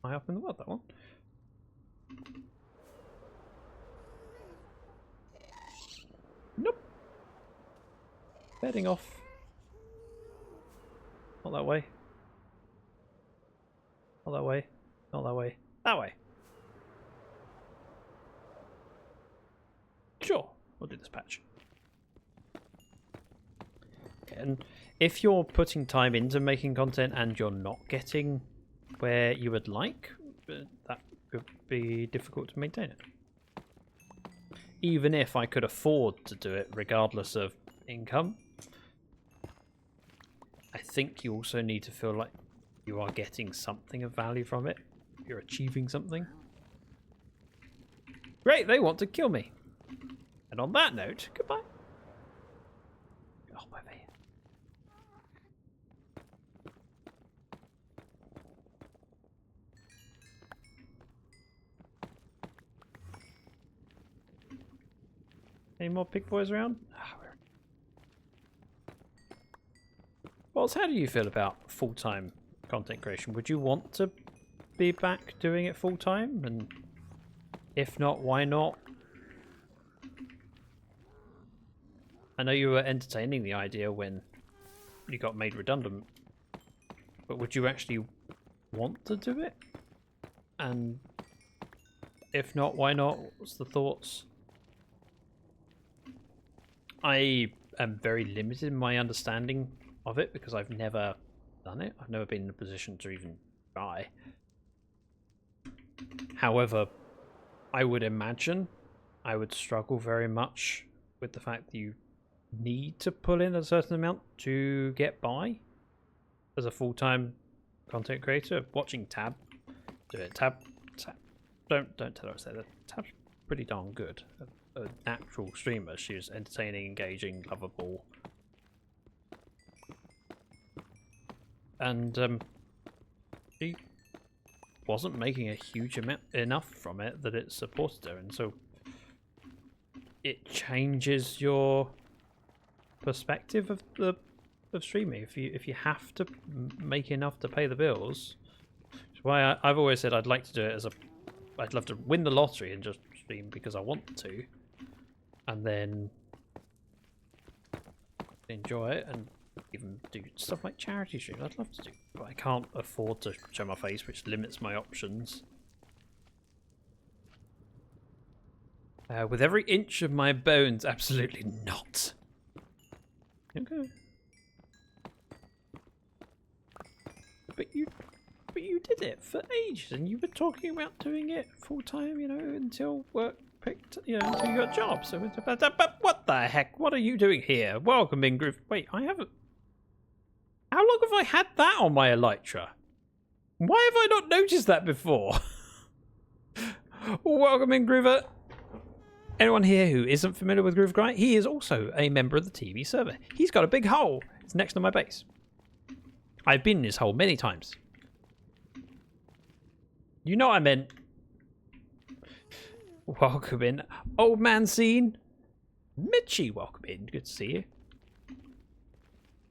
High up in the world, that one. Nope. Heading off. Not that way. Not that way. Not that way. That way. Sure. We'll do this patch. And if you're putting time into making content and you're not getting where you would like, that could be difficult to maintain it. Even if I could afford to do it regardless of income, I think you also need to feel like you are getting something of value from it. You're achieving something. Great, they want to kill me. And on that note, goodbye. Oh, my man. Any more pig boys around? Well, how do you feel about full-time content creation? Would you want to be back doing it full-time? And if not, why not? I know you were entertaining the idea when you got made redundant, but would you actually want to do it? And if not, why not? What's the thoughts? I am very limited in my understanding of it because I've never done it. I've never been in a position to even try. However, I would imagine I would struggle very much with the fact that you need to pull in a certain amount to get by as a full-time content creator. Watching Tab do it. Tab. Don't tell her I said that. Tab's pretty darn good. A natural streamer. She was entertaining, engaging, lovable. And she wasn't making a huge amount enough from it that it supported her, and so it changes your perspective of streaming. If you have to make enough to pay the bills, which is why I've always said I'd like to do it as I'd love to win the lottery and just stream because I want to, and then enjoy it and even do stuff like charity streams. I'd love to do, but I can't afford to show my face, which limits my options. With every inch of my bones, absolutely not. Okay. But you did it for ages, and you were talking about doing it full time, you know, until work picked, you know, until you got a job. So, but what the heck? What are you doing here? Welcome in, Groove. Wait, I haven't. How long have I had that on my elytra? Why have I not noticed that before? Welcome in, Groover. Anyone here who isn't familiar with Groove Guy, he is also a member of the TV server. He's got a big hole. It's next to my base. I've been in his hole many times. You know what I meant. Welcome in. Old man scene. Mitchie, welcome in. Good to see you.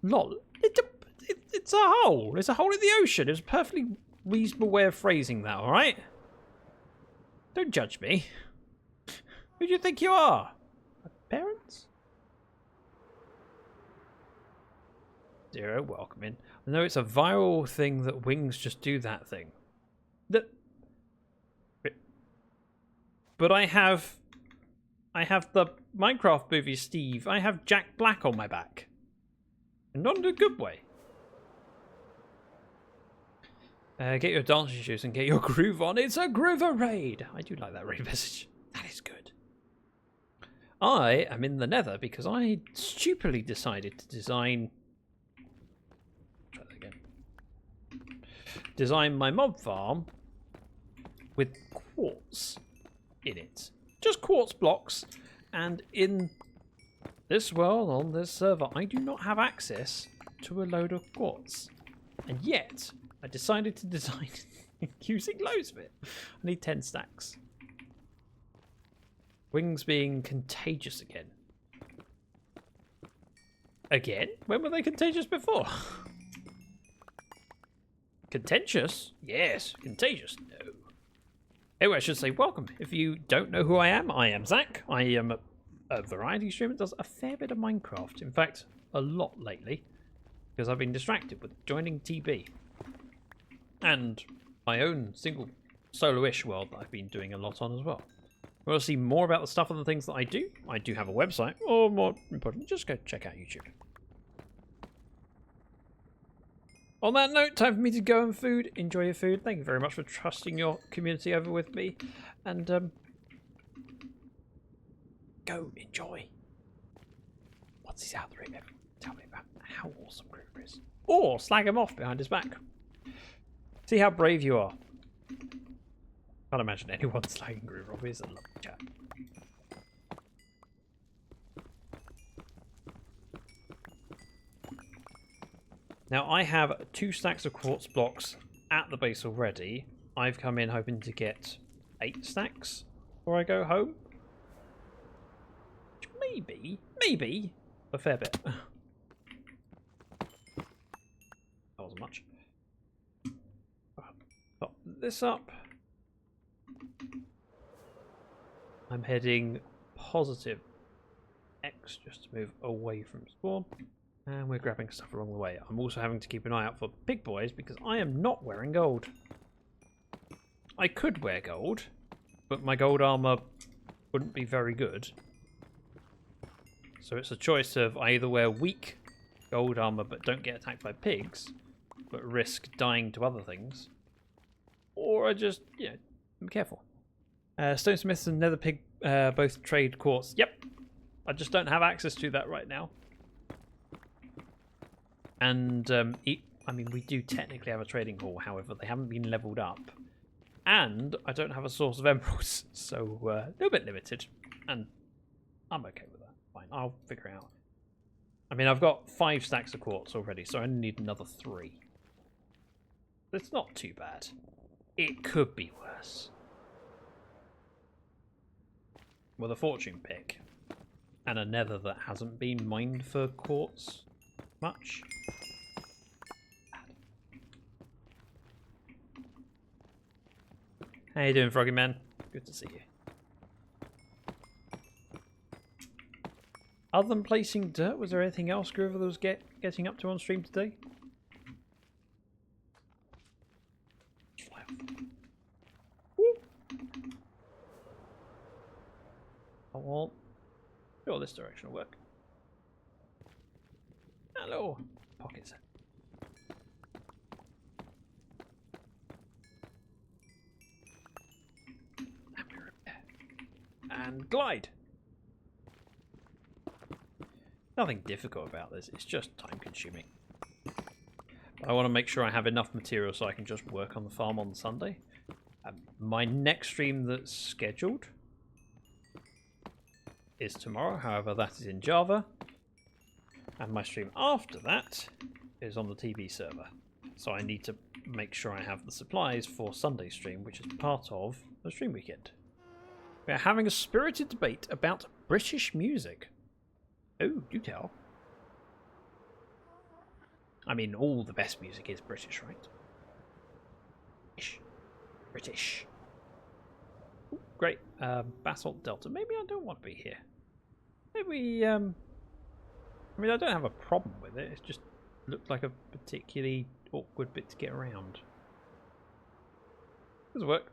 Lol. It's a hole. It's a hole in the ocean. It's a perfectly reasonable way of phrasing that, alright? Don't judge me. Who do you think you are? My parents? Zero, welcome in. I know it's a viral thing that wings just do that thing. But I have the Minecraft movie Steve. I have Jack Black on my back. And not in a good way. Get your dancing shoes and get your groove on. It's a groover raid. I do like that raid message. That is good. I am in the nether because I stupidly decided to design... Try that again. Design my mob farm with quartz in it. Just quartz blocks. And in this world, on this server, I do not have access to a load of quartz. And yet, I decided to design using loads of it. I need 10 stacks. Wings being contagious again. Again? When were they contagious before? Contentious? Yes. Contagious? No. Anyway, I should say welcome. If you don't know who I am Zach. I am a variety streamer that does a fair bit of Minecraft. In fact, a lot lately. Because I've been distracted with joining TB. And my own single solo-ish world that I've been doing a lot on as well. If you want to see more about the stuff and the things that I do have a website. Or more importantly, just go check out YouTube. On that note, time for me to go and food. Enjoy your food. Thank you very much for trusting your community over with me. And go enjoy. Once he's out the ring, tell me about how awesome Groover is. Or slag him off behind his back. See how brave you are. Can't imagine anyone slagging Groover off. He's a lovely chap. Now I have 2 stacks of quartz blocks at the base already. I've come in hoping to get 8 stacks before I go home. Which maybe a fair bit. That wasn't much. Pop this up. I'm heading positive X just to move away from spawn. And we're grabbing stuff along the way. I'm also having to keep an eye out for big boys because I am not wearing gold. I could wear gold, but my gold armor wouldn't be very good. So it's a choice of I either wear weak gold armor but don't get attacked by pigs, but risk dying to other things, or I just, I'm careful. Stonesmiths and Nether Pig both trade quartz. Yep, I just don't have access to that right now. And, I mean, we do technically have a trading hall, however, they haven't been leveled up. And I don't have a source of emeralds, so a little bit limited. And I'm okay with that. Fine, I'll figure it out. I mean, I've got 5 stacks of quartz already, so I only need another 3. It's not too bad. It could be worse. With a fortune pick and a nether that hasn't been mined for quartz much. How you doing, Froggy Man? Good to see you. Other than placing dirt, was there anything else Groover was getting up to on stream today? Fly off. Woo. Oh, well, sure, this direction will work. Hello, pockets. And we repair. And glide. Nothing difficult about this, it's just time consuming. But I want to make sure I have enough material so I can just work on the farm on Sunday. My next stream that's scheduled is tomorrow. However, that is in Java. And my stream after that is on the TV server. So I need to make sure I have the supplies for Sunday stream, which is part of the stream weekend. We are having a spirited debate about British music. Oh, do tell. I mean, all the best music is British, right? British. Ooh, great. Basalt Delta. Maybe I don't want to be here. Maybe, I mean, I don't have a problem with it. It just looked like a particularly awkward bit to get around. Does it work?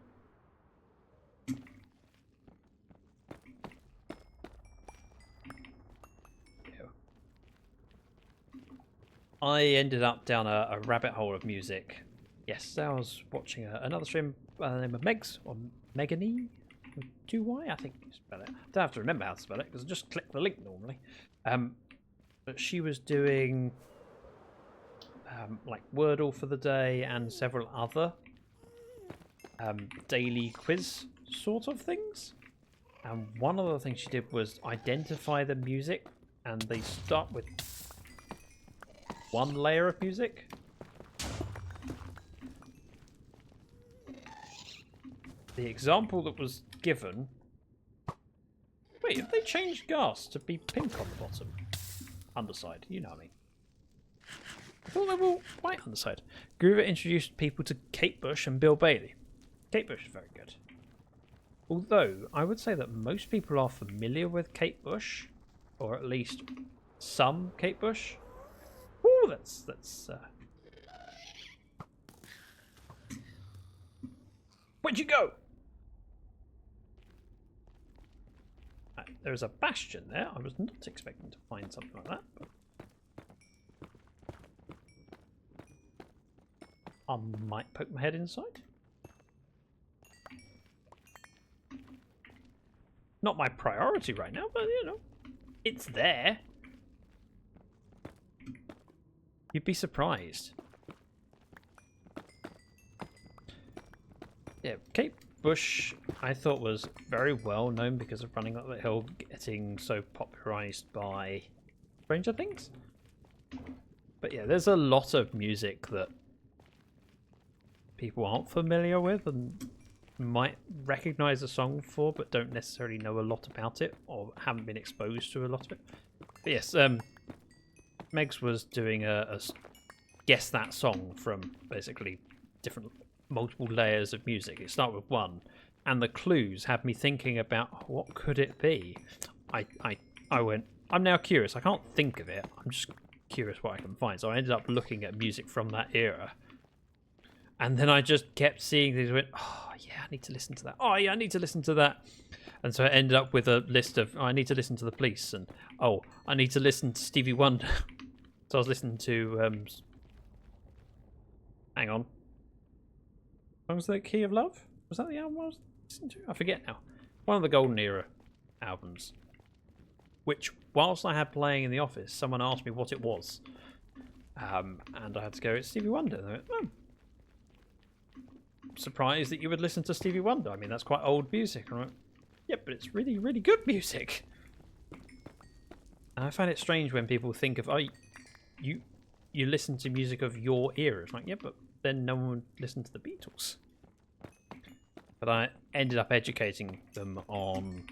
I ended up down a rabbit hole of music. Yes, I was watching another stream by the name of Megs, or Megany, with 2Y, I think you spell it. I don't have to remember how to spell it, because I just click the link normally. But she was doing like Wordle for the day and several other daily quiz sort of things. And one of the things she did was identify the music, and they start with one layer of music. The example that was given... Wait, have they changed gas to be pink on the bottom? Underside, you know what I mean. I thought they were white on the side. Groover introduced people to Kate Bush and Bill Bailey. Kate Bush is very good. Although, I would say that most people are familiar with Kate Bush, or at least some Kate Bush. Ooh, that's Where'd you go? There's a bastion there. I was not expecting to find something like that. But I might poke my head inside. Not my priority right now, but you know, it's there. You'd be surprised. Yeah, Kate Bush, I thought was very well known because of Running Up the Hill getting so popularized by Stranger Things. But yeah, there's a lot of music that people aren't familiar with and might recognize a song for, but don't necessarily know a lot about it or haven't been exposed to a lot of it. But yes, Megs was doing a guess that song from basically multiple layers of music. It started with one, and the clues had me thinking about what could it be. I went, I'm now curious. I can't think of it. I'm just curious what I can find. So I ended up looking at music from that era. And then I just kept seeing these. Went, oh yeah, I need to listen to that. Oh yeah, I need to listen to that. And so I ended up with a list of, I need to listen to the Police, and oh, I need to listen to Stevie Wonder. So I was listening to, hang on. What was the Key of Love? Was that the album I was listening to? I forget now. One of the Golden Era albums. Which, whilst I had playing in the office, someone asked me what it was. And I had to go, it's Stevie Wonder. And I went, oh. Surprised that you would listen to Stevie Wonder. I mean, that's quite old music. And I went, yeah, but it's really, really good music. And I find it strange when people think of, oh, you listen to music of your era. It's like, yeah, but then no one would listen to the Beatles. But I ended up educating them on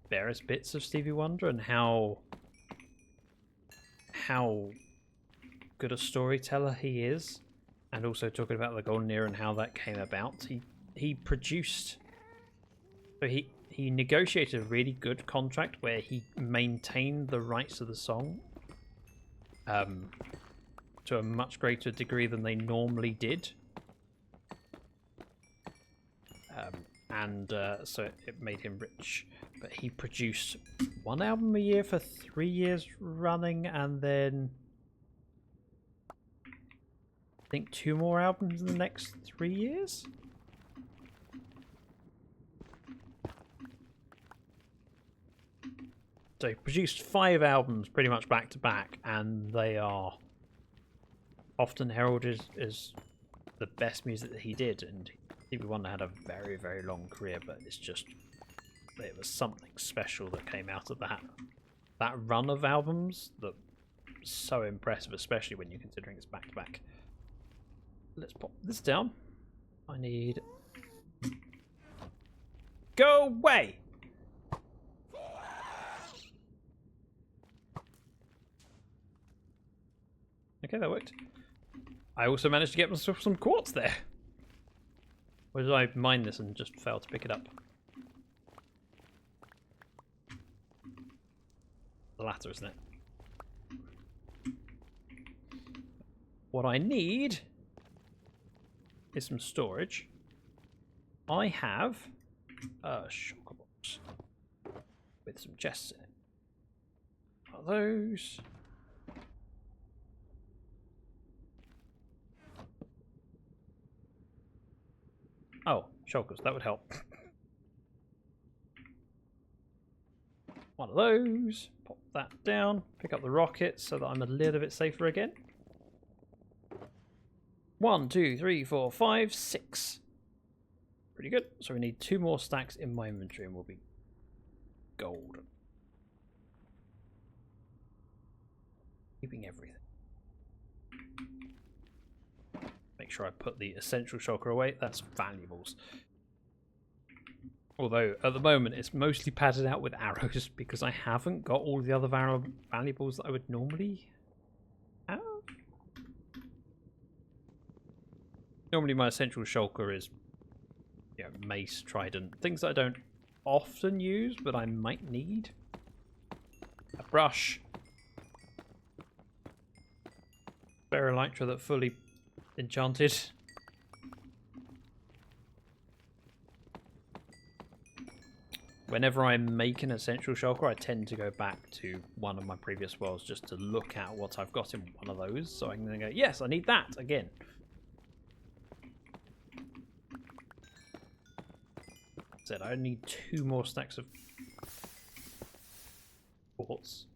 various bits of Stevie Wonder and how good a storyteller he is. And also talking about the Golden Era and how that came about. He produced... So he negotiated a really good contract where he maintained the rights to the song to a much greater degree than they normally did. So it made him rich. But he produced one album a year for 3 years running, and then I think 2 more albums in the next 3 years. So he produced 5 albums pretty much back to back, and they are often heralded as the best music that he did. And Stevie Wonder had a very, very long career, but it's just there was something special that came out of that run of albums that was so impressive, especially when you're considering it's back to back. Let's pop this down. I need... Go away! Okay, that worked. I also managed to get myself some quartz there. Or did I mine this and just fail to pick it up? The latter, isn't it? What I need is some storage. I have a shulker box with some chests in it. Are those? Oh, shulkers, that would help. One of those. Pop that down. Pick up the rockets so that I'm a little bit safer again. 1, 2, 3, 4, 5, 6. Pretty good. So we need 2 more stacks in my inventory and we'll be golden. Keeping everything. Make sure I put the essential shulker away. That's valuables. Although at the moment it's mostly padded out with arrows because I haven't got all the other valuables that I would normally have. Normally my essential shulker is, you know, mace, trident, things that I don't often use but I might need. A brush. Spare elytra that fully enchanted. Whenever I make an essential shulker, I tend to go back to one of my previous worlds just to look at what I've got in one of those, so I can then go, yes, I need that again. Said I need 2 more stacks of quartz.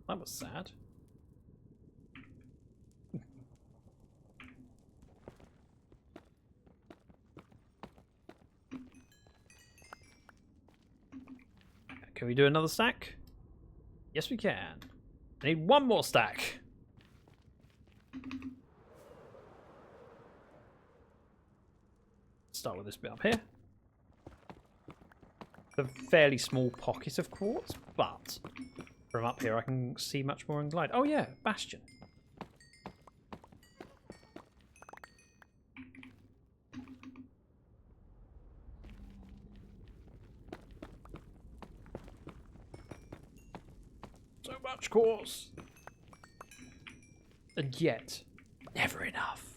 That was sad. Can we do another stack? Yes, we can. I need 1 more stack. Start with this bit up here. A fairly small pocket of quartz, but from up here I can see much more and glide. Oh yeah, bastion. So much quartz. And yet, never enough.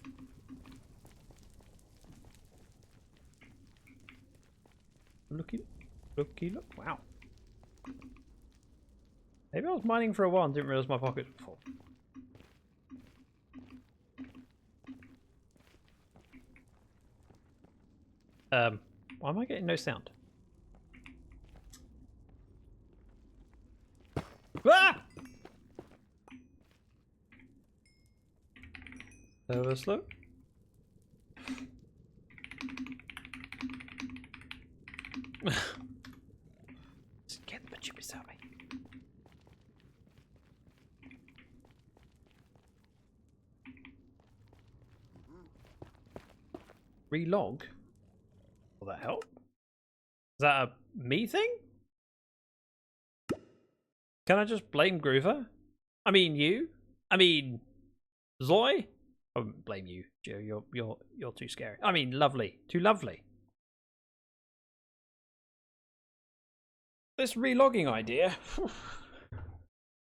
Look. Wow. Maybe I was mining for a while and didn't realise my pockets were full. Why am I getting no sound? Ah! Slow. Just get the chips out of me. Relog? Will that help? Is that a me thing? Can I just blame Groover? I mean you? I mean Zoy? I wouldn't blame you, Joe. You're too scary. I mean lovely. Too lovely. This relogging idea.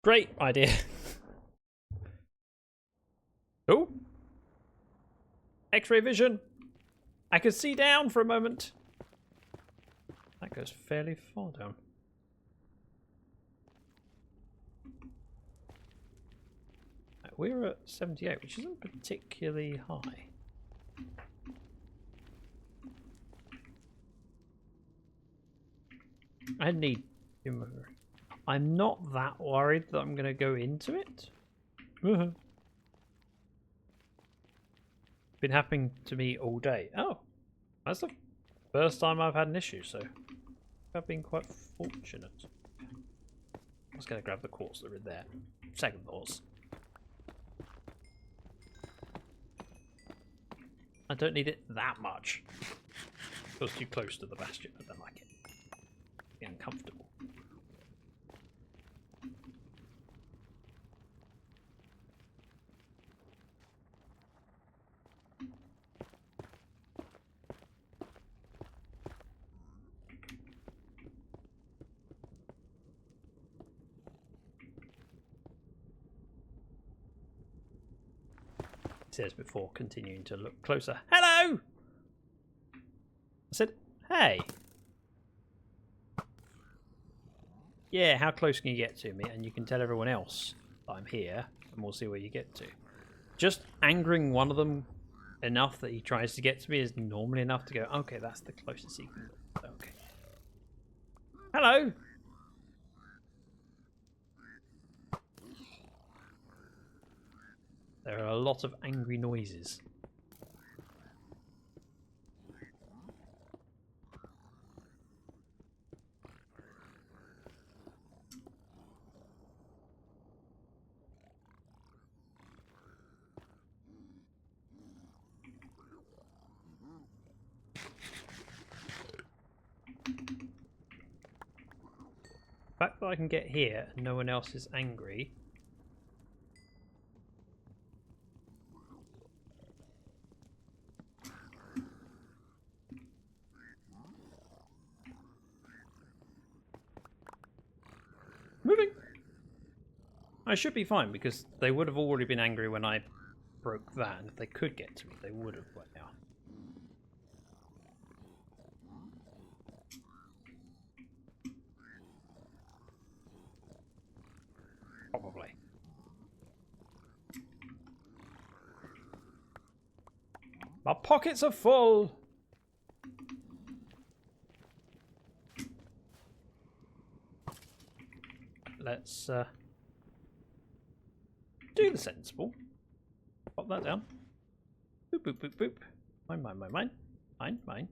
Great idea. Oh. X-ray vision. I could see down for a moment. That goes fairly far down. We're at 78, which isn't particularly high. I need... I'm not that worried that I'm going to go into it. Been happening to me all day. Oh, that's a First time I've had an issue, so I've been quite fortunate. I was going to grab the quartz that are in there. Second thoughts. I don't need it that much. Feels too close to the bastion. I don't like it. Be uncomfortable. It says before continuing to look closer. Hello! I said, hey. Yeah, how close can you get to me? And you can tell everyone else that I'm here, and we'll see where you get to. Just angering one of them enough that he tries to get to me is normally enough to go, okay, that's the closest he can go. Okay. Hello! There are a lot of angry noises. The fact that I can get here and no one else is angry. Moving. I should be fine because they would have already been angry when I broke that, and if they could get to me, they would have by now. Probably. My pockets are full. Let's do the sensible. Pop that down. Boop, boop, boop, boop. Mine, mine, mine, mine. Mine, mine.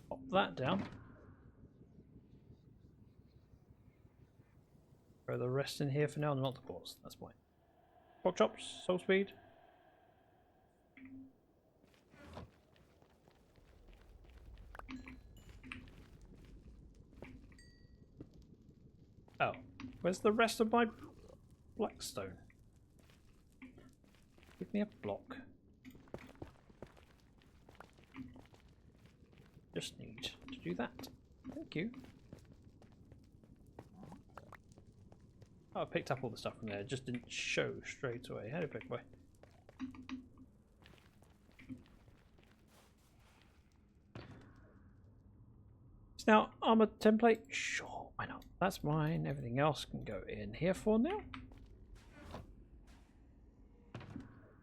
Pop that down. Throw the rest in here for now, not the quartz. That's fine. Pork chops, soul speed. Oh, where's the rest of my blackstone? Give me a block. Just need to do that. Thank you. Oh, I picked up all the stuff from there. It just didn't show straight away. How do I pick away? Is now armor template? Sure, why not? That's mine. Everything else can go in here for now.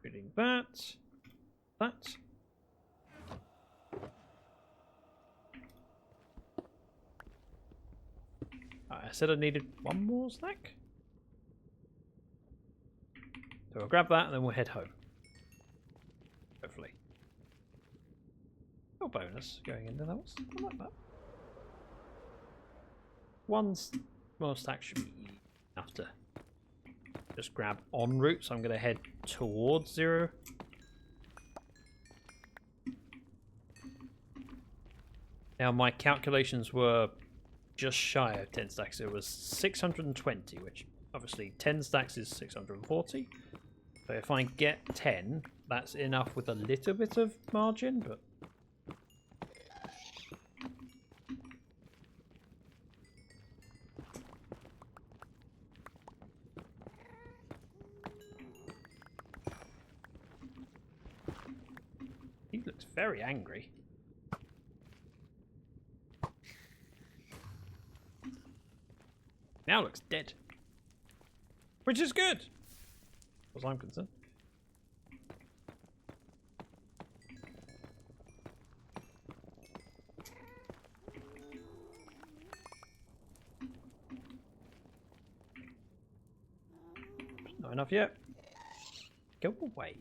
Reading that. That. I said I needed one more snack. So we'll grab that and then we'll head home. Hopefully. No bonus going into those. I like that. One more stack should be enough to just grab en route, so I'm going to head towards 0. Now my calculations were just shy of 10 stacks. It was 620, which obviously 10 stacks is 640. So if I get 10, that's enough with a little bit of margin, but he looks very angry. Now looks dead. Which is good, as far as I'm concerned. Not enough yet. Go away.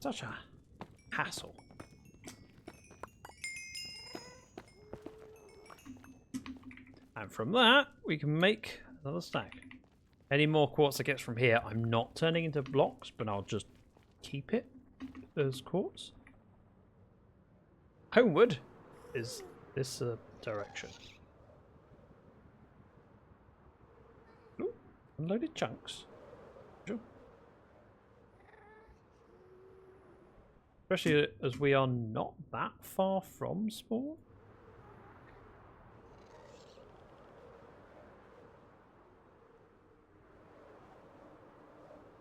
Such a hassle. And from that, we can make another stack. Any more quartz that gets from here, I'm not turning into blocks, but I'll just keep it as quartz. Homeward is this direction. Ooh, unloaded chunks. Sure. Especially as we are not that far from spawn.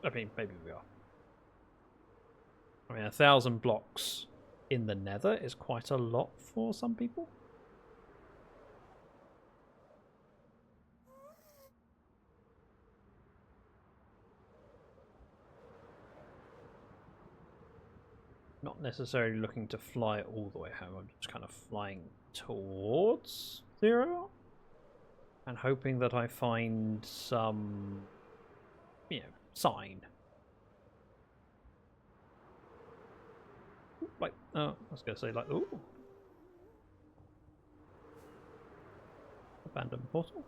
I mean, maybe we are. I mean, 1,000 blocks in the nether is quite a lot for some people. Not necessarily looking to fly all the way home. I'm just kind of flying towards 0 and hoping that I find some, you know, sign. Like, oh, I was going to say, like, ooh. Abandoned portal.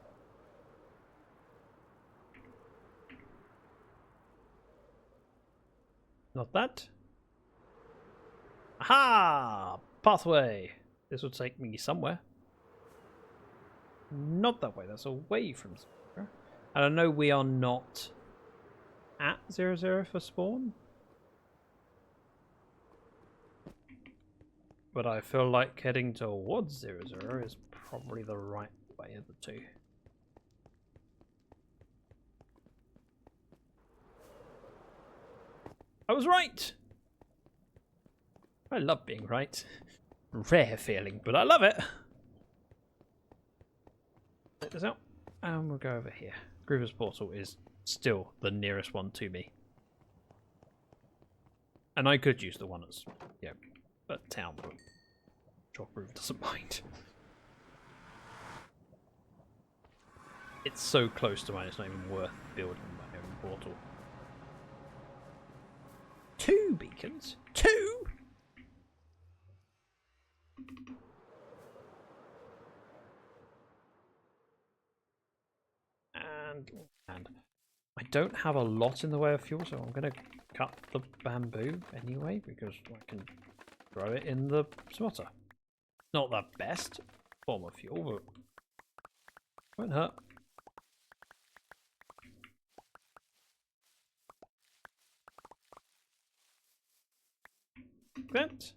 Not that. Aha! Pathway! This would take me somewhere. Not that way, that's away from 0. And I know we are not at 0 for spawn. But I feel like heading towards 0 is probably the right way of the two. I was right! I love being right. Rare feeling, but I love it. Take this out, and we'll go over here. Groover's Portal is still the nearest one to me. And I could use the one that's, yeah, at town, but sure Groover doesn't mind. It's so close to mine, it's not even worth building my own portal. 2 beacons? 2?! And I don't have a lot in the way of fuel, so I'm going to cut the bamboo anyway, because I can throw it in the smelter. Not the best form of fuel, but won't hurt. That.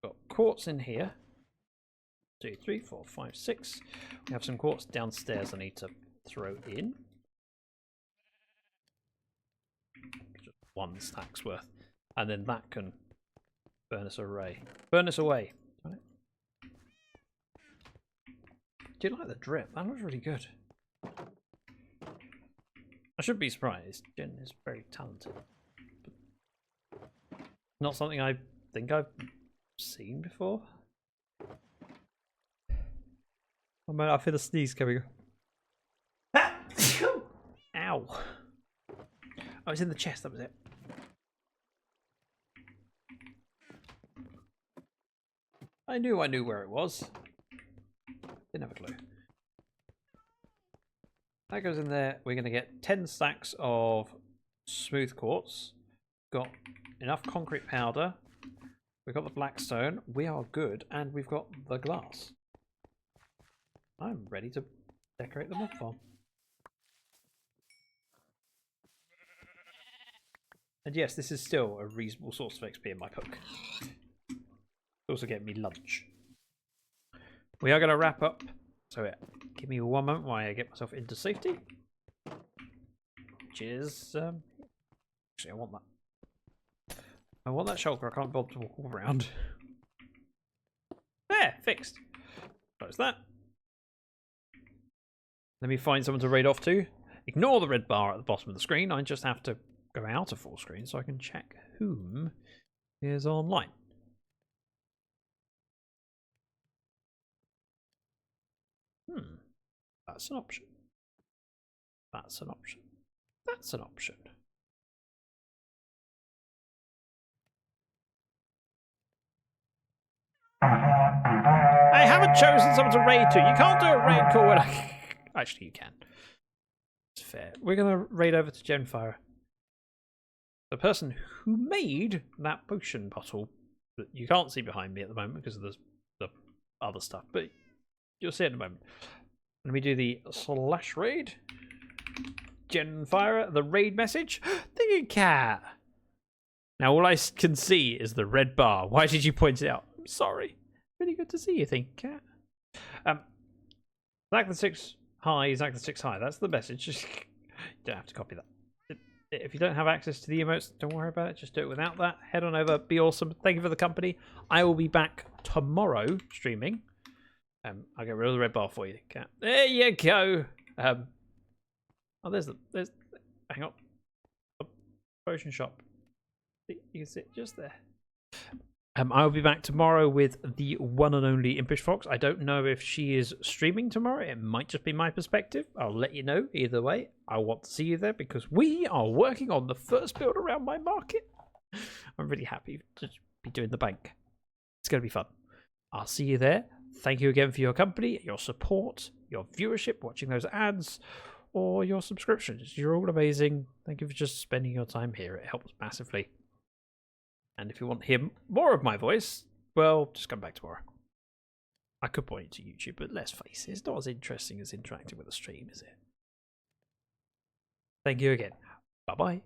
Got quartz in here. 2, 3, 4, 5, 6. We have some quartz downstairs I need to throw in. Just 1 stack's worth. And then that can furnace array. Furnace away. Right. Do you like the drip? That looks really good. I should be surprised. Jen is very talented. But not something I think I've seen before. Oh man, I feel the sneeze coming. Ow! Oh, it's in the chest, that was it. I knew where it was. Didn't have a clue. That goes in there. We're going to get 10 stacks of smooth quartz. Got enough concrete powder. We've got the blackstone. We are good. And we've got the glass. I'm ready to decorate the mob farm. And yes, this is still a reasonable source of XP in my book. Also get me lunch. We are going to wrap up. So yeah, give me 1 moment while I get myself into safety. Which is... actually, I want that. I want that shulker. I can't bother to walk around. There, fixed. Close that. Let me find someone to raid off to. Ignore the red bar at the bottom of the screen. I just have to go out of full screen so I can check whom is online. That's an option. That's an option. That's an option. haven't chosen someone to raid to. You can't do a raid call when I... Actually, you can. It's fair. We're going to raid over to Genfire. The person who made that potion bottle that you can't see behind me at the moment because of the other stuff, but you'll see it in a moment. Let me do the / raid. Genfire, the raid message. Thank you, cat. Now all I can see is the red bar. Why did you point it out? I'm sorry. Really good to see you, thank you, cat. Zach the6 hi, Zach the6 hi. That's the message. You don't have to copy that. If you don't have access to the emotes, don't worry about it. Just do it without that. Head on over. Be awesome. Thank you for the company. I will be back tomorrow streaming. I'll get rid of the red bar for you, cat. There you go. Oh, there's hang on. A potion shop. You can see it just there. I'll be back tomorrow with the one and only Impish Fox. I don't know if she is streaming tomorrow. It might just be my perspective. I'll let you know. Either way, I want to see you there because we are working on the first build around my market. I'm really happy to be doing the bank. It's going to be fun. I'll see you there. Thank you again for your company, your support, your viewership, watching those ads, or your subscriptions. You're all amazing. Thank you for just spending your time here. It helps massively. And if you want to hear more of my voice, well, just come back tomorrow. I could point you to YouTube, but let's face it, it's not as interesting as interacting with a stream, is it? Thank you again. Bye-bye.